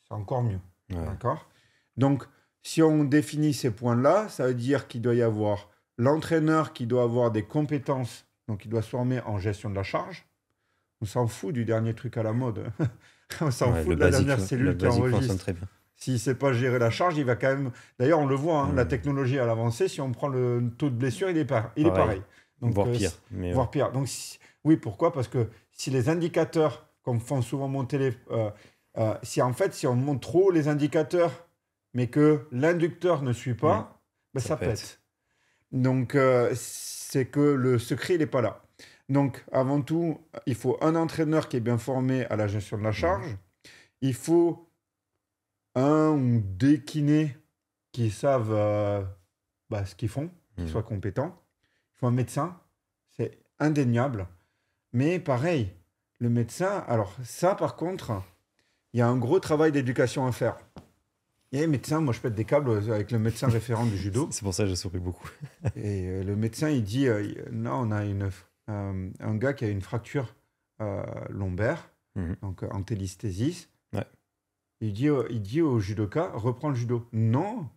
Speaker 3: c'est encore mieux. Ouais. D'accord? Donc, si on définit ces points-là, ça veut dire qu'il doit y avoir l'entraîneur qui doit avoir des compétences, donc il doit se former en gestion de la charge. On s'en fout du dernier truc à la mode. On s'en fout de la dernière cellule qui enregistre. S'il ne sait pas gérer la charge, il va quand même... D'ailleurs, on le voit, hein, la technologie à l'avancée, si on prend le taux de blessure, il est pareil. Donc, voire pire. Voire pire. Donc, oui, pourquoi? Parce que si les indicateurs, comme font souvent monter si on monte trop les indicateurs, mais que l'inducteur ne suit pas, ça pète. Donc, c'est que le secret, il n'est pas là. Donc, avant tout, il faut un entraîneur qui est bien formé à la gestion de la charge. Il faut un ou des kinés qui savent ce qu'ils font, qui soient compétents. Il faut un médecin, c'est indéniable. Mais pareil, le médecin, alors ça par contre, il y a un gros travail d'éducation à faire. Il y a les médecins, moi je pète des câbles avec le médecin référent du judo.
Speaker 1: C'est pour ça que je souris beaucoup.
Speaker 3: Et le médecin, il dit, là on a un gars qui a une fracture lombaire, donc antélisthésis.
Speaker 1: Ouais.
Speaker 3: Il dit au judoka, reprends le judo. Non.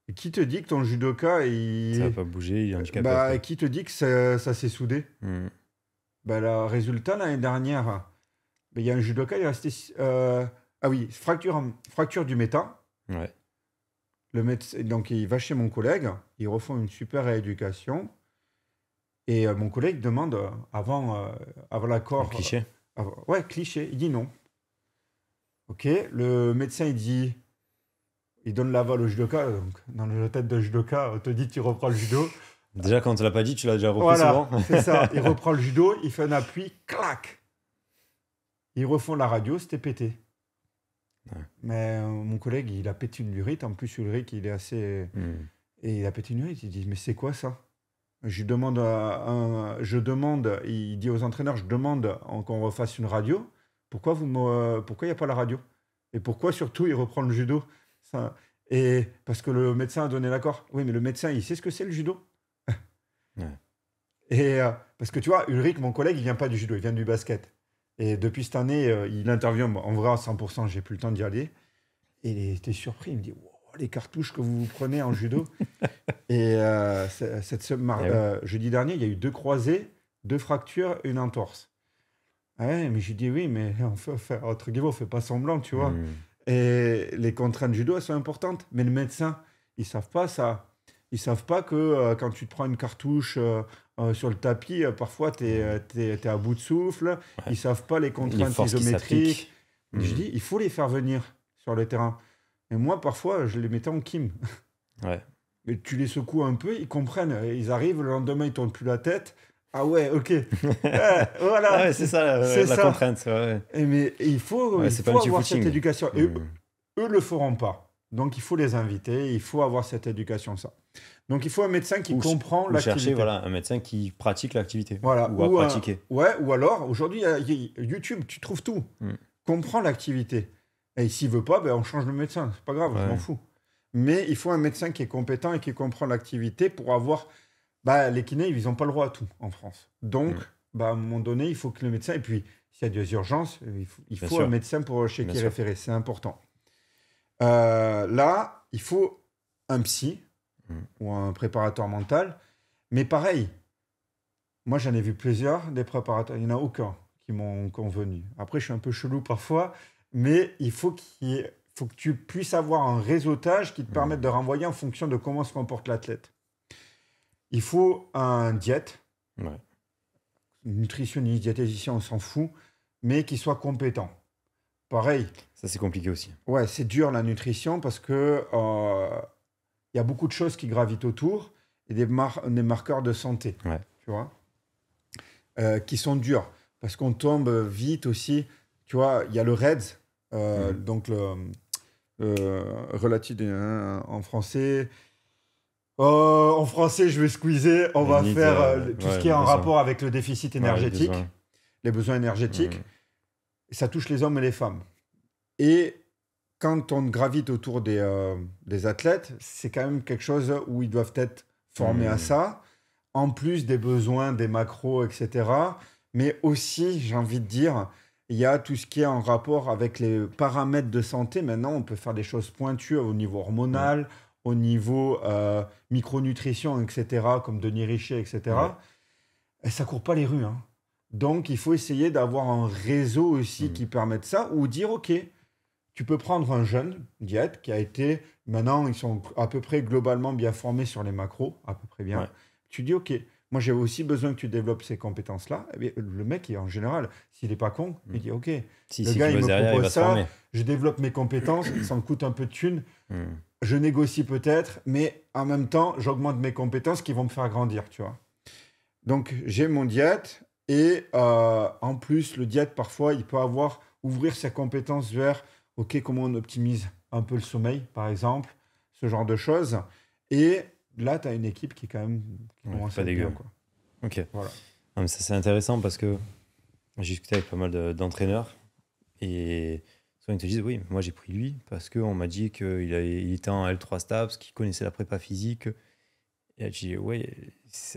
Speaker 3: Et qui te dit que ton judoka,
Speaker 1: ça va pas bouger, il est handicapé.
Speaker 3: Qui te dit que ça s'est soudé? Le résultat, l'année dernière, il y a un judoka, il est resté... fracture du méta.
Speaker 1: Ouais.
Speaker 3: Le médecin, donc il va chez mon collègue, ils refont une super rééducation. Et mon collègue demande, avant l'accord...
Speaker 1: Un cliché.
Speaker 3: Cliché. Il dit non. Ok, le médecin, il donne l'aval au judoka. Donc, dans la tête de judoka, on te dit, tu reprends le judo.
Speaker 1: Déjà, quand on te l'a pas dit, tu l'as déjà repris
Speaker 3: Voilà,
Speaker 1: souvent.
Speaker 3: c'est ça. Il reprend le judo, il fait un appui, clac. Ils refont la radio, c'était pété.
Speaker 1: Ouais.
Speaker 3: Mais mon collègue, il a pété une lurite. En plus, Ulrich, il est assez... Et il a pété une lurite. Il dit, mais c'est quoi ça? Je demande, il dit aux entraîneurs, je demande qu'on refasse une radio. Pourquoi il n'y a pas la radio? Et pourquoi surtout il reprend le judo? Ça, et parce que le médecin a donné l'accord. Oui, mais le médecin, il sait ce que c'est le judo.
Speaker 1: Ouais.
Speaker 3: Et parce que tu vois, Ulrich, mon collègue, il vient pas du judo, il vient du basket. Et depuis cette année, il intervient en vrai à 100%, j'ai plus le temps d'y aller. Et il était surpris, il me dit, wow, les cartouches que vous prenez en judo. Et jeudi dernier, il y a eu 2 croisés, 2 fractures, une entorse. Ouais, mais j'ai dit oui, mais entre guillemets, on fait pas semblant, tu vois. Et les contraintes judo, elles sont importantes. Mais le médecin, ils savent pas ça. Ils savent pas que quand tu te prends une cartouche sur le tapis, parfois tu es à bout de souffle.
Speaker 1: Ouais.
Speaker 3: Ils savent pas les contraintes isométriques. Je dis, il faut les faire venir sur le terrain. Et moi, parfois, je les mettais en kim.
Speaker 1: Ouais.
Speaker 3: Et tu les secoues un peu, ils comprennent. Ils arrivent, le lendemain, ils tournent plus la tête. Ah ouais, ok. Voilà.
Speaker 1: Ah ouais, c'est ça la contrainte. Ouais.
Speaker 3: Mais il faut avoir cette éducation. Et eux le feront pas. Donc, il faut les inviter. Il faut avoir cette éducation, ça. Donc, il faut un médecin qui comprend l'activité.
Speaker 1: Chercher un médecin qui pratique l'activité.
Speaker 3: Voilà.
Speaker 1: Ou à pratiquer.
Speaker 3: Ou alors, aujourd'hui, YouTube, tu trouves tout. Comprends l'activité. Et s'il veut pas, on change de médecin. C'est pas grave, je m'en fous. Mais il faut un médecin qui est compétent et qui comprend l'activité pour avoir... les kinés, ils n'ont pas le droit à tout en France. Donc, à un moment donné, il faut que le médecin... Et puis, s'il y a des urgences, il faut un médecin chez qui référer. C'est important. Là, il faut un psy ou un préparateur mental. Mais pareil, moi, j'en ai vu plusieurs, des préparateurs. Il n'y en a aucun qui m'ont convenu. Après, je suis un peu chelou parfois, mais il faut que tu puisses avoir un réseautage qui te permette de renvoyer en fonction de comment se comporte l'athlète. Il faut un diète, nutritionniste, diététicien, on s'en fout, mais qui soit compétent. Pareil.
Speaker 1: Ça, c'est compliqué aussi.
Speaker 3: Ouais, c'est dur la nutrition parce que y a beaucoup de choses qui gravitent autour et des marqueurs de santé, tu vois, qui sont durs parce qu'on tombe vite aussi. Tu vois, il y a le REDS, donc le relatif en français. En français, je vais squeezer. On va faire tout ce qui est en rapport avec le déficit énergétique, les besoins énergétiques. Et ça touche les hommes et les femmes. Et quand on gravite autour des athlètes, c'est quand même quelque chose où ils doivent être formés à ça, en plus des besoins, des macros, etc. Mais aussi, j'ai envie de dire, il y a tout ce qui est en rapport avec les paramètres de santé. Maintenant, on peut faire des choses pointues au niveau hormonal, au niveau micronutrition, etc., comme Denis Richer, etc. Et ça ne court pas les rues. Hein. Donc, il faut essayer d'avoir un réseau aussi qui permette ça, ou dire, OK, tu peux prendre un jeune diète qui a été... Maintenant, ils sont à peu près globalement bien formés sur les macros, à peu près bien. Ouais. Tu dis, OK, moi, j'ai aussi besoin que tu développes ces compétences-là. Et le mec, en général, s'il n'est pas con, il dit, OK, le gars, il me propose ça, je développe mes compétences, ça me coûte un peu de thunes, je négocie peut-être, mais en même temps, j'augmente mes compétences qui vont me faire grandir, tu vois. Donc, j'ai mon diète et en plus, le diète, parfois, il peut ouvrir ses compétences vers, OK, comment on optimise un peu le sommeil, par exemple, ce genre de choses. Et là, tu as une équipe qui est quand même...
Speaker 1: pas dégueu. Bien, quoi. Ok. Voilà. Non, mais ça, c'est intéressant parce que j'ai discuté avec pas mal d'entraîneurs et souvent ils te disent, oui, moi j'ai pris lui parce qu'on m'a dit qu'il était en L3 STAPS, qu'il connaissait la prépa physique. Et je dis, oui,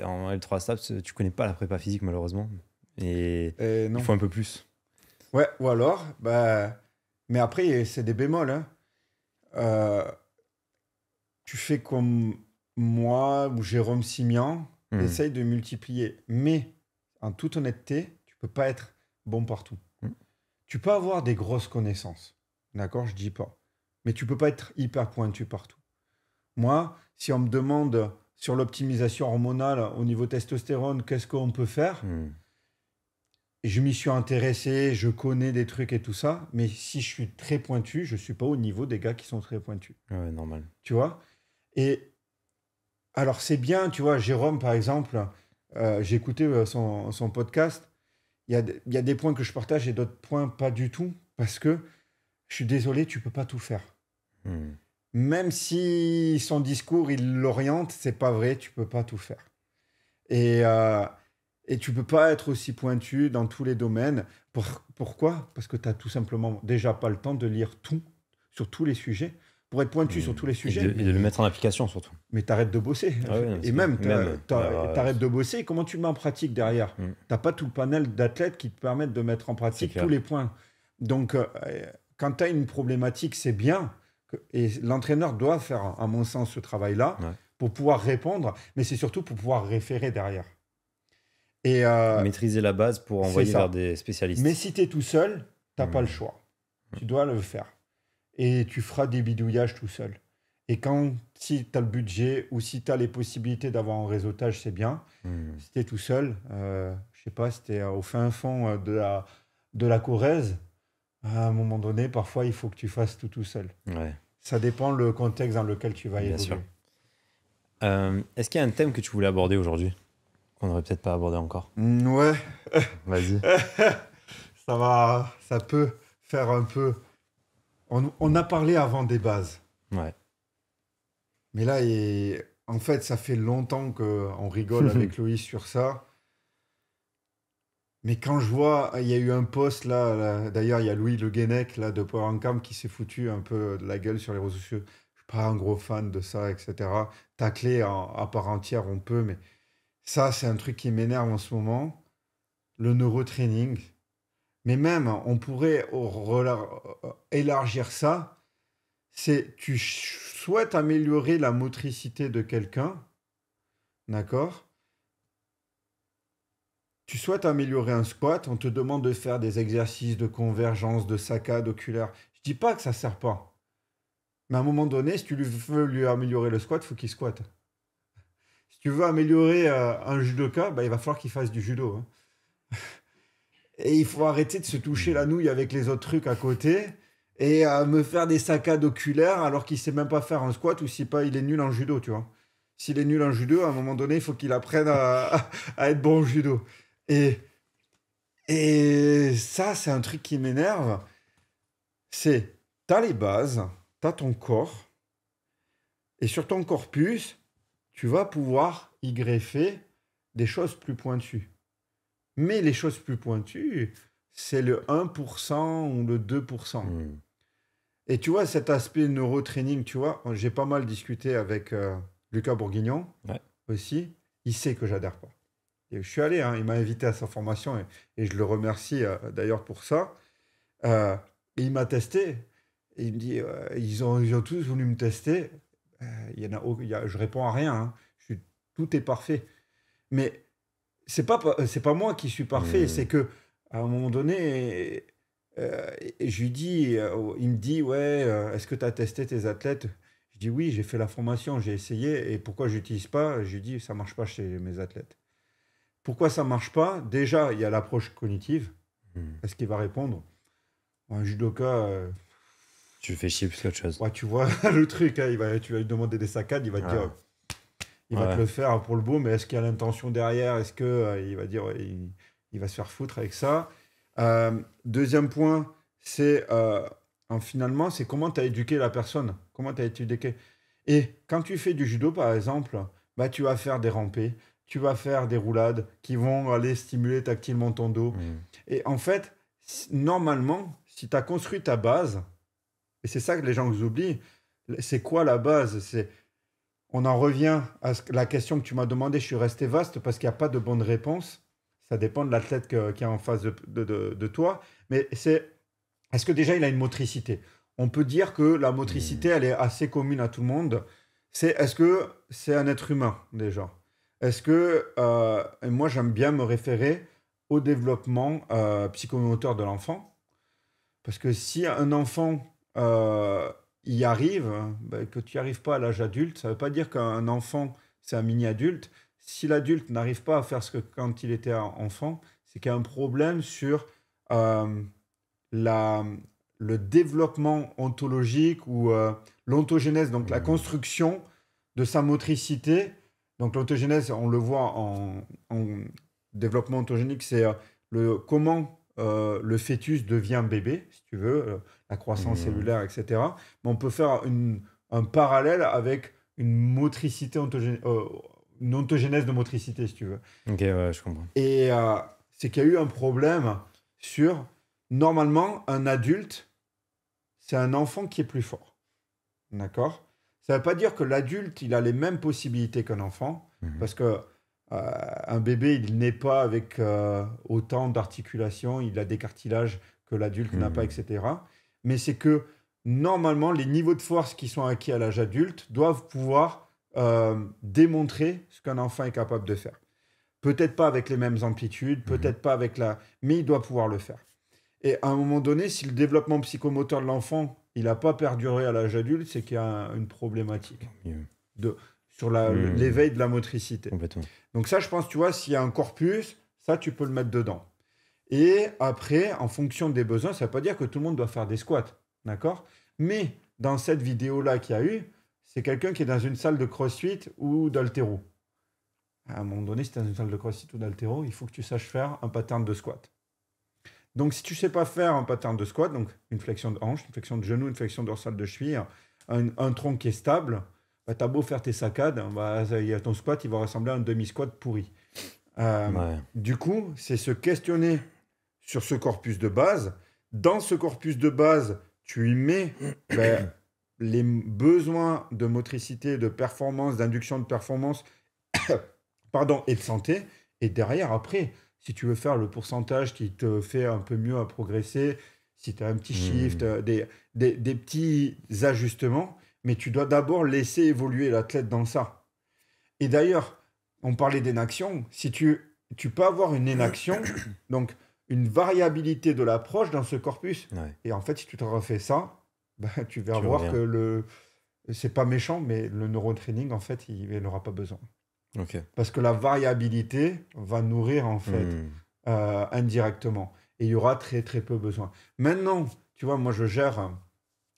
Speaker 1: en L3 STAPS, tu connais pas la prépa physique malheureusement. Et il faut un peu plus.
Speaker 3: Ouais, ou alors, mais après, c'est des bémols. Hein. Tu fais comme moi ou Jérôme Simian, essaye de multiplier. Mais, en toute honnêteté, tu peux pas être bon partout. Tu peux avoir des grosses connaissances. D'accord, je dis pas. Mais tu peux pas être hyper pointu partout. Moi, si on me demande sur l'optimisation hormonale au niveau testostérone, qu'est-ce qu'on peut faire ? je m'y suis intéressé, je connais des trucs et tout ça, mais si je suis très pointu, je ne suis pas au niveau des gars qui sont très pointus.
Speaker 1: Ouais, normal.
Speaker 3: Tu vois? Et alors, c'est bien, tu vois, Jérôme, par exemple, j'ai écouté son podcast. Il y a des points que je partage et d'autres points pas du tout, parce que je suis désolé, tu peux pas tout faire.
Speaker 1: Hmm.
Speaker 3: Même si son discours, il l'oriente, c'est pas vrai, tu peux pas tout faire. Et tu peux pas être aussi pointu dans tous les domaines. Pourquoi? Parce que tu as tout simplement déjà pas le temps de lire tout sur tous les sujets. Pour être pointu sur tous les sujets,
Speaker 1: Et de le mettre en application surtout.
Speaker 3: mais t'arrêtes de bosser.
Speaker 1: Ah ouais, non,
Speaker 3: Et
Speaker 1: c'est
Speaker 3: même,
Speaker 1: clair.
Speaker 3: t'arrêtes de bosser, comment tu le mets en pratique derrière? T'as pas tout le panel d'athlètes qui te permettent de mettre en pratique
Speaker 1: clair.
Speaker 3: tous les points. Donc, quand tu as une problématique, c'est bien. Et l'entraîneur doit faire, à mon sens, ce travail-là pour pouvoir répondre, mais c'est surtout pour pouvoir référer derrière. Et,
Speaker 1: maîtriser la base pour envoyer vers des spécialistes.
Speaker 3: Mais si tu es tout seul, tu n'as pas le choix. Tu dois le faire. Et tu feras des bidouillages tout seul. Et si tu as le budget ou si tu as les possibilités d'avoir un réseautage, c'est bien. Si tu es tout seul, je sais pas, si tu es au fin fond de la Corrèze, à un moment donné, parfois, il faut que tu fasses tout seul.
Speaker 1: Ouais. Ça
Speaker 3: dépend le contexte dans lequel tu vas évoluer.
Speaker 1: Sûr. Est-ce qu'il y a un thème que tu voulais aborder aujourd'hui qu'on n'aurait peut-être pas abordé encore?
Speaker 3: Ouais.
Speaker 1: Vas-y.
Speaker 3: Ça peut faire un peu... On a parlé avant des bases.
Speaker 1: Ouais.
Speaker 3: Mais là, en fait, ça fait longtemps qu'on rigole avec Loïs sur ça. Mais quand je vois, il y a eu un post là d'ailleurs, il y a Louis Le Guenec là, de Power & Camp qui s'est foutu un peu de la gueule sur les réseaux sociaux. Je suis pas un gros fan de ça, etc. Tacler à part entière, on peut, mais ça, c'est un truc qui m'énerve en ce moment. Le neurotraining. Mais même, on pourrait élargir ça. C'est tu souhaites améliorer la motricité de quelqu'un, d'accord? Tu souhaites améliorer un squat, on te demande de faire des exercices de convergence, de saccade oculaire. Je dis pas que ça sert pas. Mais à un moment donné, si tu veux lui améliorer le squat, il faut qu'il squatte. Si tu veux améliorer un judoka, il va falloir qu'il fasse du judo. Hein. Et il faut arrêter de se toucher la nouille avec les autres trucs à côté et me faire des saccades oculaires alors qu'il sait même pas faire un squat ou si pas il est nul en judo, tu vois. S'il est nul en judo, à un moment donné, il faut qu'il apprenne à être bon en judo. Et ça, c'est un truc qui m'énerve. C'est, t'as les bases, t'as ton corps, et sur ton corpus, tu vas pouvoir y greffer des choses plus pointues. Mais les choses plus pointues, c'est le 1% ou le 2%. Et tu vois, cet aspect neurotraining, tu vois, j'ai pas mal discuté avec Lucas Bourguignon aussi. Il sait que j'adhère pas. Et je suis allé, hein, il m'a invité à sa formation et je le remercie d'ailleurs pour ça. Et il m'a testé. Et il me dit, ils ont tous voulu me tester. Je réponds à rien. Hein. Tout est parfait. Mais c'est pas moi qui suis parfait. C'est que à un moment donné, je lui dis, il me dit, est-ce que tu as testé tes athlètes? Je dis oui, j'ai fait la formation, j'ai essayé. Et pourquoi je n'utilise pas? Je lui dis, ça marche pas chez mes athlètes. Pourquoi ça marche pas? Déjà, il y a l'approche cognitive. Est-ce qu'il va répondre? Un judoka...
Speaker 1: tu fais chier plus qu'autre chose.
Speaker 3: Ouais, tu vois le truc, hein, tu vas lui demander des saccades, il va te dire... Il va te le faire pour le beau, mais est-ce qu'il y a l'intention derrière? Est-ce qu'il va dire... il va se faire foutre avec ça. Deuxième point, c'est... finalement, c'est comment tu as éduqué la personne. Comment tu as éduqué. Et quand tu fais du judo, par exemple, tu vas faire des rampés. Tu vas faire des roulades qui vont aller stimuler tactilement ton dos. Et en fait, normalement, si tu as construit ta base, et c'est ça que les gens oublient, c'est quoi la base? On en revient à la question que tu m'as demandé, je suis resté vaste parce qu'il n'y a pas de bonne réponse. Ça dépend de l'athlète qui est en face de toi. Mais est-ce que déjà il a une motricité? On peut dire que la motricité, elle est assez commune à tout le monde. Est-ce que c'est un être humain déjà? Est-ce que, moi j'aime bien me référer au développement psychomoteur de l'enfant, parce que si un enfant y arrive, que tu n'y arrives pas à l'âge adulte, ça ne veut pas dire qu'un enfant c'est un mini-adulte. Si l'adulte n'arrive pas à faire ce que quand il était enfant, c'est qu'il y a un problème sur euh, le développement ontologique ou l'ontogénèse, donc la construction de sa motricité. Donc l'ontogénèse, on le voit en développement ontogénique, c'est comment le fœtus devient bébé, si tu veux, la croissance cellulaire, etc. Mais on peut faire un parallèle avec une motricité une ontogénèse de motricité, si tu veux.
Speaker 1: Ok, ouais, je comprends.
Speaker 3: Et c'est qu'il y a eu un problème sur, normalement, un adulte, c'est un enfant qui est plus fort. D'accord? Ça ne veut pas dire que l'adulte, il a les mêmes possibilités qu'un enfant, parce que un bébé, il n'est pas avec autant d'articulations, il a des cartilages que l'adulte n'a pas, etc. Mais c'est que, normalement, les niveaux de force qui sont acquis à l'âge adulte doivent pouvoir démontrer ce qu'un enfant est capable de faire. Peut-être pas avec les mêmes amplitudes, peut-être pas avec la... Mais il doit pouvoir le faire. Et à un moment donné, si le développement psychomoteur de l'enfant, il n'a pas perduré à l'âge adulte, c'est qu'il y a une problématique sur l'éveil de la motricité.
Speaker 1: Complètement.
Speaker 3: Donc ça, je pense, tu vois, s'il y a un corpus, ça, tu peux le mettre dedans. Et après, en fonction des besoins, ça ne veut pas dire que tout le monde doit faire des squats, d'accord? Mais dans cette vidéo-là qu'il y a eu, c'est quelqu'un qui est dans une salle de crossfit ou d'haltéro. À un moment donné, si tu es dans une salle de crossfit ou d'haltéro, il faut que tu saches faire un pattern de squat. Donc, si tu ne sais pas faire un pattern de squat, donc une flexion de hanche, une flexion de genou, une flexion dorsale de cheville, un tronc qui est stable, bah, tu as beau faire tes saccades, bah, ton squat, il va ressembler à un demi-squat pourri. Du coup, c'est se questionner sur ce corpus de base. Dans ce corpus de base, tu y mets les besoins de motricité, de performance, d'induction de performance et de santé. Et derrière, après, si tu veux faire le pourcentage qui te fait un peu mieux à progresser, si tu as un petit shift, des petits ajustements, mais tu dois d'abord laisser évoluer l'athlète dans ça. Et d'ailleurs, on parlait d'énaction. Si tu peux avoir une énaction, donc une variabilité de l'approche dans ce corpus.
Speaker 1: Ouais.
Speaker 3: Et en fait, si tu te refais ça, bah, tu vas voir que c'est pas méchant, mais le neurotraining, en fait, il n'aura pas besoin.
Speaker 1: Ok.
Speaker 3: Parce que la variabilité va nourrir, en fait, indirectement. Et il y aura très, très peu besoin. Maintenant, tu vois, moi, je gère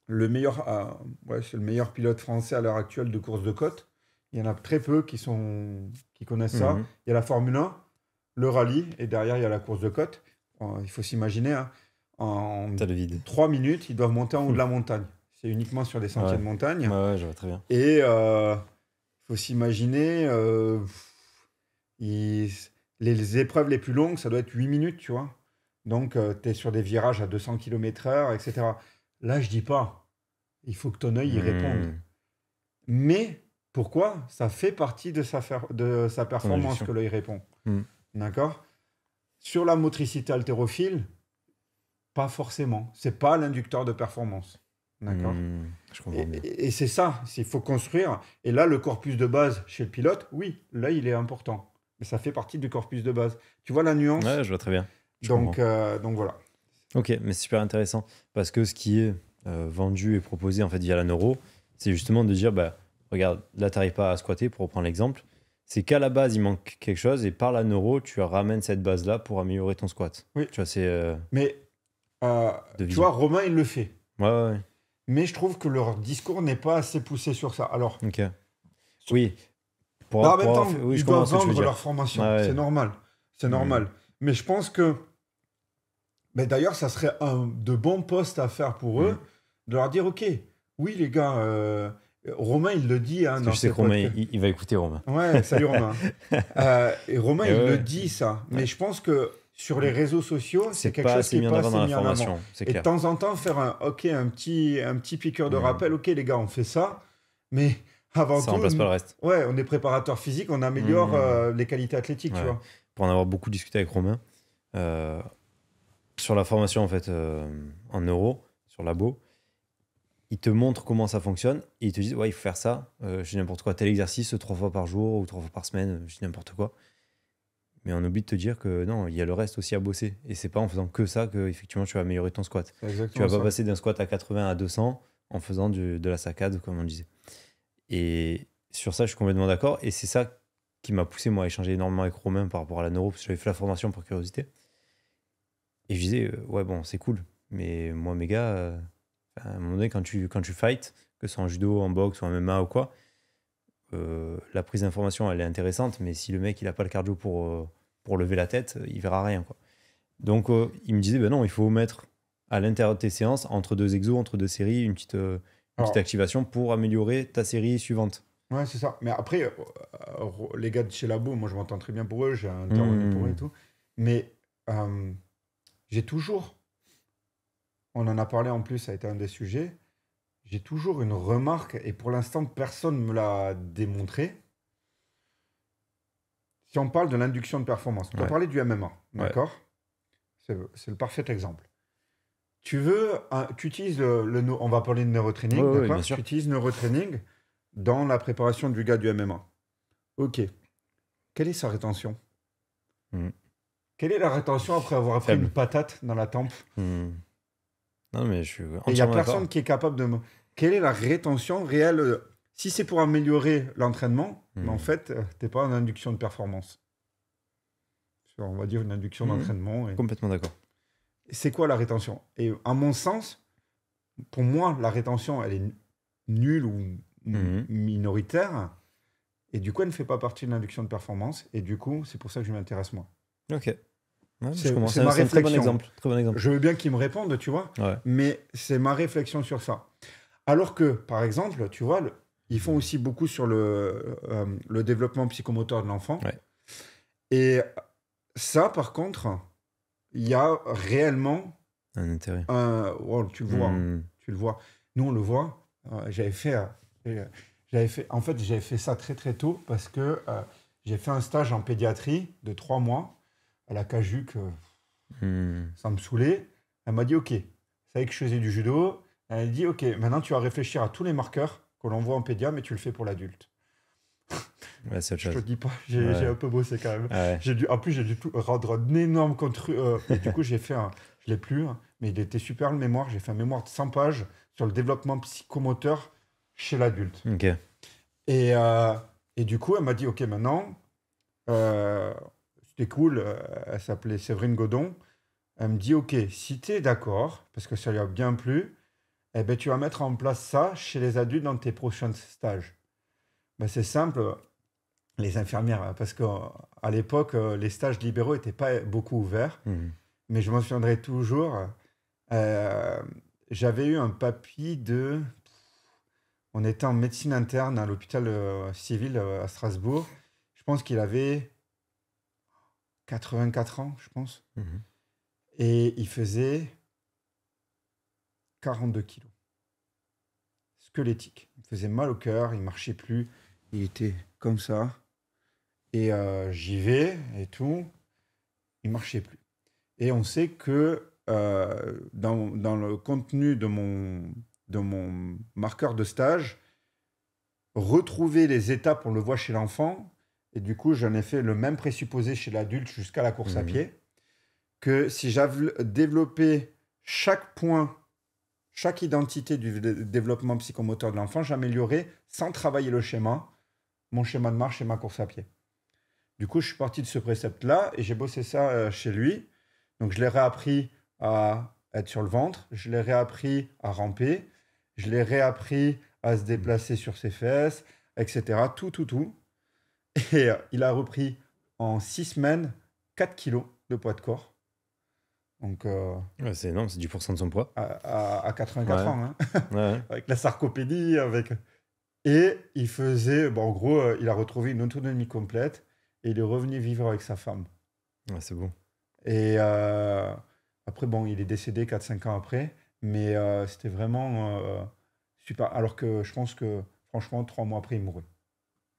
Speaker 3: le meilleur, c'est le meilleur pilote français à l'heure actuelle de course de côte. Il y en a très peu qui connaissent ça. Il y a la Formule 1, le rallye, et derrière, il y a la course de côte. Il faut s'imaginer, hein, en 3 minutes, ils doivent monter en haut de la montagne. C'est uniquement sur des sentiers de montagne.
Speaker 1: Ouais, je vois très bien.
Speaker 3: Et faut s'imaginer, les épreuves les plus longues, ça doit être 8 minutes, tu vois. Donc, tu es sur des virages à 200 km/h, etc. Là, je dis pas. Il faut que ton œil y réponde. Mais pourquoi? Ça fait partie de sa performance que l'œil répond. D'accord? Sur la motricité haltérophile, pas forcément. C'est pas l'inducteur de performance. D'accord?
Speaker 1: Je comprends bien.
Speaker 3: Et c'est ça, il faut construire. Et là, le corpus de base chez le pilote, oui, là, il est important. Mais ça fait partie du corpus de base. Tu vois la nuance?
Speaker 1: Ouais, je vois très bien.
Speaker 3: Donc voilà.
Speaker 1: Ok, mais c'est super intéressant. Parce que ce qui est vendu et proposé en fait via la neuro, c'est justement de dire, bah, regarde, là, tu n'arrives pas à squatter, pour reprendre l'exemple. C'est qu'à la base, il manque quelque chose et par la neuro, tu ramènes cette base-là pour améliorer ton squat.
Speaker 3: Oui.
Speaker 1: Tu vois, c'est...
Speaker 3: Mais, tu vois, Romain, il le fait.
Speaker 1: Ouais.
Speaker 3: Mais je trouve que leur discours n'est pas assez poussé sur ça. Alors,
Speaker 1: ok. Oui.
Speaker 3: en même temps, ils doivent vendre leur formation.
Speaker 1: Ouais.
Speaker 3: C'est normal. C'est normal. Mais je pense que... d'ailleurs, ça serait de bons postes à faire pour eux, de leur dire, OK, oui, les gars... Romain, il le dit. Hein,
Speaker 1: je sais que Romain, il va écouter Romain.
Speaker 3: Ouais, salut Romain. Et Romain, il le dit, ça. Mais je pense que sur les réseaux sociaux, c'est quelque chose qui n'est pas assez mis en avant. Et de temps en temps, faire un petit piqueur de rappel. OK, les gars, on fait ça. Mais avant
Speaker 1: ça
Speaker 3: tout...
Speaker 1: remplace pas le reste.
Speaker 3: Ouais, on est préparateur physique, on améliore les qualités athlétiques, tu vois.
Speaker 1: Pour en avoir beaucoup discuté avec Romain, sur la formation, en fait, en neuro, sur labo, ils te montrent comment ça fonctionne et ils te disent, ouais, il faut faire ça, je dis n'importe quoi, tel exercice 3 fois par jour ou 3 fois par semaine, je dis n'importe quoi. Mais on oublie de te dire que non, il y a le reste aussi à bosser. Et c'est pas en faisant que ça que effectivement tu vas améliorer ton squat. Tu vas pas passer d'un squat à 80 à 200 en faisant de la saccade, comme on disait. Et sur ça, je suis complètement d'accord. Et c'est ça qui m'a poussé, moi, à échanger énormément avec Romain par rapport à la neuro, parce que j'avais fait la formation par curiosité. Et je disais, ouais, bon, c'est cool. Mais moi, mes gars, à un moment donné, quand tu fights, que ce soit en judo, en boxe ou en MMA ou quoi, la prise d'information, elle est intéressante, mais si le mec, il a pas le cardio pour lever la tête, il verra rien, quoi. Donc, il me disait, ben non, il faut mettre à l'intérieur de tes séances, entre deux exos, entre deux séries, une petite
Speaker 3: Alors,
Speaker 1: activation pour améliorer ta série suivante.
Speaker 3: ouais, c'est ça. Mais après, les gars de chez Labo, moi je m'entends très bien pour eux, j'ai intervenu pour eux et tout. Mais j'ai toujours, on en a parlé en plus, ça a été un des sujets, j'ai toujours une remarque, et pour l'instant personne ne me l'a démontré. Si on parle de l'induction de performance, tu as
Speaker 1: Ouais.
Speaker 3: parlé du MMA,
Speaker 1: Ouais.
Speaker 3: d'accord? C'est le parfait exemple. Tu utilises on va parler de neurotraining,
Speaker 1: Ouais,
Speaker 3: d'accord?
Speaker 1: bien sûr.
Speaker 3: Tu utilises neurotraining dans la préparation du gars du MMA. Ok. Quelle est sa rétention?
Speaker 1: Mhm.
Speaker 3: Quelle est la rétention après avoir pris
Speaker 1: Faible.
Speaker 3: une patate dans la tempe?
Speaker 1: Non, mais je suis
Speaker 3: Et il n'y a
Speaker 1: entièrement d'accord.
Speaker 3: personne qui est capable de me... Quelle est la rétention réelle? Si c'est pour améliorer l'entraînement, mais en fait, tu n'es pas en induction de performance. On va dire une induction d'entraînement.
Speaker 1: Complètement d'accord.
Speaker 3: C'est quoi la rétention? Et à mon sens, pour moi, la rétention, elle est nulle ou minoritaire. Et du coup, elle ne fait pas partie de l'induction de performance. Et du coup, c'est pour ça que je m'intéresse moi.
Speaker 1: Ok. Ouais,
Speaker 3: C'est
Speaker 1: je comprends.
Speaker 3: ma
Speaker 1: C'est un très bon
Speaker 3: réflexion.
Speaker 1: exemple. Très bon exemple.
Speaker 3: Je veux bien qu'ils me répondent, tu vois.
Speaker 1: Ouais.
Speaker 3: Mais c'est ma réflexion sur ça. Alors que, par exemple, tu vois, ils font aussi beaucoup sur le développement psychomoteur de l'enfant.
Speaker 1: Ouais.
Speaker 3: Et ça, par contre, il y a réellement
Speaker 1: Un intérêt.
Speaker 3: tu le vois. Tu le vois. Nous, on le voit. J'avais fait ça très, très tôt parce que j'ai fait un stage en pédiatrie de 3 mois à la Cajuc. Ça me saoulait. Elle m'a dit, OK, c'est vrai que je faisais du judo. Elle a dit, OK, maintenant tu vas réfléchir à tous les marqueurs que l'on voit en pédia, mais tu le fais pour l'adulte.
Speaker 1: Ouais, c'est autre
Speaker 3: Je te
Speaker 1: chose.
Speaker 3: dis pas, j'ai un peu bossé quand même.
Speaker 1: Ouais.
Speaker 3: En plus, j'ai dû rendre un énorme contre. Et du coup, je l'ai plus, hein, mais il était super le mémoire. J'ai fait un mémoire de 100 pages sur le développement psychomoteur chez l'adulte.
Speaker 1: Ok.
Speaker 3: Et du coup, elle m'a dit, OK, maintenant, c'était cool. Elle s'appelait Séverine Godon. Elle me dit, OK, si tu es d'accord, parce que ça lui a bien plu, eh ben, tu vas mettre en place ça chez les adultes dans tes prochains stages. Ben, c'est simple, les infirmières, parce qu'à l'époque, les stages libéraux n'étaient pas beaucoup ouverts, mais je m'en souviendrai toujours. J'avais eu un papy on était en médecine interne à l'hôpital civil à Strasbourg. Je pense qu'il avait 84 ans, je pense. Et il faisait 42 kilos. Squelettique. Il faisait mal au cœur, il marchait plus. Il était comme ça. Et j'y vais et tout. Il marchait plus. Et on sait que dans le contenu de mon marqueur de stage, retrouver les étapes, on le voit chez l'enfant. Et du coup, j'en ai fait le même présupposé chez l'adulte jusqu'à la course à pied. Que si j'avais développé chaque point, chaque identité du développement psychomoteur de l'enfant, j'améliorais, sans travailler le schéma, mon schéma de marche et ma course à pied. Du coup, je suis parti de ce précepte-là et j'ai bossé ça chez lui. Donc, je l'ai réappris à être sur le ventre, je l'ai réappris à ramper, je l'ai réappris à se déplacer sur ses fesses, etc. Tout. Et il a repris en 6 semaines 4 kilos de poids de corps. Donc,
Speaker 1: ouais, c'est énorme, c'est 10% de son poids.
Speaker 3: À 84 ans, hein.
Speaker 1: Ouais.
Speaker 3: Avec la sarcopédie, Et il faisait, en gros, il a retrouvé une autonomie complète et il est revenu vivre avec sa femme.
Speaker 1: Ouais, c'est bon.
Speaker 3: Et après, il est décédé 4-5 ans après, mais c'était vraiment super. Alors que je pense que, franchement, 3 mois après, il mourrait.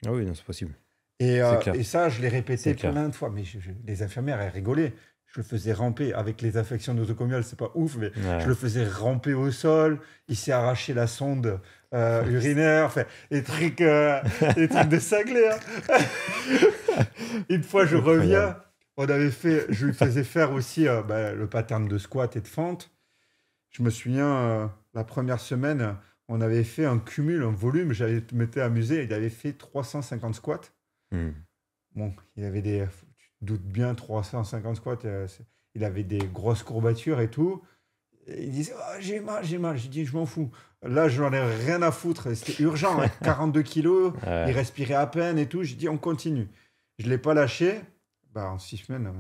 Speaker 1: Ah oui, non, c'est possible.
Speaker 3: Et
Speaker 1: clair.
Speaker 3: ça, je l'ai répété
Speaker 1: C'est clair.
Speaker 3: plein de fois. Mais les infirmières, elles rigolaient. Je le faisais ramper avec les infections nosocomiales, c'est pas ouf, mais
Speaker 1: Ouais.
Speaker 3: je le faisais ramper au sol. Il s'est arraché la sonde urinaire. Enfin, des trucs de cinglé. Hein. Une fois, je reviens. Je lui faisais faire aussi le pattern de squat et de fente. Je me souviens, la première semaine, on avait fait un cumul, un volume. M'étais amusé. Il avait fait 350 squats. Bon, il avait tu te doutes bien, 350 squats. il avait des grosses courbatures et tout. Et il disait oh, j'ai mal, j'ai mal. J'ai dit je m'en fous. Là, je n'en ai rien à foutre. C'était urgent, hein. 42 kilos, il respirait à peine et tout. J'ai dit on continue. Je ne l'ai pas lâché. Bah, en 6 semaines.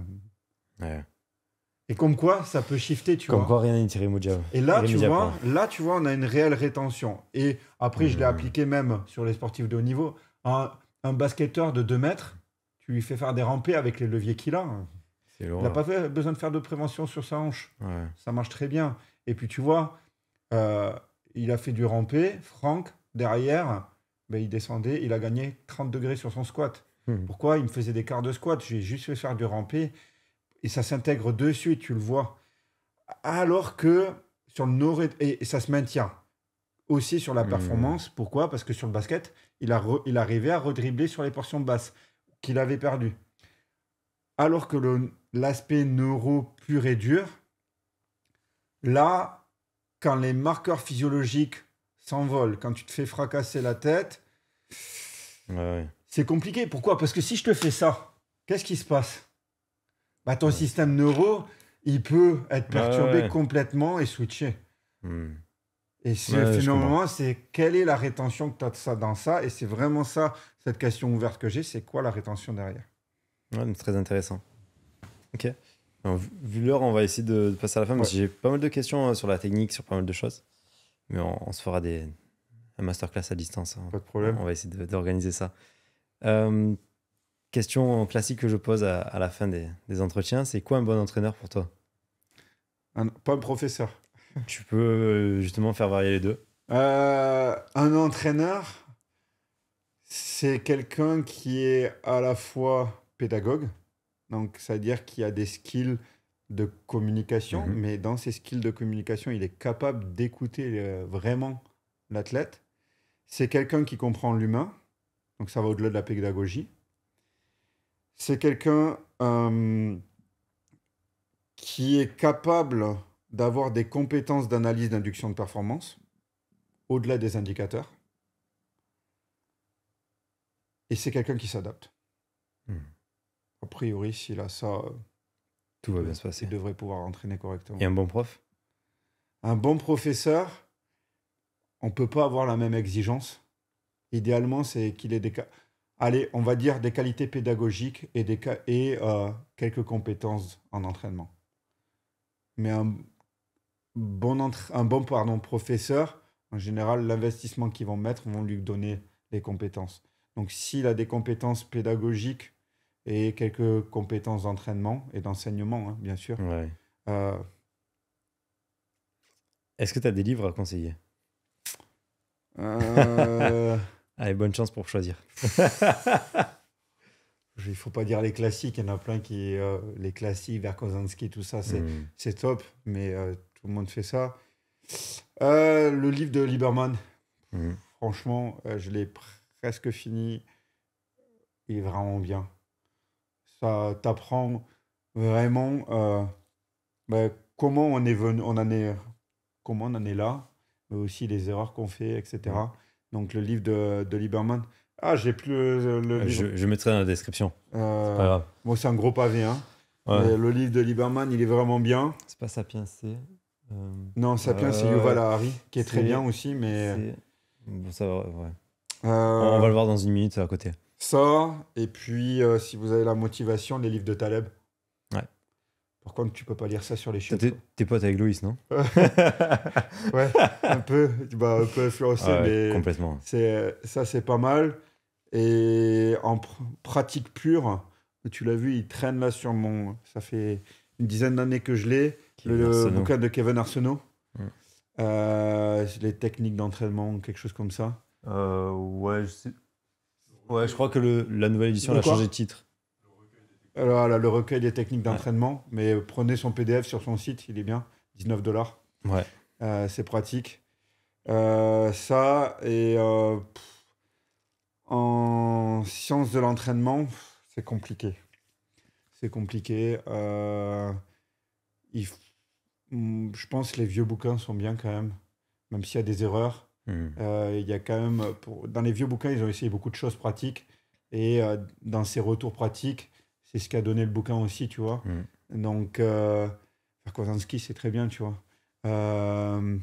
Speaker 3: Et comme quoi, ça peut shifter, tu vois.
Speaker 1: Comme quoi, rien n'est irrémédiable.
Speaker 3: Et là, tu vois, on a une réelle rétention. Et après, je l'ai appliqué même sur les sportifs de haut niveau. Un basketteur de 2 mètres, tu lui fais faire des rampées avec les leviers qu'il a. Il n'a pas besoin de faire de prévention sur sa hanche. Ça marche très bien. Et puis, tu vois, il a fait du rampé. Franck, derrière, ben, il descendait. Il a gagné 30 degrés sur son squat. Pourquoi? Il me faisait des quarts de squat. J'ai juste fait faire du rampé. Et ça s'intègre de suite, tu le vois. Alors que sur le et ça se maintient aussi sur la performance. Pourquoi? Parce que sur le basket, il arrivait à redribbler sur les portions basses qu'il avait perdues. Alors que l'aspect neuro pur et dur, là, quand les marqueurs physiologiques s'envolent, quand tu te fais fracasser la tête, c'est compliqué. Pourquoi? Parce que si je te fais ça, qu'est-ce qui se passe? Bah, ton système neuro, il peut être perturbé complètement et switcher. Et finalement, c'est quelle est la rétention que tu as de ça dans ça? Et c'est vraiment ça, cette question ouverte que j'ai, c'est quoi la rétention derrière?
Speaker 1: Très intéressant. Ok. Alors, vu l'heure, on va essayer de passer à la fin, parce que j'ai pas mal de questions sur la technique, sur pas mal de choses. Mais on se fera un masterclass à distance.
Speaker 3: Pas de problème.
Speaker 1: On va essayer d'organiser ça. Question classique que je pose à la fin des entretiens, c'est quoi un bon entraîneur pour toi?
Speaker 3: Pas un professeur.
Speaker 1: Tu peux justement faire varier les deux.
Speaker 3: Un entraîneur, c'est quelqu'un qui est à la fois pédagogue, donc c'est-à-dire qu'il a des skills de communication, mais dans ces skills de communication, il est capable d'écouter vraiment l'athlète. C'est quelqu'un qui comprend l'humain, donc ça va au-delà de la pédagogie. C'est quelqu'un qui est capable d'avoir des compétences d'analyse d'induction de performance, au-delà des indicateurs. Et c'est quelqu'un qui s'adapte. A priori, s'il a ça,
Speaker 1: tout va bien se passer.
Speaker 3: Il devrait pouvoir entraîner correctement.
Speaker 1: Et un bon prof?
Speaker 3: Un bon professeur, on ne peut pas avoir la même exigence. Idéalement, c'est qu'il ait on va dire des qualités pédagogiques et quelques compétences en entraînement. Mais un bon professeur, en général, l'investissement qu'ils vont mettre vont lui donner les compétences. Donc, s'il a des compétences pédagogiques et quelques compétences d'entraînement et d'enseignement, bien sûr.
Speaker 1: Est-ce que tu as des livres à conseiller? Allez, bonne chance pour choisir.
Speaker 3: Il ne faut pas dire les classiques, il y en a plein qui... les classiques, Verkozanski, tout ça, c'est top, mais tout le monde fait ça. Le livre de Lieberman, franchement, je l'ai presque fini. Il est vraiment bien. Ça t'apprend vraiment comment on est venu, comment on en est là, mais aussi les erreurs qu'on fait, etc. Donc le livre de Lieberman. Ah, j'ai plus le livre.
Speaker 1: Je mettrai dans la description. C'est pas grave.
Speaker 3: Bon, c'est un gros pavé, hein. Le livre de Lieberman, il est vraiment bien.
Speaker 1: C'est pas Sapiens, c'est...
Speaker 3: Non, Sapiens, c'est Yuval Harari, qui est très bien aussi, mais...
Speaker 1: Bon, ça va, on va le voir dans une minute à côté.
Speaker 3: Ça, et puis si vous avez la motivation, les livres de Taleb. Par contre, tu peux pas lire ça sur les chiottes.
Speaker 1: T'es pote avec Loïs, non?
Speaker 3: Ouais, un peu influencé, mais
Speaker 1: complètement.
Speaker 3: Ça, c'est pas mal. Et en pratique pure, tu l'as vu, il traîne là sur ça fait une dizaine d'années que je l'ai. Le bouquin de Kevin Arsenault. Les techniques d'entraînement, quelque chose comme ça.
Speaker 1: Ouais, je crois que la nouvelle édition a changé de titre.
Speaker 3: Alors, le recueil des techniques d'entraînement, mais prenez son PDF sur son site, il est bien, $19.
Speaker 1: Ouais.
Speaker 3: C'est pratique. Ça, et en sciences de l'entraînement, c'est compliqué. C'est compliqué. Je pense que les vieux bouquins sont bien quand même s'il y a des erreurs. Il y a quand même, dans les vieux bouquins, ils ont essayé beaucoup de choses pratiques. Et dans ces retours pratiques, c'est ce qu'a donné le bouquin aussi, tu vois. Donc, faire course en ski, c'est très bien, tu vois. Euh,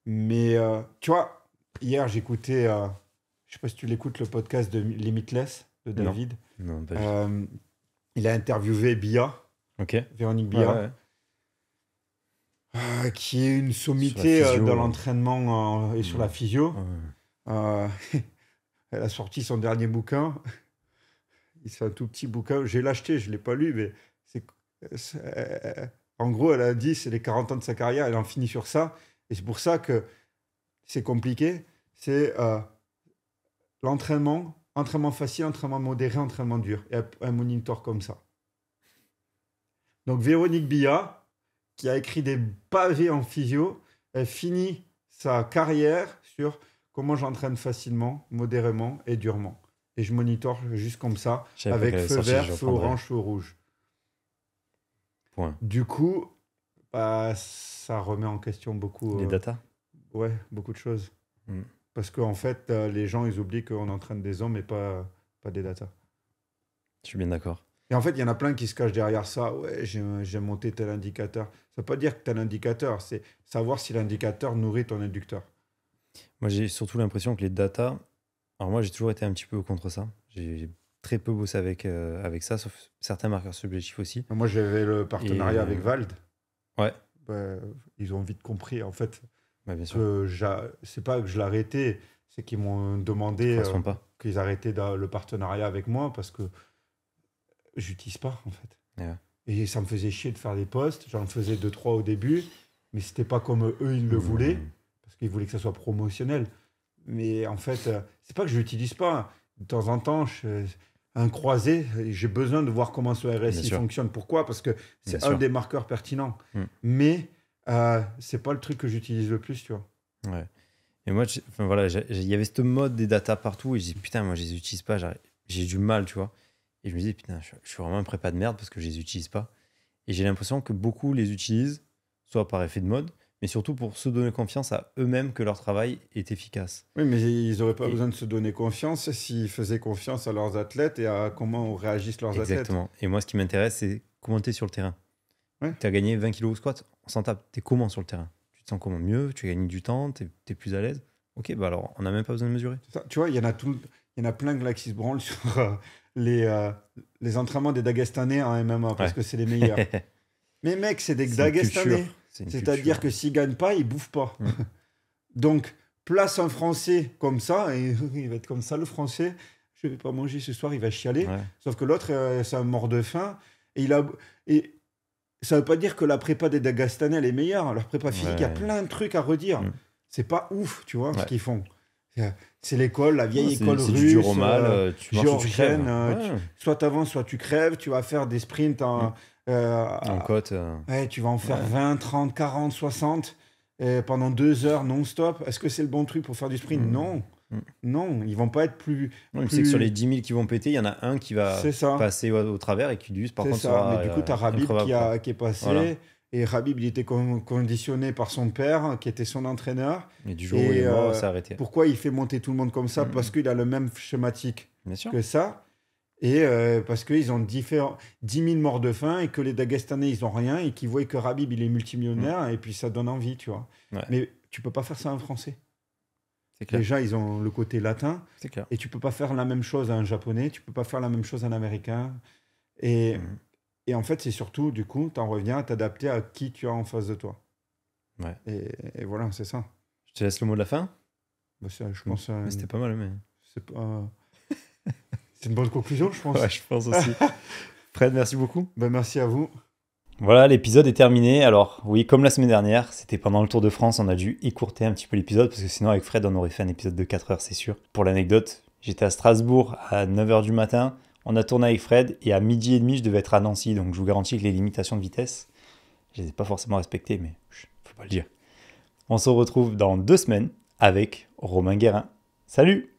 Speaker 3: mais, tu vois, hier, j'écoutais, je sais pas si tu l'écoutes, le podcast de Limitless de
Speaker 1: Non.
Speaker 3: David.
Speaker 1: Non, pas du tout.
Speaker 3: Il a interviewé Bia,
Speaker 1: Ok. Ouais,
Speaker 3: Véronique Bia,
Speaker 1: ouais.
Speaker 3: qui est une
Speaker 1: Sur la
Speaker 3: sommité
Speaker 1: physio,
Speaker 3: dans l'entraînement et sur la physio.
Speaker 1: Ouais.
Speaker 3: Euh, Elle a sorti son dernier bouquin. C'est un tout petit bouquin. J'ai l'acheté, je ne l'ai pas lu, mais en gros, elle a dit c'est les 40 ans de sa carrière, elle en finit sur ça. Et c'est pour ça que c'est compliqué. C'est l'entraînement, entraînement facile, entraînement modéré, entraînement dur. Et un monitor comme ça. Donc Véronique Billa, qui a écrit des pavés en physio, elle finit sa carrière sur comment j'entraîne facilement, modérément et durement. Et je monitore juste comme ça,
Speaker 1: Je savais pas
Speaker 3: avec
Speaker 1: qu'elle avait
Speaker 3: feu
Speaker 1: sorti,
Speaker 3: vert,
Speaker 1: je
Speaker 3: feu
Speaker 1: reprendrai.
Speaker 3: orange, feu rouge.
Speaker 1: Point.
Speaker 3: Du coup, bah, ça remet en question beaucoup,
Speaker 1: Les datas.
Speaker 3: ouais, beaucoup de choses.
Speaker 1: Mm.
Speaker 3: Parce qu'en fait, les gens, ils oublient qu'on entraîne des hommes et pas des datas.
Speaker 1: Je suis bien d'accord.
Speaker 3: Et en fait, il y en a plein qui se cachent derrière ça. Ouais, j'ai monté tel indicateur. Ça ne veut pas dire que tel indicateur, c'est savoir si l'indicateur nourrit ton inducteur.
Speaker 1: Moi, j'ai surtout l'impression que les datas. Alors, moi, j'ai toujours été un petit peu contre ça. J'ai très peu bossé avec ça, sauf certains marqueurs subjectifs aussi.
Speaker 3: Moi, j'avais le partenariat
Speaker 1: Et-
Speaker 3: avec Vald.
Speaker 1: Ouais,
Speaker 3: Bah, ils ont vite compris, en fait,
Speaker 1: bah, bien sûr.
Speaker 3: que c'est pas que je l'ai arrêté, c'est qu'ils m'ont
Speaker 1: Ça
Speaker 3: demandé
Speaker 1: correspond pas.
Speaker 3: qu'ils arrêtaient le partenariat avec moi parce que j'utilise pas, en fait.
Speaker 1: Ouais.
Speaker 3: Et ça me faisait chier de faire des posts. J'en faisais 2-3 au début, mais c'était pas comme eux, ils le voulaient,
Speaker 1: Mm.
Speaker 3: parce qu'ils voulaient que ça soit promotionnel. Mais en fait, c'est pas que je l'utilise pas. De temps en temps, un croisé, j'ai besoin de voir comment ce
Speaker 1: Bien
Speaker 3: RSI
Speaker 1: sûr.
Speaker 3: fonctionne. Pourquoi? Parce que c'est
Speaker 1: Bien
Speaker 3: un
Speaker 1: sûr.
Speaker 3: des marqueurs pertinents.
Speaker 1: Mm.
Speaker 3: Mais c'est pas le truc que j'utilise le plus, tu vois.
Speaker 1: Ouais. Et moi, enfin, voilà, il y avait ce mode des datas partout et je dis putain, moi je les utilise pas, j'ai du mal, tu vois. Et je me dis putain, je suis vraiment un prépa de merde parce que je les utilise pas. Et j'ai l'impression que beaucoup les utilisent, soit par effet de mode, mais surtout pour se donner confiance à eux-mêmes que leur travail est efficace.
Speaker 3: Oui, mais ils n'auraient pas
Speaker 1: Et-
Speaker 3: besoin de se donner confiance s'ils faisaient confiance à leurs athlètes et à comment réagissent leurs athlètes.
Speaker 1: Exactement. Et moi, ce qui m'intéresse, c'est comment tu es sur le terrain.
Speaker 3: Ouais.
Speaker 1: Tu as gagné 20 kilos au squat, on s'en tape. Tu es comment sur le terrain? Tu te sens comment? Mieux? Tu as gagné du temps? Tu es plus à l'aise? Ok, bah alors, on n'a même pas besoin de mesurer.
Speaker 3: Ça, tu vois, il y en a plein là qui se branlent sur les entraînements des Dagestanais en MMA parce
Speaker 1: Ouais.
Speaker 3: que c'est les meilleurs. Mais mec, c'est des
Speaker 1: C'est une
Speaker 3: Dagestanais.
Speaker 1: culture. C'est une
Speaker 3: C'est-à-dire
Speaker 1: culture.
Speaker 3: que s'ils gagnent pas, ils bouffent pas.
Speaker 1: Mm.
Speaker 3: Donc, place un Français comme ça, et il va être comme ça, le Français. Je vais pas manger ce soir, il va chialer.
Speaker 1: Ouais.
Speaker 3: Sauf que l'autre, c'est un mort de faim. Et ça veut pas dire que la prépa des Dagestanais, elle est meilleure. Leur prépa physique, il y a
Speaker 1: Ouais.
Speaker 3: plein de trucs à redire.
Speaker 1: Mm.
Speaker 3: C'est pas ouf, tu vois, ce
Speaker 1: Ouais.
Speaker 3: qu'ils font. C'est l'école, la vieille
Speaker 1: C'est
Speaker 3: école
Speaker 1: c'est
Speaker 3: russe.
Speaker 1: du dur au mal, tu marches ou tu crèves.
Speaker 3: géorgienne,
Speaker 1: Ouais.
Speaker 3: soit tu avances, soit tu crèves. Tu vas faire des sprints
Speaker 1: En côte.
Speaker 3: ouais, tu vas en faire
Speaker 1: Ouais.
Speaker 3: 20, 30, 40, 60 pendant 2 heures non-stop. Est-ce que c'est le bon truc pour faire du sprint?
Speaker 1: Mm.
Speaker 3: Non.
Speaker 1: Mm.
Speaker 3: Non, ils vont pas être plus.
Speaker 1: Non, il me sait que sur les 10 000 qui vont péter, il y en a un qui va
Speaker 3: C'est ça.
Speaker 1: passer au travers et qui, lui, par
Speaker 3: C'est
Speaker 1: contre,
Speaker 3: ça.
Speaker 1: sera
Speaker 3: Mais du coup, tu as Rabib
Speaker 1: increvable, quoi.
Speaker 3: qui est passé.
Speaker 1: Voilà.
Speaker 3: Et Rabib, il était conditionné par son père, qui était son entraîneur.
Speaker 1: Et du jour où il
Speaker 3: Et
Speaker 1: est mort, c'est arrêté.
Speaker 3: pourquoi il fait monter tout le monde comme ça?
Speaker 1: Mm.
Speaker 3: Parce qu'il a le même schématique
Speaker 1: Bien sûr.
Speaker 3: que ça. Et parce qu'ils ont 10 000 morts de faim et que les Dagestanais, ils ont rien et qu'ils voient que Rabib, il est multimillionnaire et puis ça donne envie, tu vois.
Speaker 1: Ouais.
Speaker 3: Mais tu peux pas faire ça à un Français.
Speaker 1: C'est clair.
Speaker 3: Déjà, ils ont le côté latin
Speaker 1: C'est clair.
Speaker 3: et tu peux pas faire la même chose à un Japonais, tu peux pas faire la même chose à un Américain. Et,
Speaker 1: Mhm.
Speaker 3: et en fait, c'est surtout, du coup, tu en reviens à t'adapter à qui tu as en face de toi.
Speaker 1: Ouais.
Speaker 3: Et voilà, c'est ça.
Speaker 1: Je te laisse le mot de la fin.
Speaker 3: Bah, je pense
Speaker 1: Mais c'était pas mal, mais.
Speaker 3: c'est pas... c'est une bonne conclusion, je pense.
Speaker 1: Ouais, je pense aussi. Fred, merci beaucoup.
Speaker 3: Ben, merci à vous.
Speaker 1: Voilà, l'épisode est terminé. Alors, oui, comme la semaine dernière, c'était pendant le Tour de France, on a dû écourter un petit peu l'épisode parce que sinon, avec Fred, on aurait fait un épisode de 4 heures, c'est sûr. Pour l'anecdote, j'étais à Strasbourg à 9h du matin, on a tourné avec Fred et à 12h30, je devais être à Nancy. Donc, je vous garantis que les limitations de vitesse, je les ai pas forcément respectées, mais faut pas le dire. On se retrouve dans 2 semaines avec Romain Guérin. Salut!